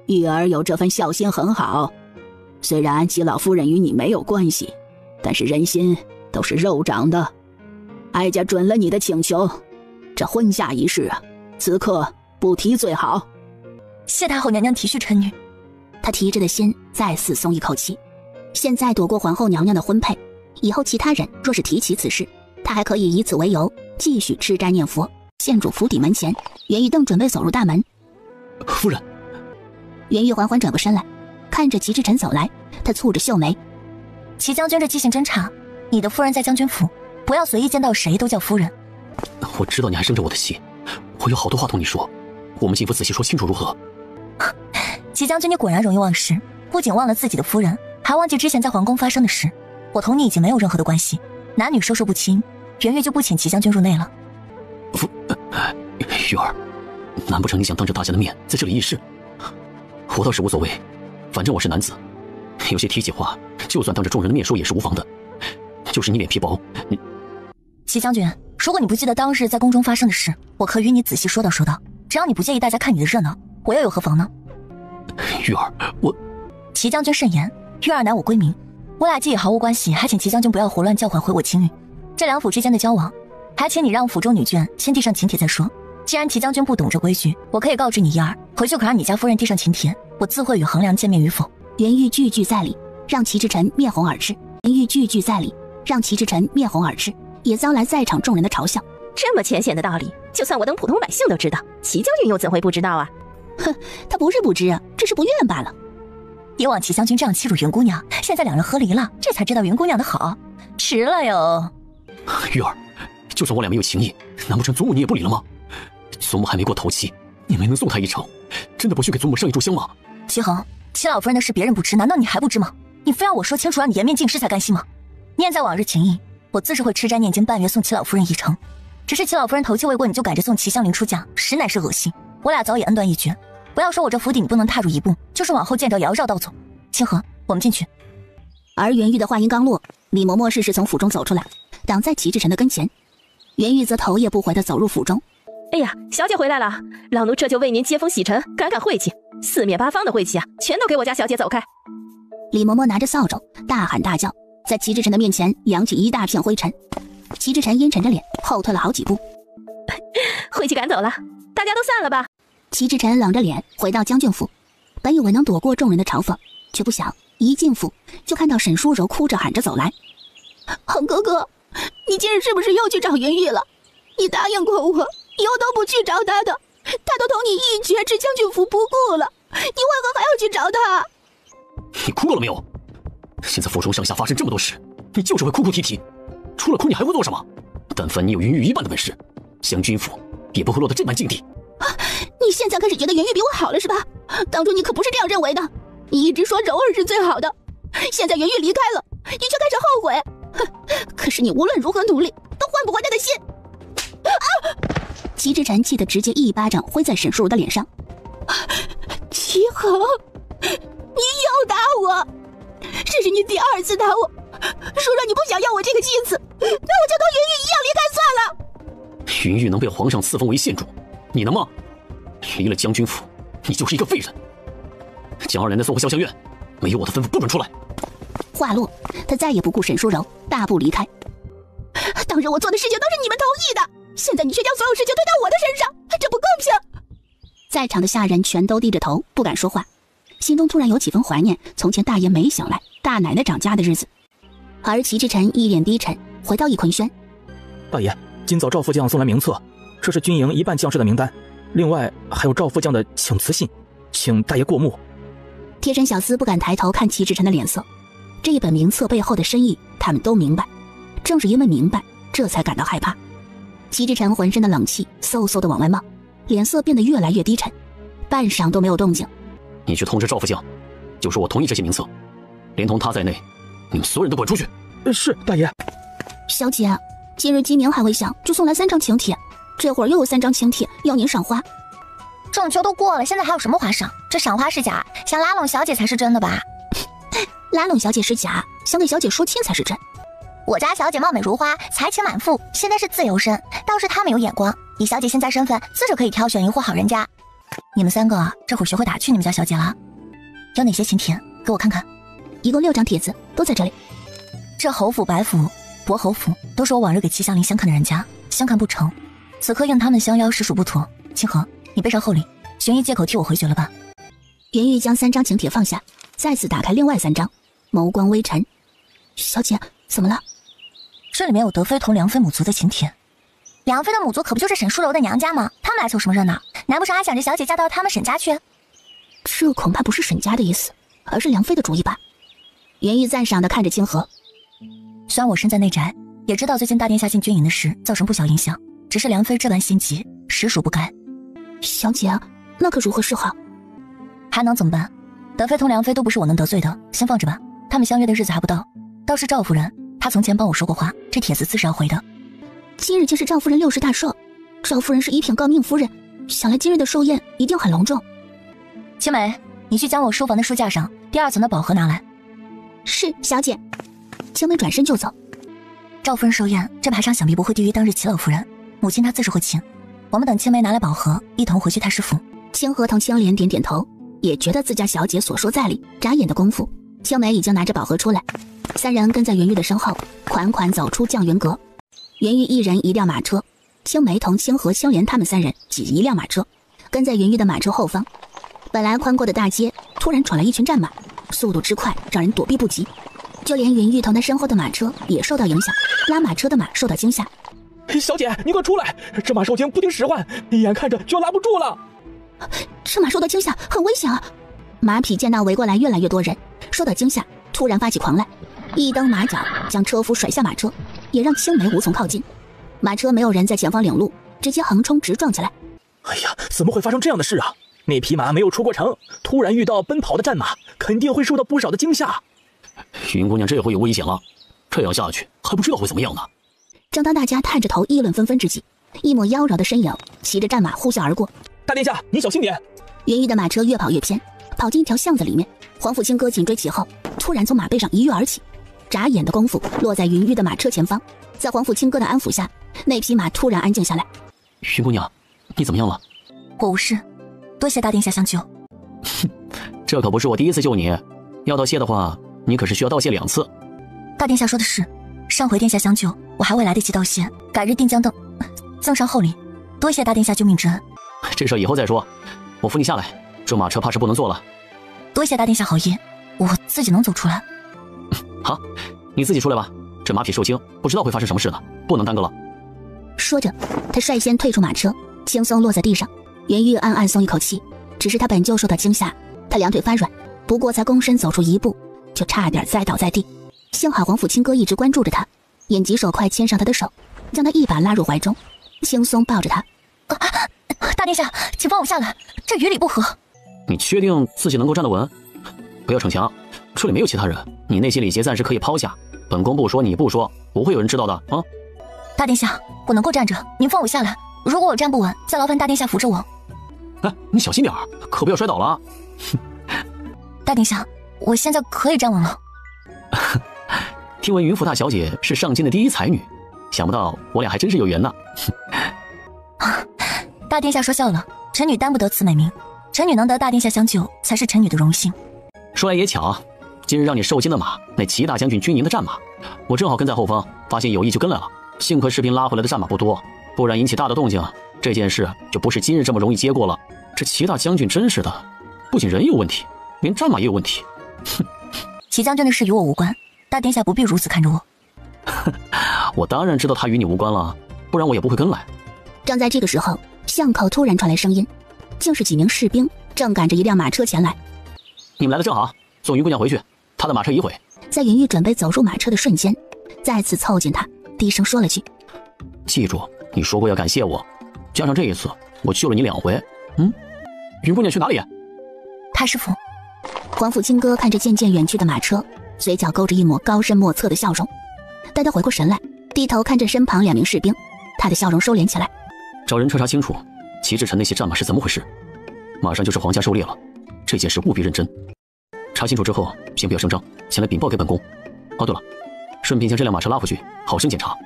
玉儿有这份孝心很好，虽然齐老夫人与你没有关系，但是人心都是肉长的。哀家准了你的请求，这婚嫁一事啊，此刻不提最好。谢太后娘娘体恤臣女。他提着的心再次松一口气，现在躲过皇后娘娘的婚配，以后其他人若是提起此事，他还可以以此为由继续吃斋念佛。陷入府邸门前，袁玉正准备走入大门。夫人。袁玉缓缓转过身来，看着齐之臣走来，他蹙着秀眉。齐将军这记性真差，你的夫人在将军府，不要随意见到谁都叫夫人。我知道你还生着我的气，我有好多话同你说，我们进府仔细说清楚如何？齐将军，你果然容易忘事，不仅忘了自己的夫人，还忘记之前在皇宫发生的事。我同你已经没有任何的关系，男女授受不亲，圆月就不请齐将军入内了。玉儿，难不成你想当着大家的面在这里议事？我倒是无所谓，反正我是男子，有些提起话，就算当着众人的面说也是无妨的。就是你脸皮薄，你……齐将军，如果你不记得当日在宫中发生的事，我可与你仔细说道说道。只要你不介意大家看你的热闹，我又有何妨呢？玉儿，我……齐将军慎言，玉儿乃我闺名，我俩既已毫无关系，还请齐将军不要胡乱叫唤回我亲女。这两府之间的交往，还请你让府中女眷先递上请帖再说。既然齐将军不懂这规矩，我可以告知你一二，回去可让你家夫人递上请帖，我自会与衡量见面与否。袁玉句句在理，让齐之臣面红耳赤。袁玉句句在理，让齐之臣面红耳赤，也遭来在场众人的嘲笑。这么浅显的道理，就算我等普通百姓都知道，齐将军又怎会不知道啊？哼，他不是不知啊，只是不愿罢了。以往齐将军这样欺辱云姑娘，现在两人和离了，这才知道云姑娘的好，迟了哟。玉儿，就算我俩没有情谊，难不成祖母你也不理了吗？祖母还没过头七，你没能送她一程，真的不去给祖母上一炷香吗？齐恒，齐老夫人的事别人不知，难道你还不知吗？你非要我说清楚，让你颜面尽失才甘心吗？念在往日情谊，我自是会吃斋念经半月送齐老夫人一程。只是齐老夫人头七未过，你就赶着送齐香菱出嫁，实乃是恶心。我俩早已恩断义绝，不要说我这府邸你不能踏入一步，就是往后见着也要绕道走。清河，我们进去。而袁玉的话音刚落，李嬷嬷适时从府中走出来，挡在齐志臣的跟前。袁玉则头也不回地走入府中。哎呀，小姐回来了，老奴这就为您接风洗尘，赶赶晦气。四面八方的晦气啊，全都给我家小姐走开！李嬷嬷拿着扫帚，大喊大叫，在齐志臣的面前扬起一大片灰尘。齐志臣阴沉着脸后退了好几步。晦气赶走了，大家都散了吧。齐志臣冷着脸回到将军府，本以为能躲过众人的嘲讽，却不想一进府就看到沈淑柔哭着喊着走来。恒哥哥，你今日是不是又去找云玉了？你答应过我，以后都不去找他的，他都同你一决置将军府不顾了，你为何还要去找他？你哭够了没有？现在府中上下发生这么多事，你就是会哭哭啼啼，除了哭你还会做什么？但凡你有云玉一半的本事，将军府也不会落得这般境地。你现在开始觉得云玉比我好了是吧？当初你可不是这样认为的，你一直说柔儿是最好的，现在云玉离开了，你却开始后悔。可是你无论如何努力，都换不回他的心。齐之晨气得直接一巴掌挥在沈淑柔的脸上。齐恒，你又打我，这是你第2次打我。如若你不想要我这个妻子，那我就同云玉一样离开算了。云玉能被皇上赐封为县主，你能吗？离了将军府，你就是一个废人。将2人的送回潇湘院，没有我的吩咐不准出来。话落，他再也不顾沈淑柔，大步离开。当日我做的事情都是你们同意的，现在你却将所有事情推到我的身上，这不公平。在场的下人全都低着头，不敢说话，心中突然有几分怀念从前大爷没醒来，大奶奶长家的日子。而齐之晨一脸低沉，回到翊坤轩。大爷，今早赵副将送来名册，这是军营一半将士的名单，另外还有赵副将的请辞信，请大爷过目。贴身小厮不敢抬头看齐之晨的脸色，这一本名册背后的深意他们都明白，正是因为明白，这才感到害怕。齐之晨浑身的冷气嗖嗖地往外冒，脸色变得越来越低沉，半晌都没有动静。你去通知赵副将，就说我同意这些名册，连同他在内，你们所有人都滚出去。是大爷。小姐，今日鸡鸣还未响，就送来3张请帖，这会儿又有3张请帖要您赏花。中秋都过了，现在还有什么花赏？这赏花是假，想拉拢小姐才是真的吧？拉拢小姐是假，想给小姐说亲才是真。我家小姐貌美如花，才情满腹，现在是自由身，倒是他们有眼光，以小姐现在身份，自是可以挑选一户好人家。你们3个这会儿学会打趣你们家小姐了？有哪些请帖？给我看看。一共6张帖子，都在这里。这侯府、白府、博侯府都是我往日给齐香菱相看的人家，相看不成，此刻应他们相邀，实属不妥。清河，你备上厚礼，寻一借口替我回绝了吧。云玉将3张请帖放下，再次打开另外3张，眸光微沉。小姐，怎么了？这里面有德妃同梁妃母族的请帖。梁妃的母族可不就是沈淑柔的娘家吗？他们来凑什么热闹？难不成还想着小姐嫁到他们沈家去？这恐怕不是沈家的意思，而是梁妃的主意吧。云玉赞赏地看着清河。虽然我身在内宅，也知道最近大殿下进军营的事造成不小影响，只是梁妃这般心急，实属不该。小姐，那可如何是好？还能怎么办？德妃同梁妃都不是我能得罪的，先放着吧。他们相约的日子还不到。倒是赵夫人，她从前帮我说过话，这帖子自是要回的。今日竟是赵夫人6世大寿，赵夫人是一品诰命夫人，想来今日的寿宴一定很隆重。青梅，你去将我书房的书架上第2层的宝盒拿来。是，小姐。青梅转身就走。赵夫人寿宴，这排场想必不会低于当日齐老夫人，母亲她自是会请。我们等青梅拿来宝盒，一同回去太师府。清河同青莲点点头，也觉得自家小姐所说在理。眨眼的功夫，青梅已经拿着宝盒出来，3人跟在云玉的身后，款款走出绛云阁。云玉一人1辆马车，青梅同青河、青莲他们3人挤1辆马车，跟在云玉的马车后方。本来宽阔的大街，突然闯来一群战马，速度之快，让人躲避不及。就连云玉同他身后的马车也受到影响，拉马车的马受到惊吓。小姐，你快出来！这马受惊不听使唤，眼看着就要拉不住了。这马受到惊吓，很危险啊！马匹见到围过来越来越多人，受到惊吓，突然发起狂来，一蹬马脚将车夫甩下马车，也让青梅无从靠近。马车没有人在前方领路，直接横冲直撞起来。哎呀，怎么会发生这样的事啊？那匹马没有出过城，突然遇到奔跑的战马，肯定会受到不少的惊吓。云姑娘这回有危险了，这样下去还不知道会怎么样呢。正当大家探着头议论纷纷之际，一抹妖娆的身影骑着战马呼啸而过。大殿下，您小心点！云玉的马车越跑越偏，跑进一条巷子里面。黄甫清歌紧追其后，突然从马背上一跃而起，眨眼的功夫落在云玉的马车前方。在黄甫清歌的安抚下，那匹马突然安静下来。云姑娘，你怎么样了？我无事，多谢大殿下相救。这可不是我第一次救你，要道谢的话，你可是需要道谢2次。大殿下说的是，上回殿下相救，我还未来得及道谢，改日定将赠上厚礼。多谢大殿下救命之恩。这事以后再说，我扶你下来，这马车怕是不能坐了。多谢大殿下好意。我自己能走出来。好，你自己出来吧。这马匹受惊，不知道会发生什么事呢，不能耽搁了。说着，他率先退出马车，轻松落在地上。袁玉暗暗松一口气，只是他本就受到惊吓，他两腿发软，不过才躬身走出一步，就差点栽倒在地。幸好皇甫清歌一直关注着他，眼疾手快牵上他的手，将他一把拉入怀中，轻松抱着他。大殿下，请放我下来，这于理不合。你确定自己能够站得稳？不要逞强，这里没有其他人，你那些礼节暂时可以抛下。本宫不说你不说，不会有人知道的啊。大殿下，我能够站着，您放我下来。如果我站不稳，再劳烦大殿下扶着我。哎，你小心点儿，可不要摔倒了啊。大殿下，我现在可以站稳了。听闻云府大小姐是上京的第一才女，想不到我俩还真是有缘呢。大殿下说笑了，臣女担不得此美名，臣女能得大殿下相救，才是臣女的荣幸。说来也巧，今日让你受惊的马，那齐大将军军营的战马，我正好跟在后方，发现有意就跟来了。幸亏士兵拉回来的战马不多，不然引起大的动静，这件事就不是今日这么容易接过了。这齐大将军真是的，不仅人有问题，连战马也有问题。哼，齐将军的事与我无关，大殿下不必如此看着我。我当然知道他与你无关了，不然我也不会跟来。正在这个时候，巷口突然传来声音，竟是几名士兵正赶着一辆马车前来。你们来的正好，送云姑娘回去，她的马车已毁。在云玉准备走入马车的瞬间，再次凑近他，低声说了句：记住，你说过要感谢我，加上这一次，我救了你2回。云姑娘去哪里？太师府。皇甫清歌看着渐渐远去的马车，嘴角勾着一抹高深莫测的笑容。待他回过神来，低头看着身旁2名士兵，他的笑容收敛起来。找人彻查清楚，齐志臣那些战马是怎么回事。马上就是皇家狩猎了，这件事务必认真。查清楚之后，先不要声张，前来禀报给本宫。哦，对了，顺便将这辆马车拉回去，好生检查。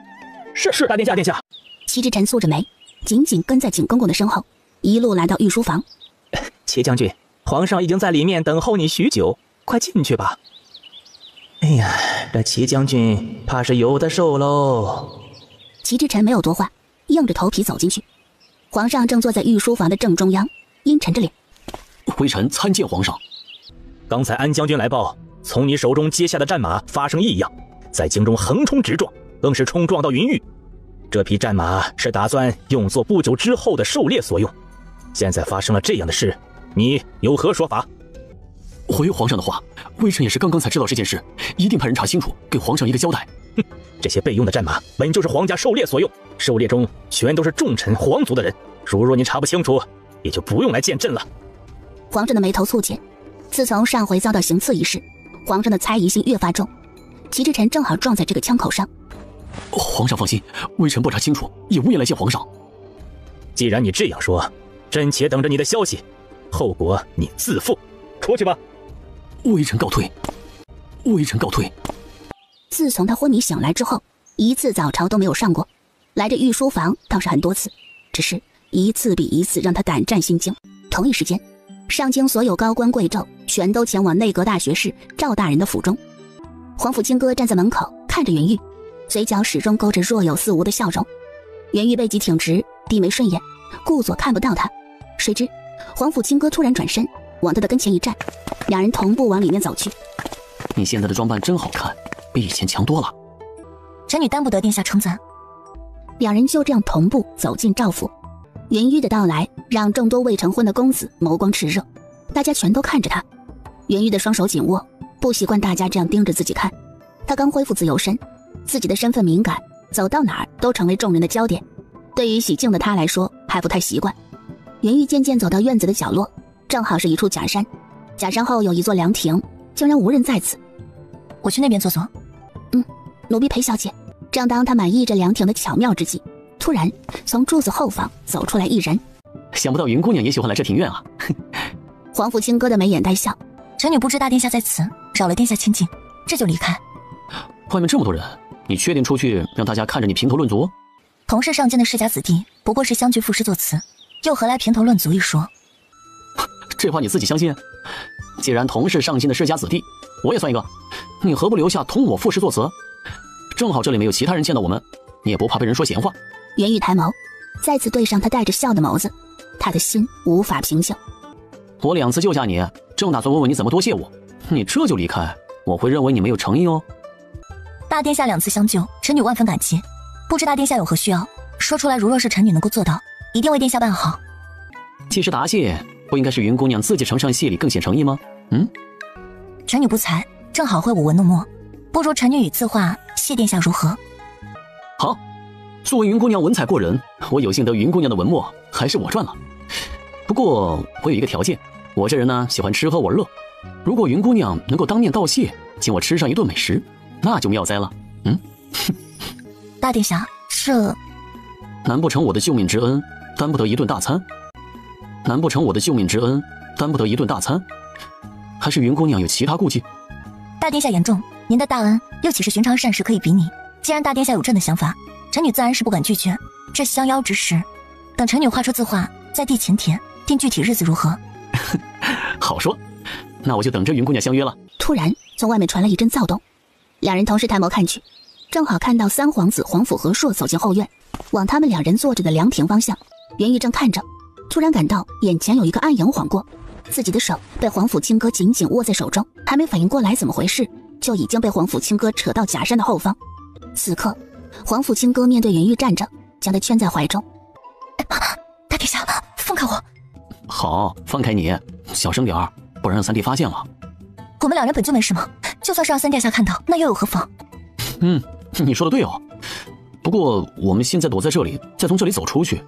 是，大殿下，殿下。齐志臣蹙着眉，紧紧跟在景公公的身后，一路来到御书房。齐将军，皇上已经在里面等候你许久，快进去吧。哎呀，这齐将军怕是有的受喽。齐志臣没有多话，硬着头皮走进去。皇上正坐在御书房的正中央，阴沉着脸。微臣参见皇上。刚才安将军来报，从你手中接下的战马发生异样，在京中横冲直撞，更是冲撞到云玉。这匹战马是打算用作不久之后的狩猎所用，现在发生了这样的事，你有何说法？回皇上的话，微臣也是刚刚才知道这件事，一定派人查清楚，给皇上一个交代。这些备用的战马本就是皇家狩猎所用，狩猎中全都是重臣皇族的人，若你查不清楚，也就不用来见朕了。皇上的眉头蹙紧，自从上回遭到行刺一事，皇上的猜疑心越发重。齐志臣正好撞在这个枪口上。皇上放心，微臣不查清楚，也无颜来见皇上。既然你这样说，朕且等着你的消息，后果你自负。出去吧。微臣告退。微臣告退。自从他昏迷醒来之后，一次早朝都没有上过，来这御书房倒是很多次，只是一次比一次让他胆战心惊。同一时间，上京所有高官贵胄全都前往内阁大学士赵大人的府中。皇甫清歌站在门口看着袁玉，嘴角始终勾着若有似无的笑容。袁玉背脊挺直，低眉顺眼，顾左看不到他。谁知皇甫清歌突然转身往他的跟前一站，两人同步往里面走去。你现在的装扮真好看，比以前强多了。臣女担不得殿下称赞。两人就这样同步走进赵府。袁玉的到来让众多未成婚的公子眸光炽热，大家全都看着他。袁玉的双手紧握，不习惯大家这样盯着自己看。他刚恢复自由身，自己的身份敏感，走到哪儿都成为众人的焦点。对于喜静的他来说还不太习惯。袁玉渐渐走到院子的角落，正好是一处假山，假山后有一座凉亭，竟然无人在此。我去那边坐坐。奴婢陪小姐。正当他满意这凉亭的巧妙之际，突然从柱子后方走出来一人。想不到云姑娘也喜欢来这庭院啊。皇甫清歌的眉眼带笑。臣女不知大殿下在此，扰了殿下清静，这就离开。外面这么多人，你确定出去让大家看着你评头论足？同是上京的世家子弟，不过是相聚赋诗作词，又何来评头论足一说？这话你自己相信？既然同是上京的世家子弟，我也算一个，你何不留下同我赋诗作词？正好这里没有其他人见到我们，你也不怕被人说闲话。袁玉抬眸，再次对上他带着笑的眸子，他的心无法平静。我2次救下你，正打算问问你怎么多谢我，你这就离开，我会认为你没有诚意哦。大殿下2次相救，臣女万分感激。不知大殿下有何需要，说出来，如若是臣女能够做到，一定为殿下办好。既是答谢，不应该是云姑娘自己呈上谢礼更显诚意吗？臣女不才，正好会舞文弄墨，不如臣女以字画谢殿下如何？好，作为云姑娘文采过人，我有幸得云姑娘的文墨，还是我赚了。不过我有一个条件，我这人呢喜欢吃喝玩乐，如果云姑娘能够当面道谢，请我吃上一顿美食，那就妙哉了。大殿下，这难不成我的救命之恩担不得一顿大餐？难不成我的救命之恩担不得一顿大餐？还是云姑娘有其他顾忌？大殿下言重，您的大恩又岂是寻常善事可以比拟？既然大殿下有这的想法，臣女自然是不敢拒绝。这相邀之时，等臣女画出字画，再递请帖，定具体日子如何？好说，那我就等着云姑娘相约了。突然，从外面传来一阵躁动，两人同时抬眸看去，正好看到三皇子皇甫和硕走进后院，往他们两人坐着的凉亭方向。袁玉正看着，突然感到眼前有一个暗影晃过，自己的手被皇甫清歌紧紧握在手中，还没反应过来怎么回事，就已经被皇甫清歌扯到假山的后方。此刻，皇甫清歌面对袁玉站着，将他圈在怀中。大殿下，放开我！好，放开你，小声点儿，不然让三弟发现了。我们两人本就没什么，就算是让三殿下看到，那又有何妨？你说的对哦。不过我们现在躲在这里，再从这里走出去，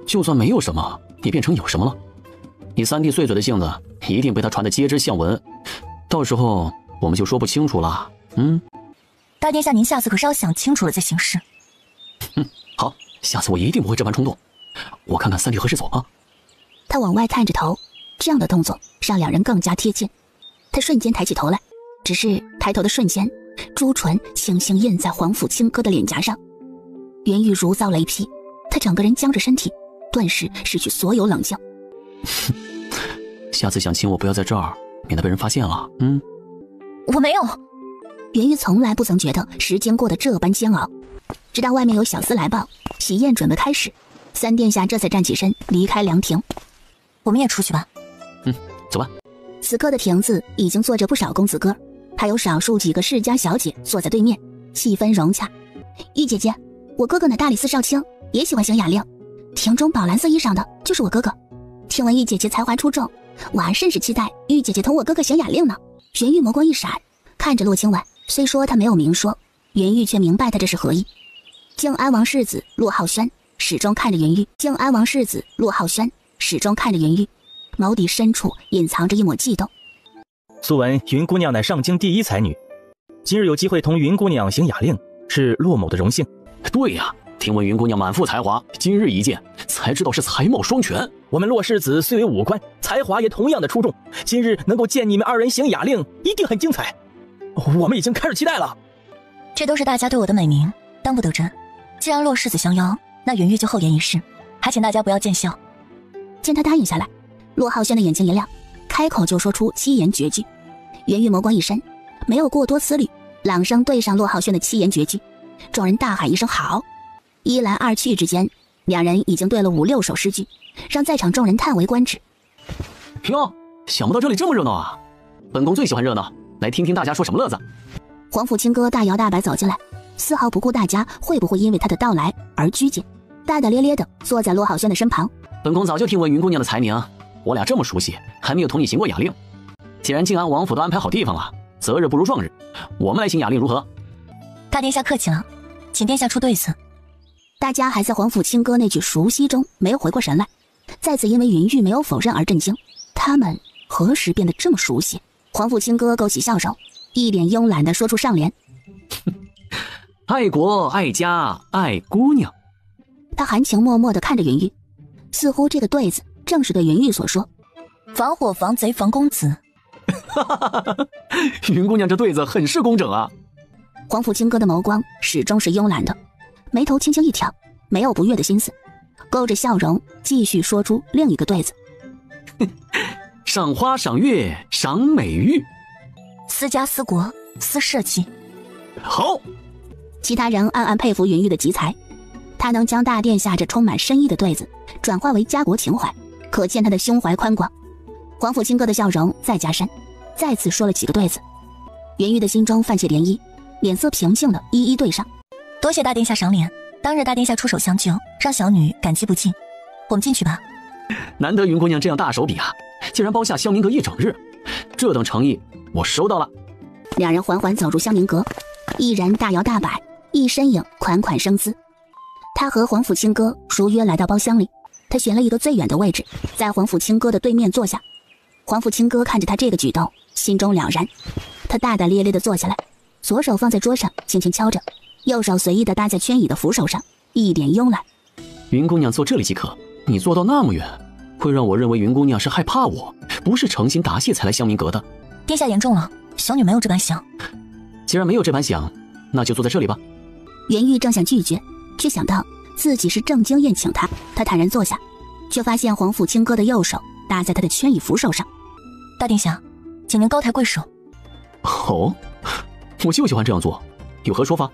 就算没有什么，也变成有什么了。你三弟碎嘴的性子，一定被他传得皆知巷闻，到时候我们就说不清楚了。大殿下，您下次可是要想清楚了再行事。好，下次我一定不会这般冲动。我看看三弟何时走啊？他往外探着头，这样的动作让两人更加贴近。他瞬间抬起头来，只是抬头的瞬间，朱唇轻轻印在皇甫清歌的脸颊上。袁玉如遭雷劈，他整个人僵着身体，顿时失去所有冷静。下次想亲我不要在这儿，免得被人发现了。我没有。袁玉从来不曾觉得时间过得这般煎熬，直到外面有小厮来报，喜宴准备开始，三殿下这才站起身离开凉亭。我们也出去吧。走吧。此刻的亭子已经坐着不少公子哥，还有少数几个世家小姐坐在对面，气氛融洽。玉姐姐，我哥哥乃大理寺少卿，也喜欢行雅令，亭中宝蓝色衣裳的就是我哥哥。听闻玉姐姐才华出众，我还甚是期待玉姐姐同我哥哥行雅令呢。袁玉眸光一闪，看着洛清婉，虽说他没有明说，袁玉却明白他这是何意。靖安王世子洛浩轩始终看着袁玉，眸底深处隐藏着一抹悸动。素闻云姑娘乃上京第一才女，今日有机会同云姑娘行雅令，是洛某的荣幸。对呀，听闻云姑娘满腹才华，今日一见才知道是才貌双全。我们洛世子虽为武官，才华也同样的出众，今日能够见你们二人行雅令，一定很精彩。我们已经开始期待了。这都是大家对我的美名，当不得真。既然洛世子相邀，那云玉就厚颜一试，还请大家不要见笑。见他答应下来，洛浩轩的眼睛一亮，开口就说出七言绝句。袁玉眸光一深，没有过多思虑，朗声对上洛浩轩的七言绝句。众人大喊一声好，一来二去之间，两人已经对了5、6首诗句，让在场众人叹为观止。哟，想不到这里这么热闹啊！本宫最喜欢热闹，来听听大家说什么乐子。皇甫清歌大摇大摆走进来，丝毫不顾大家会不会因为他的到来而拘谨，大大咧咧地坐在洛浩轩的身旁。本宫早就听闻云姑娘的才名，我俩这么熟悉，还没有同你行过雅令。既然靖安王府都安排好地方了，择日不如撞日，我们来行雅令如何？大殿下客气了，请殿下出对子。大家还在皇甫清歌那句熟悉中没有回过神来，再次因为云玉没有否认而震惊。他们何时变得这么熟悉？皇甫清歌勾起笑容，一脸慵懒地说出上联：爱国爱家爱姑娘。他含情脉脉地看着云玉，似乎这个对子正是对云玉所说。防火防贼防公子。云姑娘这对子很是工整啊。皇甫清歌的眸光始终是慵懒的，眉头轻轻一挑，没有不悦的心思，勾着笑容继续说出另一个对子：赏花赏月赏美玉，思家思国思社稷。好。其他人暗暗佩服云玉的集才，他能将大殿下这充满深意的对子转化为家国情怀，可见他的胸怀宽广。皇甫清歌的笑容再加深，再次说了几个对子。袁玉的心中泛起涟漪，脸色平静的一一对上。多谢大殿下赏脸，当日大殿下出手相救，让小女感激不尽。我们进去吧。难得云姑娘这样大手笔啊，竟然包下香明阁一整日，这等诚意我收到了。两人缓缓走入香明阁，一人大摇大摆，一身影款款生姿。他和皇甫清歌如约来到包厢里，他选了一个最远的位置，在皇甫清歌的对面坐下。皇甫清歌看着他这个举动，心中了然。他大大咧咧地坐下来，左手放在桌上轻轻敲着，右手随意地搭在圈椅的扶手上，一点慵懒。云姑娘坐这里即可，你坐到那么远，会让我认为云姑娘是害怕我，不是诚心答谢才来香明阁的。殿下言重了，小女没有这般想。既然没有这般想，那就坐在这里吧。袁玉正想拒绝，却想到自己是正经宴请他，他坦然坐下，却发现皇甫清歌的右手搭在他的圈椅扶手上。大殿下，请您高抬贵手。哦，我就喜欢这样做，有何说法？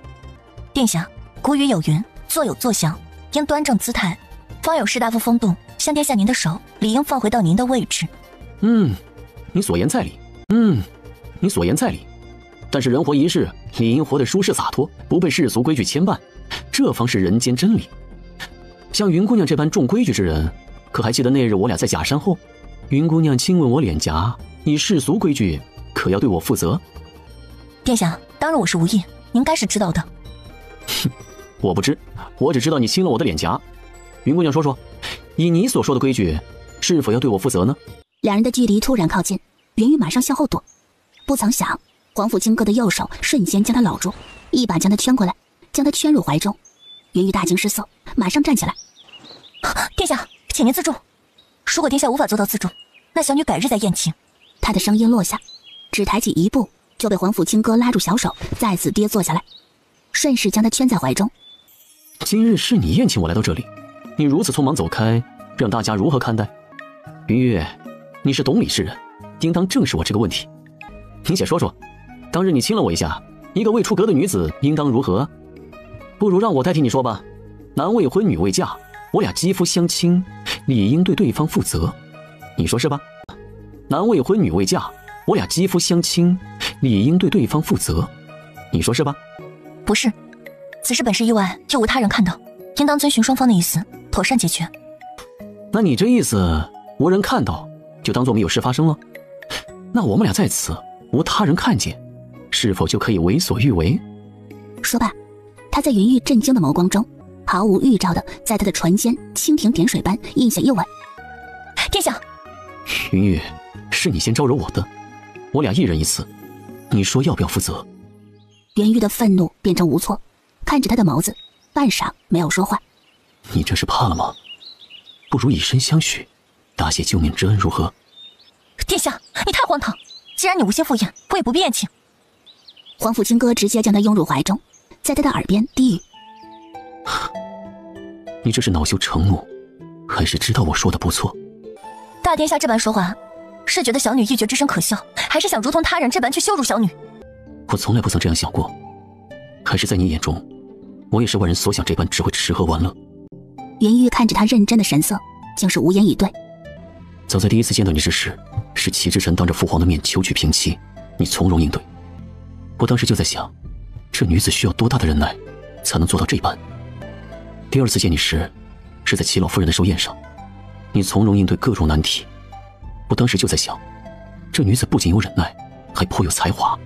殿下，古语有云，坐有坐相，应端正姿态，方有士大夫风度。像殿下您的手，理应放回到您的位置。你所言在理。你所言在理。但是人活一世，理应活得舒适洒脱，不被世俗规矩牵绊，这方是人间真理。像云姑娘这般重规矩之人，可还记得那日我俩在假山后，云姑娘亲吻我脸颊，以世俗规矩，可要对我负责。殿下，当日我是无意，您该是知道的。我不知，我只知道你亲了我的脸颊。云姑娘说说，以你所说的规矩，是否要对我负责呢？两人的距离突然靠近，袁玉马上向后躲，不曾想皇甫清歌的右手瞬间将他搂住，一把将他圈过来，将他圈入怀中。袁玉大惊失色，马上站起来。殿下，请您自重。如果殿下无法做到自重，那小女改日再宴请。他的声音落下，只抬起一步，就被皇甫清歌拉住小手，再次跌坐下来，顺势将他圈在怀中。今日是你宴请我来到这里，你如此匆忙走开，让大家如何看待？云玉，你是懂礼之人，应当正视我这个问题。你且说说，当日你亲了我一下，一个未出阁的女子应当如何？不如让我代替你说吧。男未婚女未嫁，我俩肌肤相亲，理应对对方负责，你说是吧？男未婚女未嫁，我俩肌肤相亲，理应对对方负责，你说是吧？不是，此事本是意外，又无他人看到，应当遵循双方的意思，妥善解决。那你这意思，无人看到，就当作没有事发生了？那我们俩在此，无他人看见，是否就可以为所欲为？说罢，他在云玉震惊的眸光中，毫无预兆的在他的唇间蜻蜓点水般印下一吻。殿下，云玉，是你先招惹我的，我俩一人一次，你说要不要负责？袁玉的愤怒变成无措，看着他的眸子，半晌没有说话。你这是怕了吗？不如以身相许，答谢救命之恩如何？殿下，你太荒唐！既然你无心赴宴，我也不必宴请。皇甫清歌直接将他拥入怀中，在他的耳边低语：你这是恼羞成怒，还是知道我说的不错？大殿下这般说话，是觉得小女一绝之身可笑，还是想如同他人这般去羞辱小女？我从来不曾这样想过，还是在你眼中，我也是外人所想这般只会吃喝玩乐？云玉看着他认真的神色，竟是无言以对。早在第一次见到你之时，是齐之臣当着父皇的面求娶平妻，你从容应对。我当时就在想，这女子需要多大的忍耐，才能做到这般？第二次见你时，是在齐老夫人的寿宴上，你从容应对各种难题。我当时就在想，这女子不仅有忍耐，还颇有才华。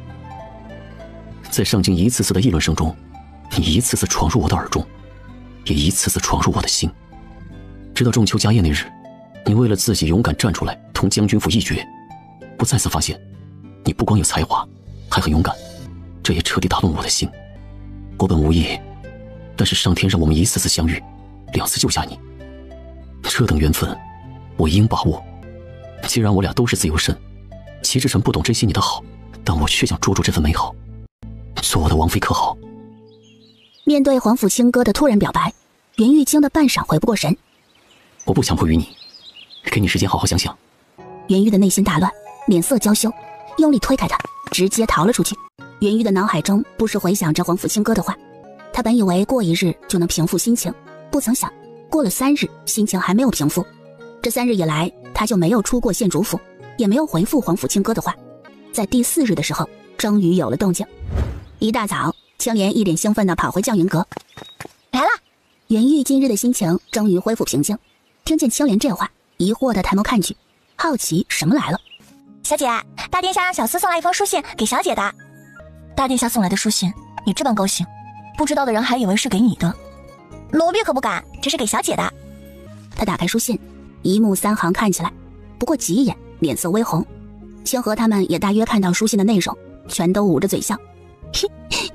在上京一次次的议论声中，你一次次闯入我的耳中，也一次次闯入我的心。直到仲秋家宴那日，你为了自己勇敢站出来同将军府一决，我再次发现，你不光有才华，还很勇敢，这也彻底打动我的心。我本无意，但是上天让我们一次次相遇，两次救下你，这等缘分，我应把握。既然我俩都是自由身，齐之臣不懂珍惜你的好，但我却想捉住这份美好，做我的王妃可好？面对皇甫清歌的突然表白，袁玉惊得半晌回不过神。我不强迫于你，给你时间好好想想。袁玉的内心大乱，脸色娇羞，用力推开他，直接逃了出去。袁玉的脑海中不时回想着皇甫清歌的话，他本以为过一日就能平复心情，不曾想过了3日，心情还没有平复。这3日以来，他就没有出过县主府，也没有回复皇甫清歌的话。在第4日的时候，终于有了动静。一大早，青莲一脸兴奋地跑回绛云阁。来了。袁玉今日的心情终于恢复平静，听见青莲这话，疑惑地抬眸看去，好奇什么来了。小姐，大殿下让小厮送来一封书信给小姐的。大殿下送来的书信，你这般高兴，不知道的人还以为是给你的。奴婢可不敢，这是给小姐的。他打开书信，一目3行看起来，不过几眼，脸色微红。清河他们也大约看到书信的内容，全都捂着嘴笑。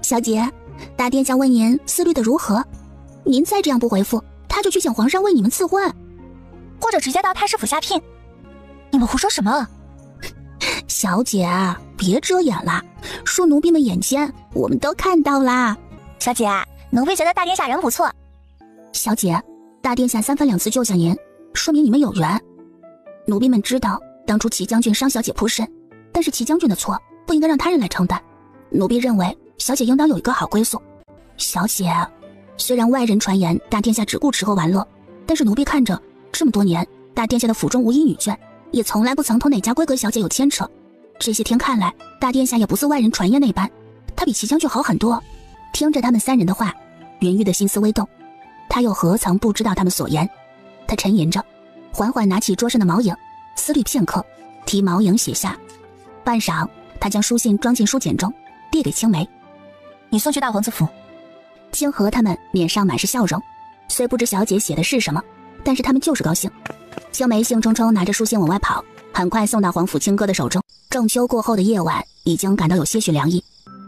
小姐，大殿下问您思虑的如何？您再这样不回复，他就去请皇上为你们赐婚，或者直接到太师府下聘。你们胡说什么？小姐，别遮掩了，恕奴婢们眼尖，我们都看到啦。小姐，奴婢觉得大殿下人不错。小姐，大殿下3番2次救下您，说明你们有缘。奴婢们知道当初齐将军伤小姐扑身，但是齐将军的错不应该让他人来承担。奴婢认为小姐应当有一个好归宿。小姐，虽然外人传言大殿下只顾吃喝玩乐，但是奴婢看着这么多年，大殿下的府中无一女眷，也从来不曾同哪家闺阁小姐有牵扯。这些天看来，大殿下也不似外人传言那般，他比齐将军好很多。听着他们3人的话，袁玉的心思微动，他又何曾不知道他们所言？他沉吟着，缓缓拿起桌上的毛影，思虑片刻，提毛影写下。半晌，他将书信装进书简中，递给青梅。你送去大皇子府。清河他们脸上满是笑容，虽不知小姐写的是什么，但是他们就是高兴。青梅兴冲冲拿着书信往外跑，很快送到皇甫清歌的手中。仲秋过后的夜晚，已经感到有些许凉意，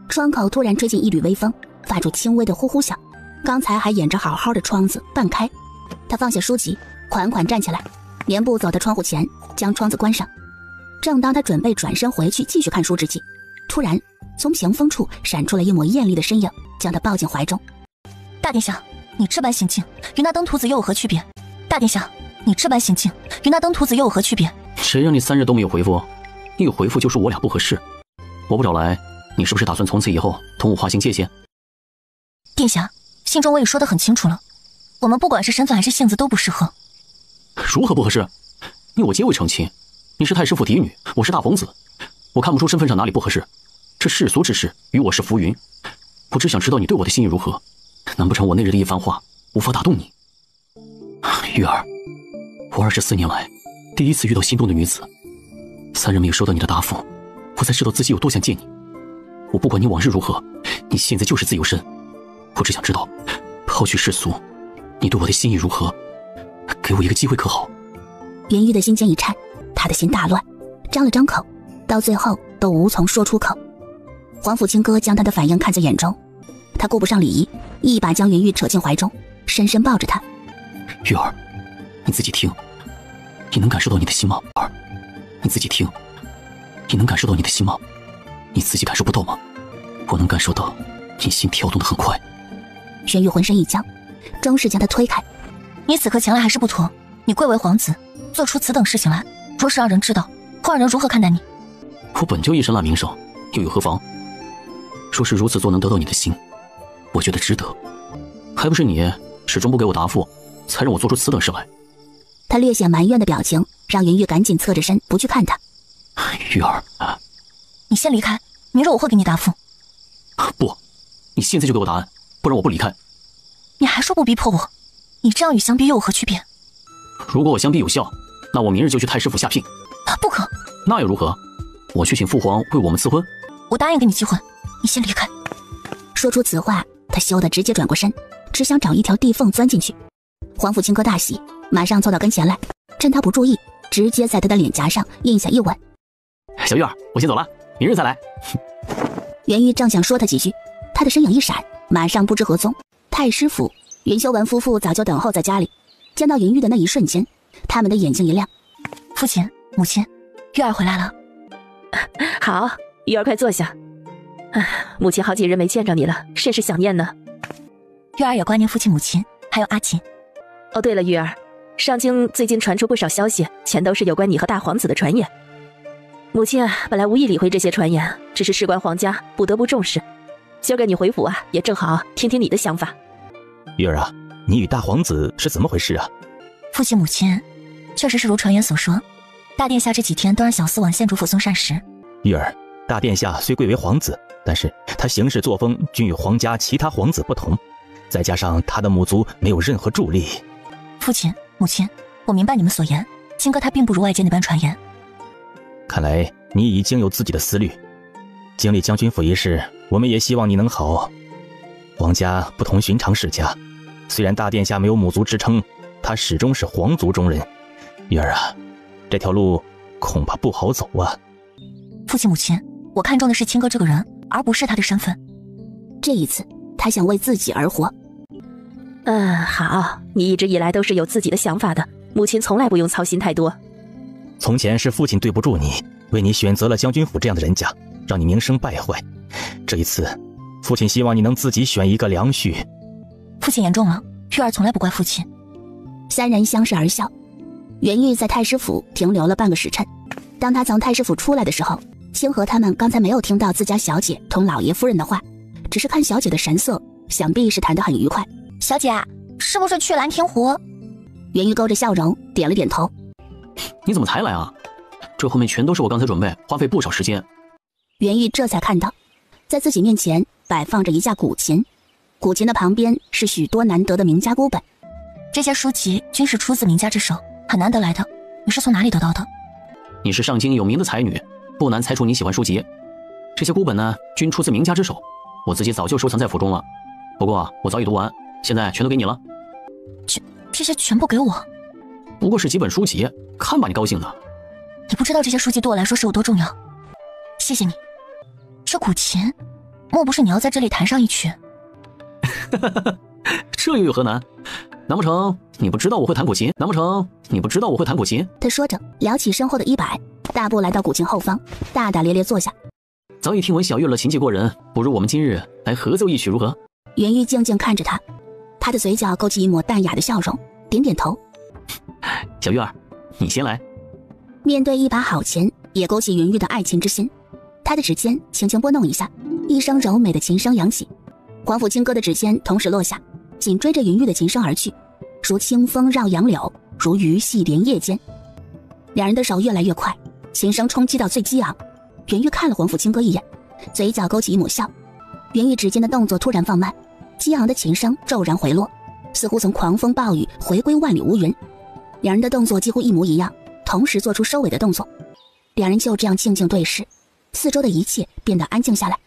窗口突然吹进一缕微风，发出轻微的呼呼响。刚才还掩着好好的窗子半开，他放下书籍，款款站起来，连步走到窗户前，将窗子关上。正当他准备转身回去继续看书之际，突然从屏风处闪出了一抹艳丽的身影，将他抱进怀中。大殿下，你这般行径与那登徒子又有何区别？大殿下，你这般行径与那登徒子又有何区别？谁让你3日都没有回复？一有回复就说我俩不合适，我不找来，你是不是打算从此以后同我划清界限？殿下，信中我也说得很清楚了，我们不管是身份还是性子都不适合。如何不合适？你我皆未成亲，你是太师府嫡女，我是大皇子，我看不出身份上哪里不合适。这世俗之事与我是浮云，我只想知道你对我的心意如何。难不成我那日的一番话无法打动你？玉儿，我24年来第一次遇到心动的女子，3日没有收到你的答复，我才知道自己有多想见你。我不管你往日如何，你现在就是自由身，我只想知道，抛去世俗，你对我的心意如何？给我一个机会可好？袁玉的心间一颤，他的心大乱，张了张口，到最后都无从说出口。皇甫清歌将他的反应看在眼中，他顾不上礼仪，一把将袁玉扯进怀中，深深抱着他。玉儿，你自己听，你能感受到你的心吗？儿，你自己听，你能感受到你的心吗？你自己感受不到吗？我能感受到你心跳动得很快。玄玉浑身一僵，终是将他推开。你此刻前来还是不妥，你贵为皇子，做出此等事情来，若是让人知道，会让人如何看待你？我本就一身烂名声，又有何妨？若是如此做能得到你的心，我觉得值得。还不是你始终不给我答复，才让我做出此等事来。他略显埋怨的表情让云玉赶紧侧着身不去看他。玉儿，你先离开，明日我会给你答复。不，你现在就给我答案，不然我不离开。你还说不逼迫我？你这样与相逼又有何区别？如果我相逼有效，那我明日就去太师府下聘。不可。那又如何？我去请父皇为我们赐婚。我答应给你机会，你先离开。说出此话，他羞得直接转过身，只想找一条地缝钻进去。皇甫清歌大喜，马上凑到跟前来，趁他不注意，直接在他的脸颊上印下一吻。小玉儿，我先走了，明日再来。袁玉正想说他几句，他的身影一闪，马上不知何踪。太师府，云修文夫妇早就等候在家里，见到云玉的那一瞬间，他们的眼睛一亮。父亲、母亲，玉儿回来了。好，玉儿快坐下。母亲好几日没见着你了，甚是想念呢。玉儿也挂念父亲母亲，还有阿琴。哦，对了，玉儿，上京最近传出不少消息，全都是有关你和大皇子的传言。母亲本来无意理会这些传言，只是事关皇家，不得不重视。今儿个你回府也正好听听你的想法。玉儿你与大皇子是怎么回事啊？父亲母亲，确实是如传言所说，大殿下这几天都让小厮往县主府送膳食。玉儿，大殿下虽贵为皇子，但是他行事作风均与皇家其他皇子不同，再加上他的母族没有任何助力。父亲、母亲，我明白你们所言，清哥他并不如外界那般传言。看来你已经有自己的思虑。经历将军府一事，我们也希望你能好。皇家不同寻常世家，虽然大殿下没有母族之称，他始终是皇族中人。玉儿啊，这条路恐怕不好走啊。父亲母亲，我看重的是清哥这个人，而不是他的身份。这一次他想为自己而活。好，你一直以来都是有自己的想法的，母亲从来不用操心太多。从前是父亲对不住你，为你选择了将军府这样的人家，让你名声败坏。这一次父亲希望你能自己选一个良婿。父亲言重了，玉儿从来不怪父亲。三人相视而笑。袁玉在太师府停留了半个时辰，当他从太师府出来的时候，清河他们刚才没有听到自家小姐同老爷夫人的话，只是看小姐的神色，想必是谈得很愉快。小姐，是不是去兰亭湖？袁玉勾着笑容点了点头。你怎么才来啊？这后面全都是我刚才准备，花费不少时间。袁玉这才看到，在自己面前摆放着一架古琴，古琴的旁边是许多难得的名家孤本。这些书籍均是出自名家之手，很难得来的。你是从哪里得到的？你是上京有名的才女，不难猜出你喜欢书籍。这些孤本呢，均出自名家之手，我自己早就收藏在府中了。不过我早已读完，现在全都给你了。这些全部给我？不过是几本书籍，看把你高兴的。你不知道这些书籍对我来说是有多重要。谢谢你。这古琴，莫不是你要在这里弹上一曲？这又有何难？难不成你不知道我会弹古琴？难不成你不知道我会弹古琴？他说着，撩起身后的衣摆，大步来到古琴后方，大大咧咧坐下。早已听闻小月儿琴技过人，不如我们今日来合奏一曲如何？袁玉静静看着他，他的嘴角勾起一抹淡雅的笑容，点点头。小月儿，你先来。面对一把好琴，也勾起云玉的爱琴之心。他的指尖轻轻拨弄一下，一声柔美的琴声扬起。皇甫清歌的指尖同时落下，紧追着云玉的琴声而去，如清风绕杨柳，如鱼戏莲叶间。两人的手越来越快，琴声冲击到最激昂。云玉看了皇甫清歌一眼，嘴角勾起一抹笑。云玉指尖的动作突然放慢，激昂的琴声骤然回落，似乎从狂风暴雨回归万里无云。两人的动作几乎一模一样，同时做出收尾的动作。两人就这样静静对视，四周的一切变得安静下来。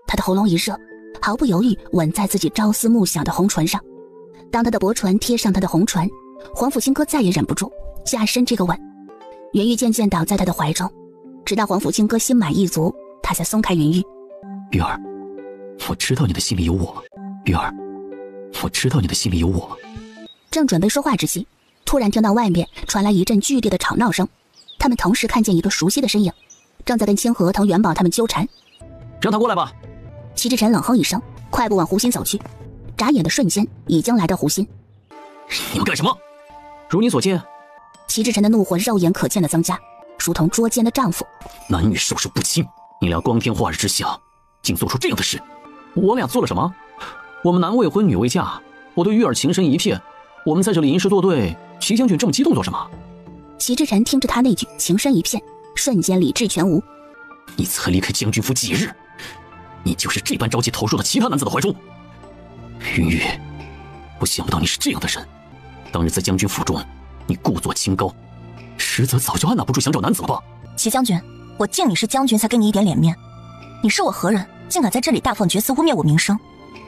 他的喉咙一热，毫不犹豫吻在自己朝思暮想的红唇上。当他的薄唇贴上他的红唇，皇甫清歌再也忍不住加深这个吻。云玉渐渐倒在他的怀中，直到皇甫清歌心满意足，他才松开云玉。玉儿，我知道你的心里有我。玉儿，我知道你的心里有我。正准备说话之际，突然听到外面传来一阵剧烈的吵闹声。他们同时看见一个熟悉的身影，正在跟清河同元宝他们纠缠。让他过来吧。齐志晨冷哼一声，快步往湖心走去。眨眼的瞬间，已经来到湖心。你们干什么？如你所见，齐志晨的怒火肉眼可见的增加，如同捉奸的丈夫。男女授受不亲，你俩光天化日之下，竟做出这样的事。我俩做了什么？我们男未婚，女未嫁，我对玉儿情深一片。我们在这里吟诗作对，齐将军这么激动做什么？齐志晨听着他那句情深一片，瞬间理智全无。你才离开将军府几日，你就是这般着急投入到其他男子的怀中。云玉，我想不到你是这样的人。当日在将军府中，你故作清高，实则早就按捺不住想找男子了吧？齐将军，我敬你是将军，才给你一点脸面。你是我何人，竟敢在这里大放厥词，污蔑我名声？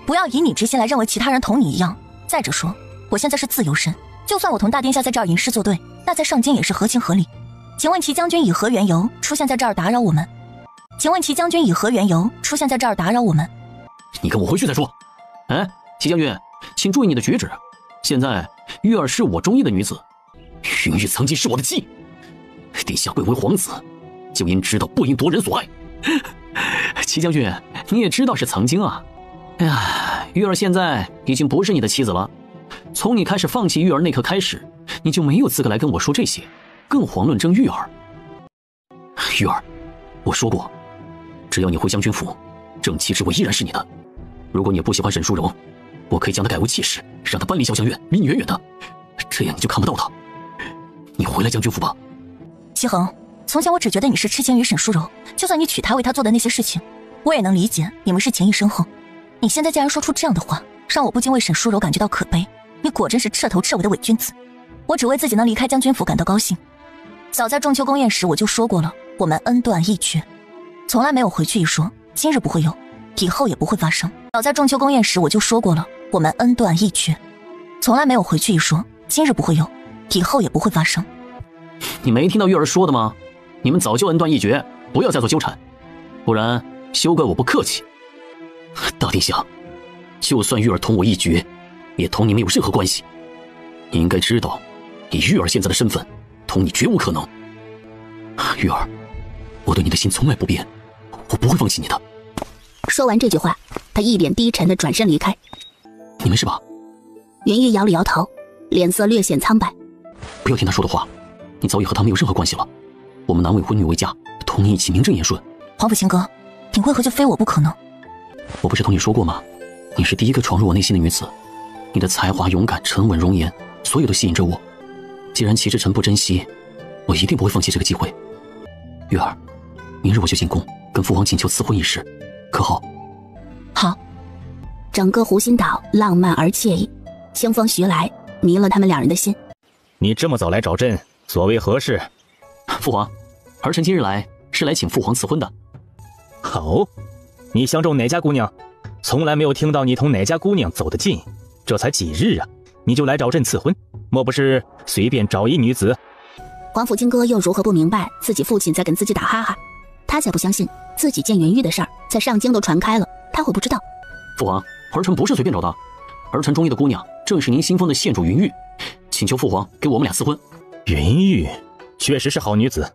不要以你之心来认为其他人同你一样。再者说，我现在是自由身，就算我同大殿下在这儿吟诗作对，那在上京也是合情合理。请问齐将军以何缘由出现在这儿打扰我们？请问齐将军以何缘由出现在这儿打扰我们？你跟我回去再说。哎，齐将军，请注意你的举止。现在玉儿是我中意的女子，云玉曾经是我的妻。殿下贵为皇子，就应知道不应夺人所爱。齐将军，你也知道是曾经啊。哎呀，玉儿现在已经不是你的妻子了。从你开始放弃玉儿那刻开始，你就没有资格来跟我说这些，更遑论争玉儿。玉儿，我说过，只要你回将军府，正妻之位依然是你的。如果你不喜欢沈淑柔，我可以将她改为妾室，让她搬离潇湘院，离你远远的，这样你就看不到她。你回来将军府吧。齐恒，从前我只觉得你是痴情于沈淑柔，就算你娶她为她做的那些事情，我也能理解你们是情谊深厚。你现在竟然说出这样的话，让我不禁为沈淑柔感觉到可悲。你果真是彻头彻尾的伪君子。我只为自己能离开将军府感到高兴。早在仲秋宫宴时我就说过了，我们恩断义绝，从来没有回去一说，今日不会有，以后也不会发生。早在仲秋宫宴时我就说过了，我们恩断义绝，从来没有回去一说，今日不会有，以后也不会发生。你没听到玉儿说的吗？你们早就恩断义绝，不要再做纠缠，不然休怪我不客气。大殿下，就算玉儿同我一绝，也同你没有任何关系。你应该知道，以玉儿现在的身份，同你绝无可能。玉儿，我对你的心从来不变，我不会放弃你的。说完这句话，他一脸低沉的转身离开。你没事吧？云玉摇了摇头，脸色略显苍白。不要听他说的话，你早已和他没有任何关系了。我们难为婚女为嫁，同你一起名正言顺。皇甫卿哥，你为何就非我不可呢？我不是同你说过吗？你是第一个闯入我内心的女子，你的才华、勇敢、沉稳、容颜，所有都吸引着我。既然齐志臣不珍惜，我一定不会放弃这个机会。玉儿，明日我就进宫，跟父皇请求赐婚一事，可好？好。整个湖心岛浪漫而惬意，清风徐来，迷了他们两人的心。你这么早来找朕，所为何事？父皇，儿臣今日来是来请父皇赐婚的。好，你相中哪家姑娘？从来没有听到你同哪家姑娘走得近，这才几日啊，你就来找朕赐婚？莫不是随便找一女子？皇甫卿哥又如何不明白自己父亲在跟自己打哈哈？他才不相信自己见云玉的事儿在上京都传开了，他会不知道。父皇，儿臣不是随便找的，儿臣中意的姑娘正是您心封的县主云玉，请求父皇给我们俩赐婚。云玉确实是好女子，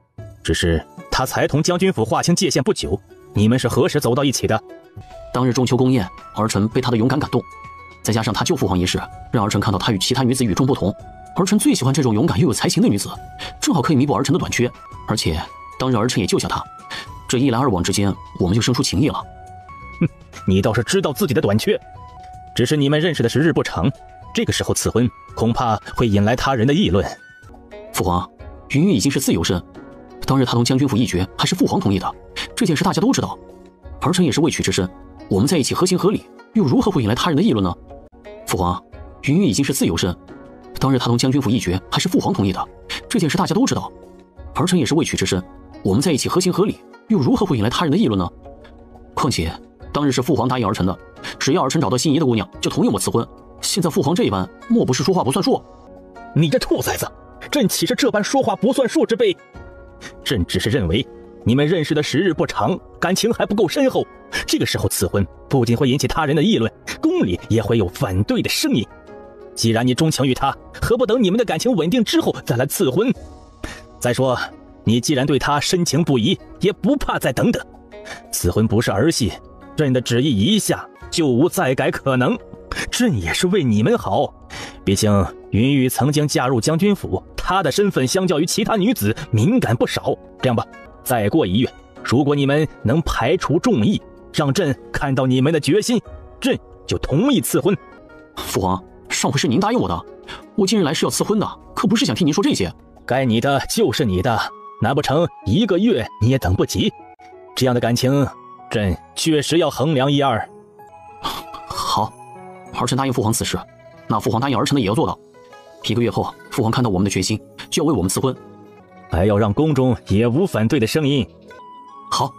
只是她才同将军府划清界限不久，你们是何时走到一起的？当日中秋宫宴，儿臣被她的勇敢感动，再加上她救父皇一事，让儿臣看到她与其他女子与众不同。儿臣最喜欢这种勇敢又有才情的女子，正好可以弥补儿臣的短缺。而且当日儿臣也救下她，这一来二往之间，我们就生出情谊了。哼，你倒是知道自己的短缺，只是你们认识的时日不长，这个时候赐婚，恐怕会引来他人的议论。父皇，云玉已经是自由身，当日她同将军府一决，还是父皇同意的，这件事大家都知道。儿臣也是未娶之身，我们在一起合情合理，又如何会引来他人的议论呢？父皇，云玉已经是自由身，当日她同将军府一决，还是父皇同意的，这件事大家都知道。儿臣也是未娶之身，我们在一起合情合理，又如何会引来他人的议论呢？况且当日是父皇答应儿臣的，只要儿臣找到心仪的姑娘，就同意我赐婚。现在父皇这般，莫不是说话不算数？你这兔崽子，朕岂是这般说话不算数之辈？朕只是认为你们认识的时日不长，感情还不够深厚，这个时候赐婚不仅会引起他人的议论，宫里也会有反对的声音。既然你钟情于他，何不等你们的感情稳定之后再来赐婚？再说你既然对他深情不移，也不怕再等等。此婚不是儿戏，朕的旨意一下就无再改可能。朕也是为你们好，毕竟云玉曾经嫁入将军府，她的身份相较于其他女子敏感不少。这样吧，再过1月，如果你们能排除众议，让朕看到你们的决心，朕就同意赐婚。父皇，上回是您答应我的，我今日来是要赐婚的，可不是想听您说这些。该你的就是你的，难不成1个月你也等不及？这样的感情，朕确实要衡量一二。好，儿臣答应父皇此事，那父皇答应儿臣的也要做到。1个月后，父皇看到我们的决心，就要为我们赐婚，还要让宫中也无反对的声音。好，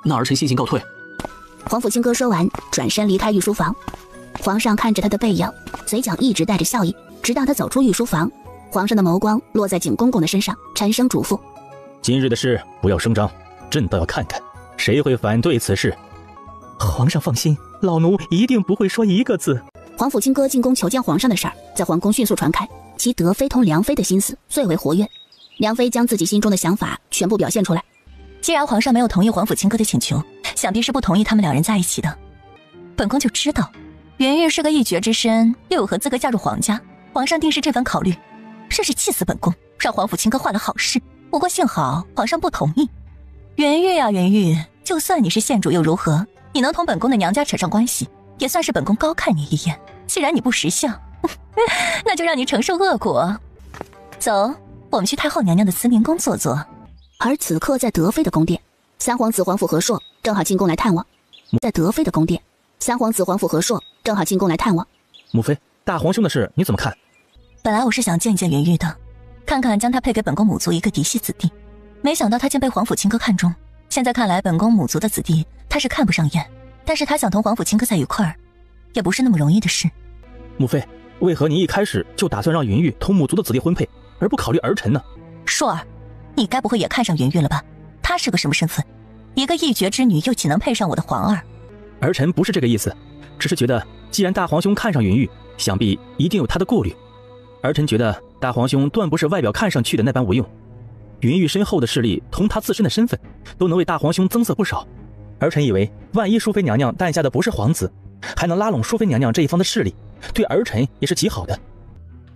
那儿臣先行告退。皇甫卿哥说完，转身离开御书房。皇上看着他的背影，嘴角一直带着笑意，直到他走出御书房，皇上的眸光落在景公公的身上，沉声嘱咐：今日的事不要声张，朕倒要看看谁会反对此事。皇上放心，老奴一定不会说一个字。皇甫卿哥进宫求见皇上的事儿，在皇宫迅速传开，其德妃同梁妃的心思最为活跃。梁妃将自己心中的想法全部表现出来。既然皇上没有同意皇甫卿哥的请求，想必是不同意他们两人在一起的。本宫就知道，云玉是个一绝之身，又有何资格嫁入皇家？皇上定是这番考虑，真是气死本宫，让皇甫卿哥坏了好事。不过幸好皇上不同意。云玉啊云玉，就算你是县主又如何？你能同本宫的娘家扯上关系，也算是本宫高看你一眼。既然你不识相，那就让你承受恶果。走，我们去太后娘娘的慈宁宫坐坐。而此刻在德妃的宫殿，三皇子皇甫和硕正好进宫来探望。在德妃的宫殿，三皇子皇甫和硕正好进宫来探望。母妃，大皇兄的事你怎么看？本来我是想见一见云玉的，看看将他配给本宫母族一个嫡系子弟，没想到他竟被皇甫亲哥看中。现在看来，本宫母族的子弟他是看不上眼，但是他想同皇甫亲哥在一块儿，也不是那么容易的事。母妃，为何你一开始就打算让云玉同母族的子弟婚配，而不考虑儿臣呢？硕儿，你该不会也看上云玉了吧？她是个什么身份？一个一绝之女，又岂能配上我的皇儿？儿臣不是这个意思，只是觉得既然大皇兄看上云玉，想必一定有他的顾虑。儿臣觉得大皇兄断不是外表看上去的那般无用，云玉身后的势力同他自身的身份都能为大皇兄增色不少。儿臣以为，万一淑妃娘娘诞下的不是皇子，还能拉拢淑妃娘娘这一方的势力，对儿臣也是极好的。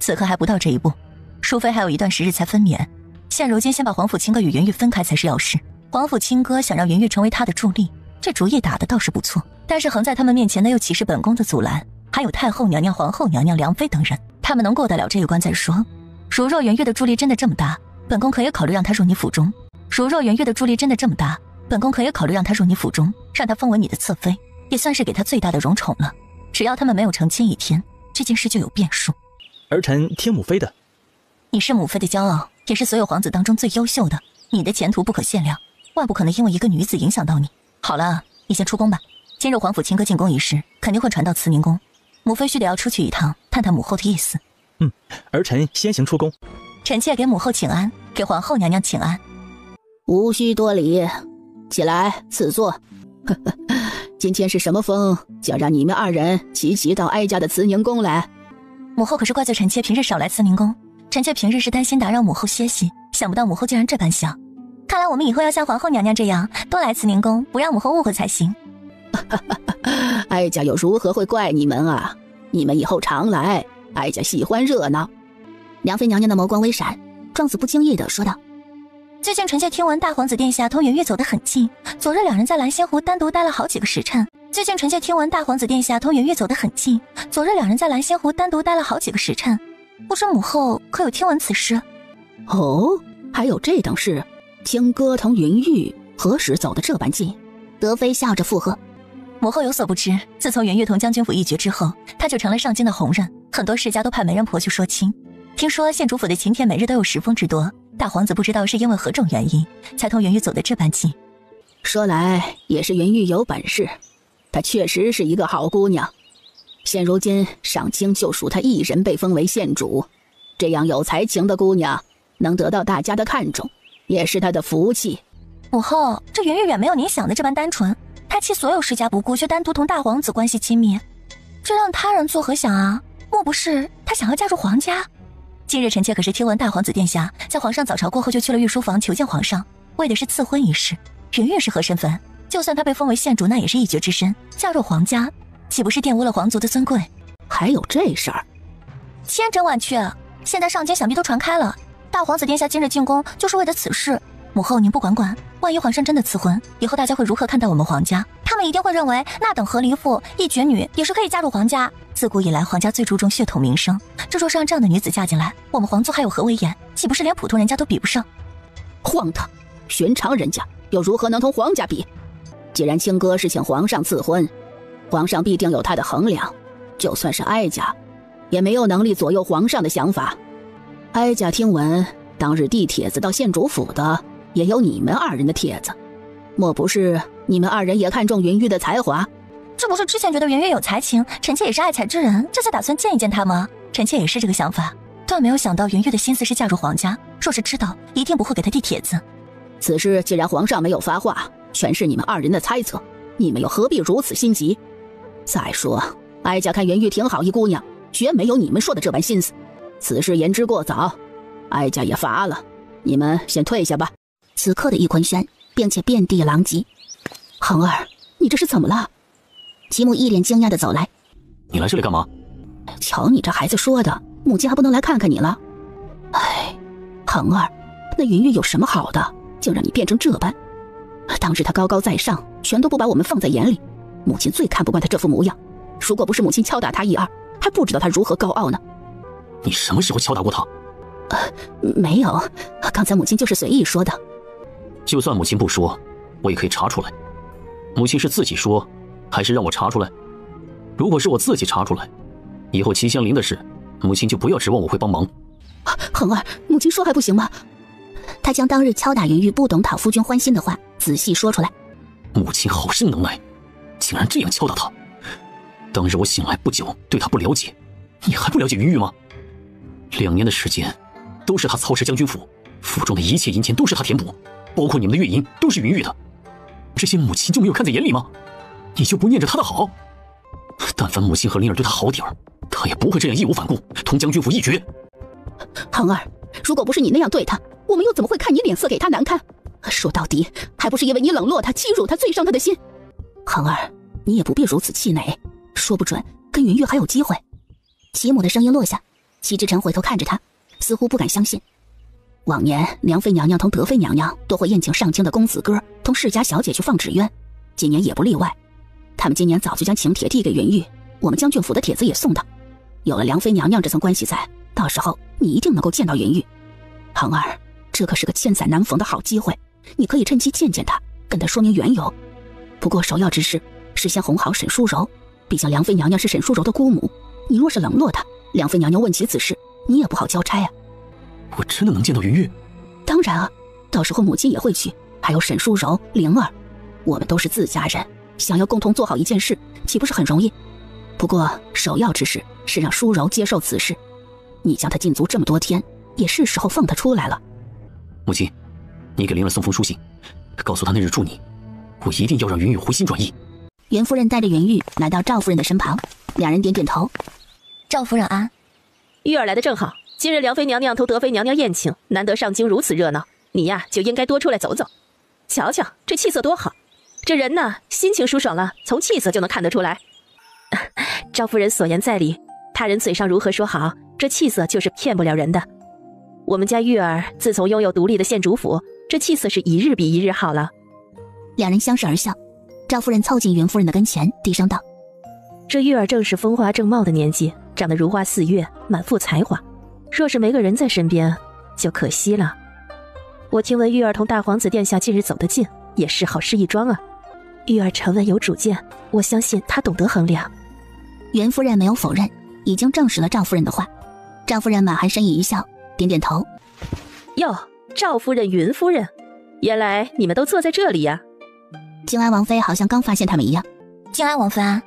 此刻还不到这一步，淑妃还有一段时日才分娩，现如今先把皇甫亲哥与云玉分开才是要事。皇甫亲哥想让云玉成为他的助力，这主意打得倒是不错，但是横在他们面前的又岂是本宫的阻拦？还有太后娘娘、皇后娘娘、良妃等人，他们能过得了这一关再说。如若云玉的助力真的这么大，本宫可以考虑让她入你府中。如若云玉的助力真的这么大，本宫可以考虑让她入你府中，让她封为你的侧妃，也算是给她最大的荣宠了。只要他们没有成亲一天，这件事就有变数。儿臣听母妃的。你是母妃的骄傲，也是所有皇子当中最优秀的，你的前途不可限量，万不可能因为一个女子影响到你。好了，你先出宫吧。今日皇甫亲哥进宫一事，肯定会传到慈宁宫，母妃须得要出去一趟，探探母后的意思。儿臣先行出宫。臣妾给母后请安，给皇后娘娘请安。无需多礼，起来，赐座。今天是什么风，就让你们二人齐到哀家的慈宁宫来？母后可是怪罪臣妾平日少来慈宁宫，臣妾平日是担心打扰母后歇息，想不到母后竟然这般想。看来我们以后要像皇后娘娘这样，多来慈宁宫，不让母后误会才行。哀家又如何会怪你们啊？你们以后常来，哀家喜欢热闹。良妃娘娘的眸光微闪，状子不经意地说道：最近臣妾听闻大皇子殿下同云玉走得很近，昨日两人在蓝仙湖单独待了好几个时辰。最近臣妾听闻大皇子殿下同云玉走得很近，昨日两人在蓝仙湖单独待了好几个时辰。不知母后可有听闻此事？哦，还有这等事？亲哥同云玉何时走得这般近？德妃笑着附和：母后有所不知，自从云玉同将军府一决之后，他就成了上京的红人，很多世家都派媒人婆去说亲。听说县主府的晴天每日都有10封之多，大皇子不知道是因为何种原因，才同云玉走得这般近。说来也是云玉有本事，她确实是一个好姑娘。现如今上京就属她一人被封为县主，这样有才情的姑娘能得到大家的看重，也是她的福气。母后，这云玉远没有您想的这般单纯，她弃所有世家不顾，却单独同大皇子关系亲密，这让他人作何想啊？莫不是她想要嫁入皇家？今日臣妾可是听闻大皇子殿下在皇上早朝过后就去了御书房求见皇上，为的是赐婚一事。云玉是何身份？就算她被封为县主，那也是一绝之身，嫁入皇家岂不是玷污了皇族的尊贵？还有这事儿？千真万确，现在上京想必都传开了。大皇子殿下今日进宫就是为了此事。母后您不管管，万一皇上真的赐婚，以后大家会如何看待我们皇家？他们一定会认为那等和离妇、一绝女也是可以嫁入皇家。自古以来皇家最注重血统名声，这若是让这样的女子嫁进来，我们皇族还有何威严？岂不是连普通人家都比不上？荒唐！寻常人家又如何能同皇家比？既然亲哥是请皇上赐婚，皇上必定有他的衡量，就算是哀家也没有能力左右皇上的想法。哀家听闻当日递帖子到县主府的也有你们二人的帖子，莫不是你们二人也看中云玉的才华？这不是之前觉得云玉有才情，臣妾也是爱才之人，这才打算见一见他吗？臣妾也是这个想法，断没有想到云玉的心思是嫁入皇家，若是知道，一定不会给他递帖子。此事既然皇上没有发话，全是你们二人的猜测，你们又何必如此心急？再说哀家看云玉挺好一姑娘，绝没有你们说的这般心思。此事言之过早，哀家也罚了，你们先退下吧。此刻的易坤轩并且遍地狼藉。恒儿，你这是怎么了？齐母一脸惊讶地走来。你来这里干嘛？瞧你这孩子说的，母亲还不能来看看你了。哎，恒儿，那云玉有什么好的，竟让你变成这般？当日他高高在上，全都不把我们放在眼里，母亲最看不惯他这副模样。如果不是母亲敲打他一二，还不知道他如何高傲呢。你什么时候敲打过他？没有，刚才母亲就是随意说的。就算母亲不说，我也可以查出来。母亲是自己说，还是让我查出来？如果是我自己查出来，以后齐香林的事，母亲就不要指望我会帮忙。恒儿，母亲说还不行吗？他将当日敲打云玉不懂讨夫君欢心的话仔细说出来。母亲好生能耐，竟然这样敲打他。当日我醒来不久，对他不了解，你还不了解云玉吗？2年的时间，都是他操持将军府，府中的一切银钱都是他填补，包括你们的月银都是云玉的。这些母亲就没有看在眼里吗？你就不念着他的好？但凡母亲和灵儿对他好点儿，他也不会这样义无反顾，同将军府一决。恒儿，如果不是你那样对他，我们又怎么会看你脸色给他难看？说到底，还不是因为你冷落他、欺辱他，最伤他的心。恒儿，你也不必如此气馁，说不准跟云玉还有机会。齐母的声音落下，齐之晨回头看着他，似乎不敢相信。往年梁妃娘娘同德妃娘娘都会宴请上京的公子哥同世家小姐去放纸鸢，今年也不例外。他们今年早就将请帖递给云玉，我们将军府的帖子也送到。有了梁妃娘娘这层关系在，到时候你一定能够见到云玉。恒儿，这可是个千载难逢的好机会，你可以趁机见见他，跟他说明缘由。不过首要之事是先哄好沈淑柔，毕竟梁妃娘娘是沈淑柔的姑母，你若是冷落她，梁妃娘娘问起此事，你也不好交差啊。我真的能见到云玉？当然啊，到时候母亲也会去，还有沈淑柔、灵儿，我们都是自家人，想要共同做好一件事，岂不是很容易？不过首要之事是让淑柔接受此事，你将她禁足这么多天，也是时候放她出来了。母亲，你给灵儿送封书信，告诉她那日助你，我一定要让云玉回心转意。袁夫人带着云玉来到赵夫人的身旁，两人点点头。赵夫人安。玉儿来的正好，今日梁妃娘娘同德妃娘娘宴请，难得上京如此热闹，你呀就应该多出来走走。瞧瞧这气色多好，这人呢心情舒爽了，从气色就能看得出来。赵夫人所言在理，他人嘴上如何说好，这气色就是骗不了人的。我们家玉儿自从拥有独立的县主府，这气色是一日比一日好了。两人相视而笑，赵夫人凑近袁夫人的跟前，低声道：这玉儿正是风华正茂的年纪，长得如花似月，满腹才华，若是没个人在身边，就可惜了。我听闻玉儿同大皇子殿下近日走得近，也是好事一桩啊。玉儿沉稳有主见，我相信她懂得衡量。袁夫人没有否认，已经证实了赵夫人的话。赵夫人满含深意一笑，点点头。哟，赵夫人、云夫人，原来你们都坐在这里呀。静安王妃好像刚发现他们一样。静安王妃安。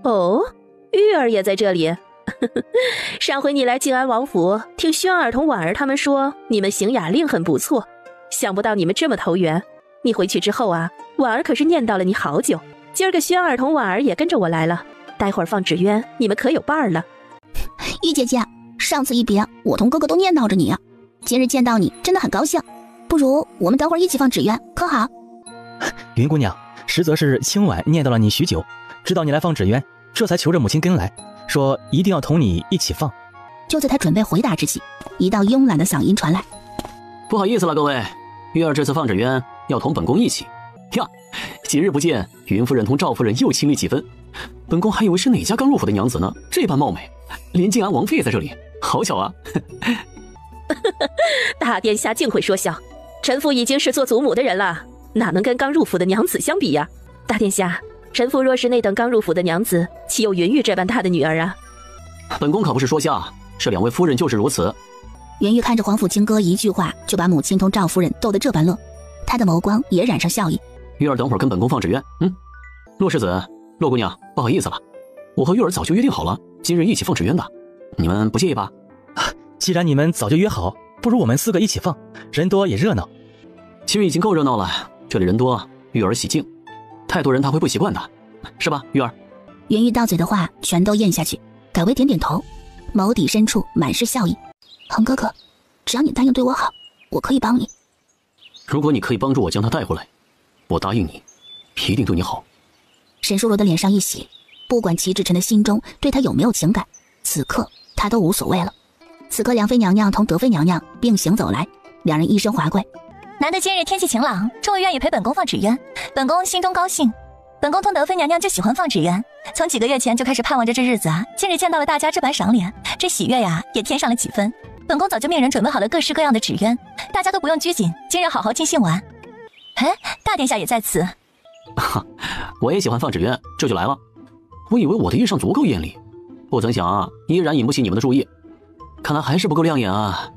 哦，玉儿也在这里。上回你来静安王府，听轩儿同婉儿他们说你们行雅令很不错，想不到你们这么投缘。你回去之后啊，婉儿可是念叨了你好久。今儿个轩儿同婉儿也跟着我来了，待会儿放纸鸢，你们可有伴儿了。玉姐姐，上次一别，我同哥哥都念叨着你啊，今日见到你真的很高兴，不如我们等会儿一起放纸鸢，可好？云姑娘，实则是清婉念叨了你许久，知道你来放纸鸢，这才求着母亲跟来，说一定要同你一起放。就在他准备回答之际，一道慵懒的嗓音传来：不好意思了各位，玉儿这次放纸鸢要同本宫一起呀。几日不见，云夫人同赵夫人又亲密几分，本宫还以为是哪家刚入府的娘子呢，这般貌美，连静安王妃也在这里，好巧啊。大殿下竟会说笑，臣妇已经是做祖母的人了，哪能跟刚入府的娘子相比呀？大殿下，臣妇若是那等刚入府的娘子，岂有云玉这般大的女儿啊？本宫可不是说瞎，这两位夫人就是如此。云玉看着皇甫清歌一句话就把母亲同赵夫人逗得这般乐，她的眸光也染上笑意。玉儿等会儿跟本宫放纸鸢。洛世子、洛姑娘，不好意思了，我和玉儿早就约定好了，今日一起放纸鸢的，你们不介意吧？既然你们早就约好，不如我们4个一起放，人多也热闹。其实已经够热闹了，这里人多，玉儿喜静，太多人她会不习惯的，是吧，玉儿？云玉到嘴的话全都咽下去，改为点点头，眸底深处满是笑意。恒哥哥，只要你答应对我好，我可以帮你。如果你可以帮助我将她带回来，我答应你，一定对你好。沈淑柔的脸上一喜，不管齐志晨的心中对他有没有情感，此刻他都无所谓了。此刻梁妃娘娘同德妃娘娘并行走来，两人一身华贵。难得今日天气晴朗，众位愿意陪本宫放纸鸢，本宫心中高兴。本宫同德妃娘娘就喜欢放纸鸢，从几个月前就开始盼望着这日子啊，今日见到了大家这般赏脸，这喜悦呀也添上了几分。本宫早就命人准备好了各式各样的纸鸢，大家都不用拘谨，今日好好尽兴玩。哎，大殿下也在此。我也喜欢放纸鸢，这就来了。我以为我的衣裳足够艳丽，不曾想啊，依然引不起你们的注意。看来还是不够亮眼啊。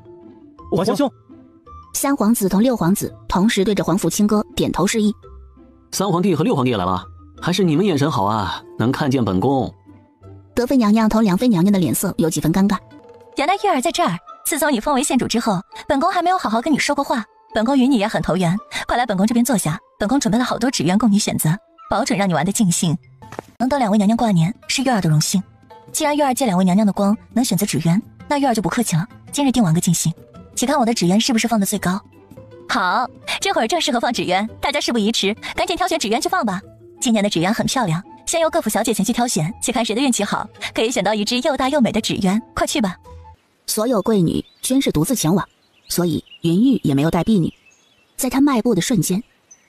皇兄，三皇子同六皇子同时对着皇甫清歌点头示意。三皇帝和六皇帝也来了，还是你们眼神好啊，能看见本宫。德妃娘娘同良妃娘娘的脸色有几分尴尬。原来玉儿在这儿。自从你封为县主之后，本宫还没有好好跟你说过话。本宫与你也很投缘，快来本宫这边坐下。本宫准备了好多纸鸢供你选择，保准让你玩得尽兴。能得两位娘娘挂念是玉儿的荣幸。既然玉儿借两位娘娘的光能选择纸鸢，那玉儿就不客气了，今日定玩个尽兴。且看我的纸鸢是不是放得最高。好，这会儿正适合放纸鸢，大家事不宜迟，赶紧挑选纸鸢去放吧。今年的纸鸢很漂亮，先由各府小姐前去挑选，且看谁的运气好，可以选到一只又大又美的纸鸢。快去吧。所有贵女均是独自前往，所以云玉也没有带婢女。在她迈步的瞬间，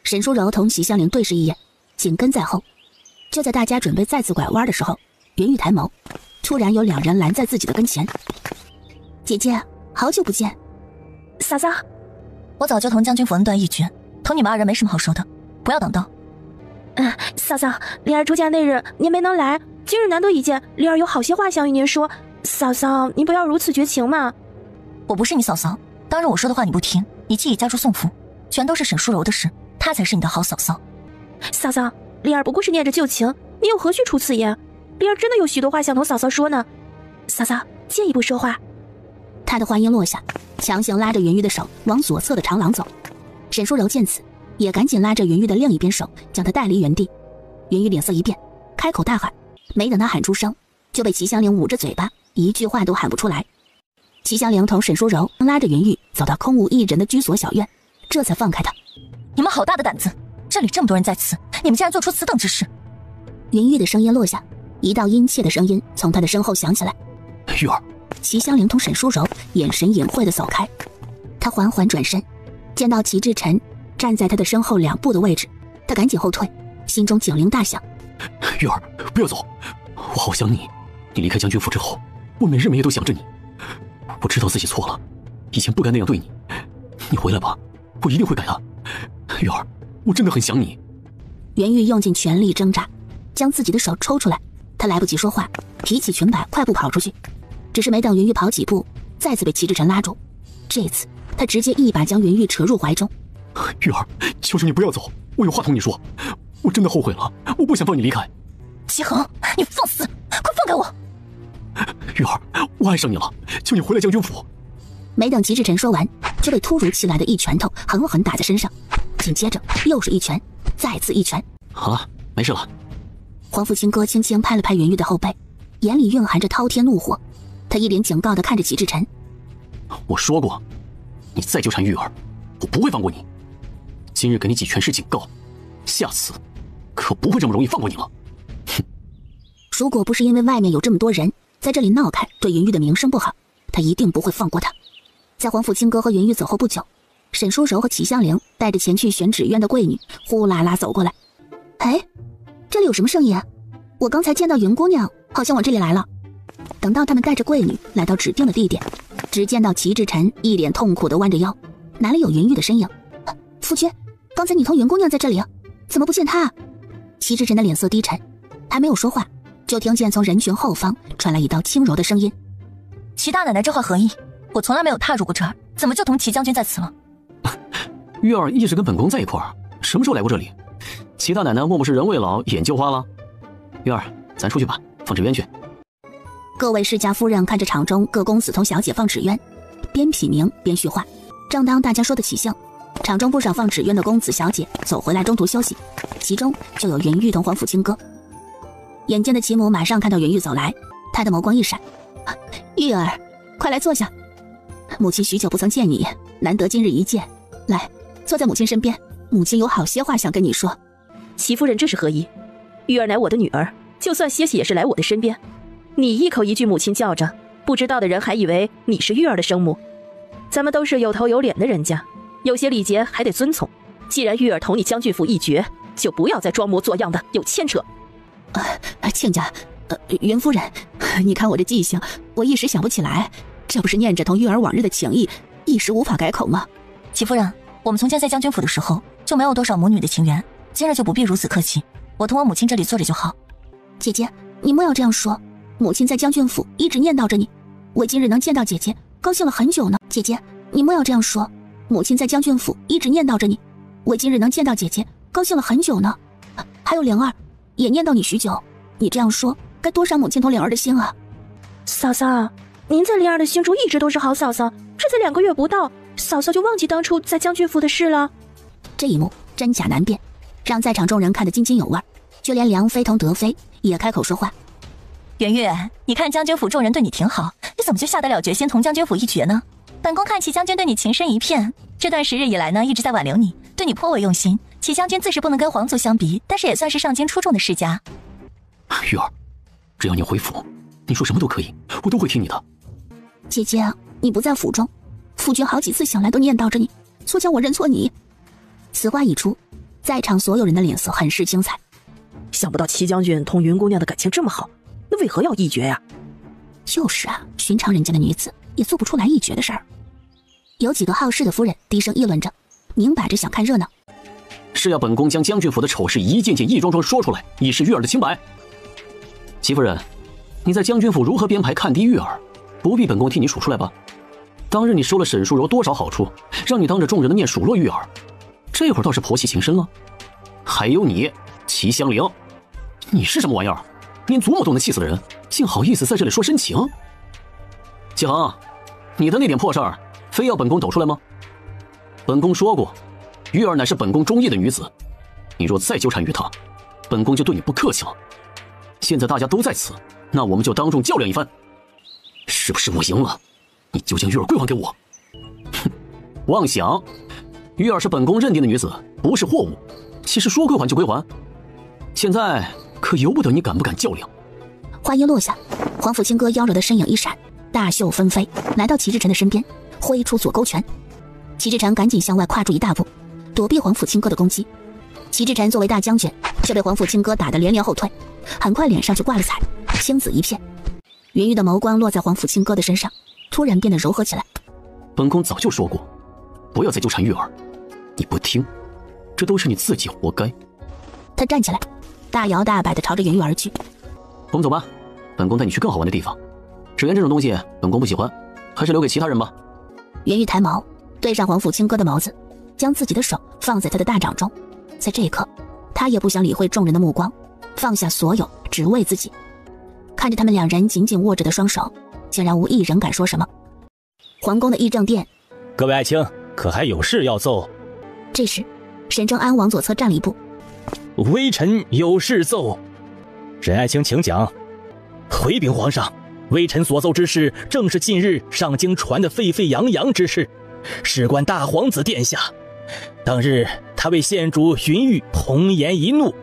沈淑柔同齐香菱对视一眼，紧跟在后。就在大家准备再次拐弯的时候，云玉抬眸，突然有两人拦在自己的跟前。姐姐，好久不见。嫂嫂，我早就同将军府恩断义绝，同你们二人没什么好说的，不要挡道。嫂嫂，灵儿出嫁那日您没能来，今日难得一见，灵儿有好些话想与您说。嫂嫂，您不要如此绝情嘛。我不是你嫂嫂，当然我说的话你不听，你既已嫁出宋府，全都是沈淑柔的事，她才是你的好嫂嫂。嫂嫂，灵儿不过是念着旧情，你又何须出此言？灵儿真的有许多话想同嫂嫂说呢。嫂嫂，进一步说话。他的话音落下，强行拉着云玉的手往左侧的长廊走。沈淑柔见此，也赶紧拉着云玉的另一边手，将她带离原地。云玉脸色一变，开口大喊，没等她喊出声，就被齐香菱捂着嘴巴，一句话都喊不出来。齐香菱同沈淑柔拉着云玉走到空无一人的居所小院，这才放开她。你们好大的胆子，这里这么多人在此，你们竟然做出此等之事。云玉的声音落下，一道殷切的声音从她的身后响起来。玉儿。齐香菱同沈淑柔眼神隐晦地走开，她缓缓转身，见到齐志晨站在她的身后2步的位置，她赶紧后退，心中警铃大响。玉儿，不要走，我好想你。你离开将军府之后，我每日每夜都想着你。我知道自己错了，以前不该那样对你。你回来吧，我一定会改的。玉儿，我真的很想你。袁玉用尽全力挣扎，将自己的手抽出来，她来不及说话，提起裙摆快步跑出去。只是没等云玉跑几步，再次被齐志晨拉住。这次他直接一把将云玉扯入怀中。玉儿，求求你不要走，我有话同你说。我真的后悔了，我不想放你离开。齐恒，你放肆，快放开我！玉儿，我爱上你了，求你回来将军府。没等齐志晨说完，就被突如其来的一拳头狠狠打在身上，紧接着又是一拳，再次一拳。好了，没事了。黄甫清歌轻轻拍了拍云玉的后背，眼里蕴含着滔天怒火。他一脸警告地看着齐志晨。我说过，你再纠缠玉儿，我不会放过你。今日给你几拳是警告，下次可不会这么容易放过你了。哼！如果不是因为外面有这么多人在这里闹开，对云玉的名声不好，他一定不会放过他。在黄甫清歌和云玉走后不久，沈淑柔和齐香菱带着前去选纸鸢的贵女呼啦啦走过来。哎，这里有什么声音啊？我刚才见到云姑娘好像往这里来了。等到他们带着贵女来到指定的地点，只见到齐志晨一脸痛苦地弯着腰，哪里有云玉的身影？夫君，刚才你同云姑娘在这里，怎么不见她？齐志晨的脸色低沉，还没有说话，就听见从人群后方传来一道轻柔的声音：齐大奶奶这话何意？我从来没有踏入过这儿，怎么就同齐将军在此了？玉儿一直跟本宫在一块儿，什么时候来过这里？齐大奶奶莫不是人未老眼就花了？玉儿，咱出去吧，放纸鸢去。各位世家夫人看着场中各公子同小姐放纸鸢，边品茗边叙话。正当大家说得起兴，场中不少放纸鸢的公子小姐走回来中途休息，其中就有云玉同黄甫清歌。眼尖的齐母马上看到云玉走来，她的眸光一闪：玉儿，快来坐下。母亲许久不曾见你，难得今日一见，来，坐在母亲身边，母亲有好些话想跟你说。齐夫人这是何意？玉儿乃我的女儿，就算歇息也是来我的身边。你一口一句母亲叫着，不知道的人还以为你是玉儿的生母。咱们都是有头有脸的人家，有些礼节还得遵从。既然玉儿同你将军府一绝，就不要再装模作样的有牵扯。亲家，云夫人，你看我这记性，我一时想不起来，这不是念着同玉儿往日的情谊，一时无法改口吗？齐夫人，我们从前在将军府的时候，就没有多少母女的情缘，今日就不必如此客气，我同我母亲这里坐着就好。姐姐，你莫要这样说，母亲在将军府一直念叨着你，我今日能见到姐姐，高兴了很久呢。姐姐，你莫要这样说，母亲在将军府一直念叨着你，我今日能见到姐姐，高兴了很久呢。还有灵儿，也念叨你许久，你这样说，该多伤母亲同灵儿的心啊。嫂嫂，您在灵儿的心中一直都是好嫂嫂，这才2个月不到，嫂嫂就忘记当初在将军府的事了。这一幕真假难辨，让在场众人看得津津有味，就连梁妃同德妃也开口说话。圆月，你看将军府众人对你挺好，你怎么就下得了决心同将军府一决呢？本宫看齐将军对你情深一片，这段时日以来呢，一直在挽留你，对你颇为用心。齐将军自是不能跟皇族相比，但是也算是上京出众的世家。玉儿，只要你回府，你说什么都可以，我都会听你的。姐姐，你不在府中，夫君好几次想来都念叨着你，促将我认错你。此话一出，在场所有人的脸色很是精彩。想不到齐将军同云姑娘的感情这么好，那为何要一决呀？就是啊，寻常人家的女子也做不出来一决的事儿。有几个好事的夫人低声议论着，明摆着想看热闹。是要本宫将将军府的丑事一件件一桩桩说出来，以示玉儿的清白。齐夫人，你在将军府如何编排看低玉儿，不必本宫替你数出来吧？当日你收了沈淑柔多少好处，让你当着众人的面数落玉儿，这会儿倒是婆媳情深了。还有你，齐香菱，你是什么玩意儿？连祖母都能气死的人，竟好意思在这里说深情？季恒，你的那点破事儿，非要本宫抖出来吗？本宫说过，玉儿乃是本宫中意的女子，你若再纠缠于她，本宫就对你不客气了。现在大家都在此，那我们就当众较量一番。是不是我赢了，你就将玉儿归还给我？哼，妄想！玉儿是本宫认定的女子，不是货物，其实说归还就归还。现在可由不得你敢不敢较量。话音落下，皇甫清歌妖娆的身影一闪，大袖纷飞，来到齐志晨的身边，挥出左勾拳。齐志晨赶紧向外跨出一大步，躲避皇甫清歌的攻击。齐志晨作为大将军，却被皇甫清歌打得连连后退，很快脸上就挂了彩，青紫一片。云玉的眸光落在皇甫清歌的身上，突然变得柔和起来。本宫早就说过，不要再纠缠玉儿，你不听，这都是你自己活该。他站起来，大摇大摆地朝着云玉而去。我们走吧，本宫带你去更好玩的地方。纸鸢这种东西，本宫不喜欢，还是留给其他人吧。云玉抬眸，对上皇甫清歌的眸子，将自己的手放在他的大掌中。在这一刻，他也不想理会众人的目光，放下所有，只为自己。看着他们两人紧紧握着的双手，竟然无一人敢说什么。皇宫的议政殿，各位爱卿，可还有事要奏？这时，沈正安往左侧站了一步。微臣有事奏。沈爱卿请讲。回禀皇上，微臣所奏之事，正是近日上京传得沸沸扬扬之事。事关大皇子殿下，当日他为县主云玉红颜一怒，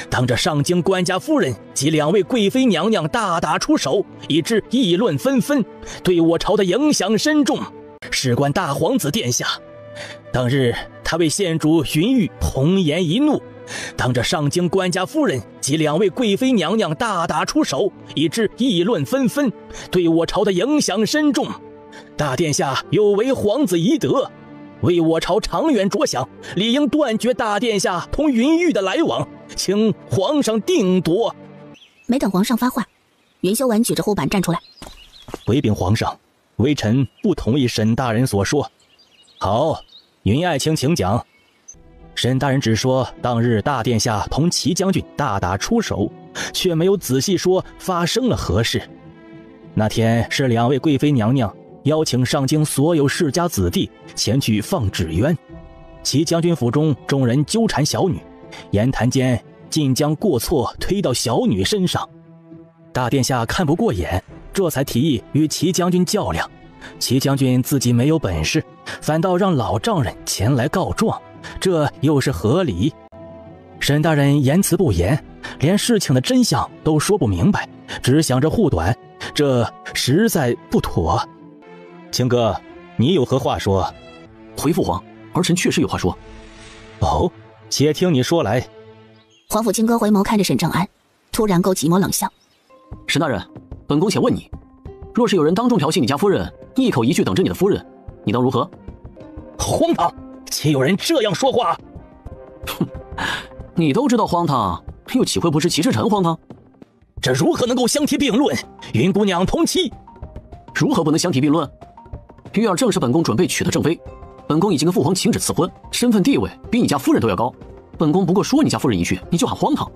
当着上京官家夫人及2位贵妃娘娘大打出手，以致议论纷纷，对我朝的影响深重。事关大皇子殿下，当日他为县主云玉红颜一怒，当着上京官家夫人及2位贵妃娘娘大打出手，以致议论纷纷，对我朝的影响深重。大殿下有违皇子遗德，为我朝长远着想，理应断绝大殿下同云玉的来往，请皇上定夺。没等皇上发话，云修文举着护板站出来。回禀皇上，微臣不同意沈大人所说。好，云爱卿请讲。沈大人只说当日大殿下同齐将军大打出手，却没有仔细说发生了何事。那天是2位贵妃娘娘邀请上京所有世家子弟前去放纸鸢，齐将军府中众人纠缠小女，言谈间竟将过错推到小女身上。大殿下看不过眼，这才提议与齐将军较量。齐将军自己没有本事，反倒让老丈人前来告状，这又是何理？沈大人言辞不言，连事情的真相都说不明白，只想着护短，这实在不妥。清哥，你有何话说？回父皇，儿臣确实有话说。哦，且听你说来。皇甫清歌回眸看着沈正安，突然勾起一抹冷笑。沈大人，本宫且问你，若是有人当众调戏你家夫人，一口一句等着你的夫人，你当如何？荒唐！岂有人这样说话？哼，你都知道荒唐，又岂会不知其之臣荒唐？这如何能够相提并论？云姑娘同妻，如何不能相提并论？玉儿正是本宫准备娶的正妃，本宫已经跟父皇请旨赐婚，身份地位比你家夫人都要高。本宫不过说你家夫人一句，你就喊荒唐。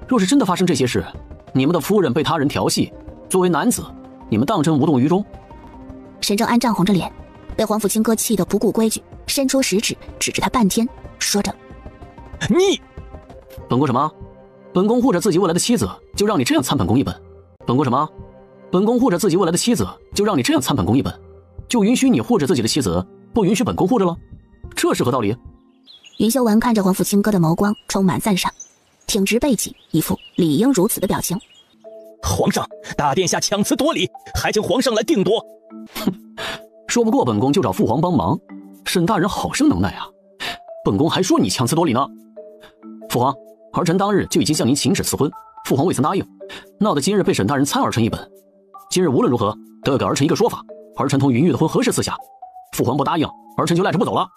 若是真的发生这些事，你们的夫人被他人调戏，作为男子，你们当真无动于衷？沈正安涨红着脸，被皇甫清歌气得不顾规矩，伸出食指指着他半天，说着：“你，本宫什么？本宫护着自己未来的妻子，就让你这样参本宫一本？本宫什么？本宫护着自己未来的妻子，就让你这样参本宫一本？就允许你护着自己的妻子，不允许本宫护着了？这是何道理？”云修文看着皇甫清歌的眸光充满赞赏，挺直背脊，一副理应如此的表情。皇上，大殿下强词夺理，还请皇上来定夺。哼，说不过本宫就找父皇帮忙，沈大人好生能耐啊！本宫还说你强词夺理呢。父皇，儿臣当日就已经向您请旨赐婚，父皇未曾答应，闹得今日被沈大人参儿臣一本。今日无论如何都要给儿臣一个说法，儿臣同云玉的婚何时赐下？父皇不答应，儿臣就赖着不走了。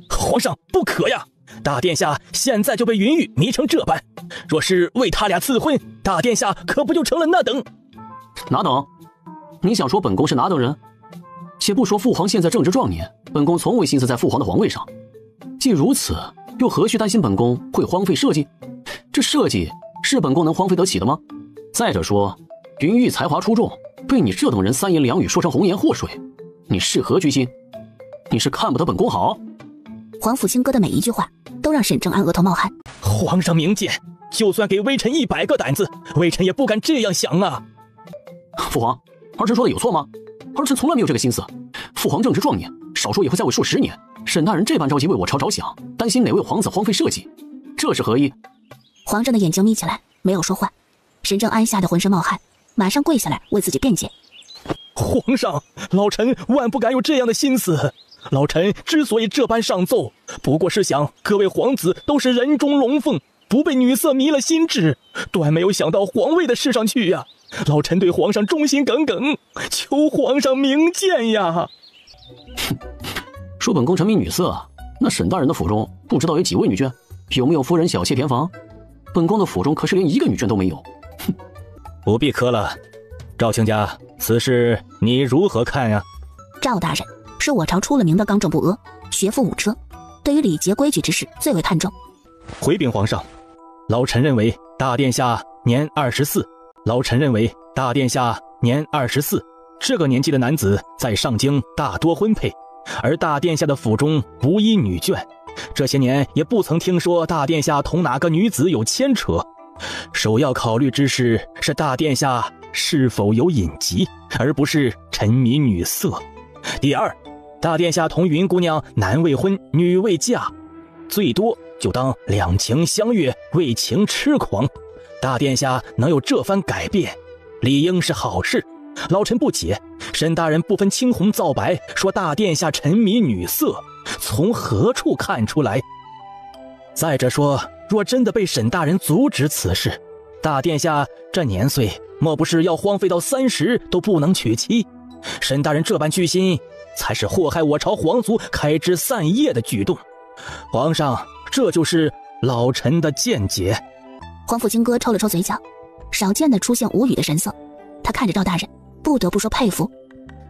皇上不可呀！大殿下现在就被云玉迷成这般，若是为他俩赐婚，大殿下可不就成了那等？哪等？你想说本宫是哪等人？且不说父皇现在正值壮年，本宫从未心思在父皇的皇位上。既如此，又何须担心本宫会荒废社稷？这社稷是本宫能荒废得起的吗？再者说，云玉才华出众，被你这等人三言两语说成红颜祸水，你是何居心？你是看不得本宫好？皇甫清歌的每一句话都让沈正安额头冒汗。皇上明鉴，就算给微臣100个胆子，微臣也不敢这样想啊！父皇，儿臣说的有错吗？儿臣从来没有这个心思。父皇正值壮年，少说也会在位数10年。沈大人这般着急为我朝着想，担心哪位皇子荒废社稷，这是何意？皇上的眼睛眯起来，没有说话。沈正安吓得浑身冒汗，马上跪下来为自己辩解。皇上，老臣万不敢有这样的心思。老臣之所以这般上奏，不过是想各位皇子都是人中龙凤，不被女色迷了心智，断没有想到皇位的事上去呀。老臣对皇上忠心耿耿，求皇上明鉴呀！哼，说本宫沉迷女色，那沈大人的府中不知道有几位女眷，有没有夫人小妾填房？本宫的府中可是连一个女眷都没有。哼，不必磕了。赵卿家，此事你如何看呀？赵大人是我朝出了名的刚正不阿，学富五车，对于礼节规矩之事最为看重。回禀皇上，老臣认为大殿下年24，老臣认为大殿下年24，这个年纪的男子在上京大多婚配，而大殿下的府中无一女眷，这些年也不曾听说大殿下同哪个女子有牵扯。首要考虑之事是大殿下是否有隐疾，而不是沉迷女色。第二，大殿下同云姑娘男未婚女未嫁，最多就当两情相悦，为情痴狂。大殿下能有这番改变，理应是好事。老臣不解，沈大人不分青红皂白说大殿下沉迷女色，从何处看出来？再者说，若真的被沈大人阻止此事，大殿下这年岁莫不是要荒废到30都不能娶妻？沈大人这般居心，才是祸害我朝皇族开枝散叶的举动。皇上，这就是老臣的见解。皇甫清歌抽了抽嘴角，少见的出现无语的神色。他看着赵大人，不得不说佩服。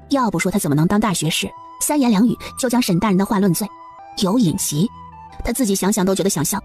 要不说他怎么能当大学士，3言2语就将沈大人的话论醉？有隐疾，他自己想想都觉得想笑。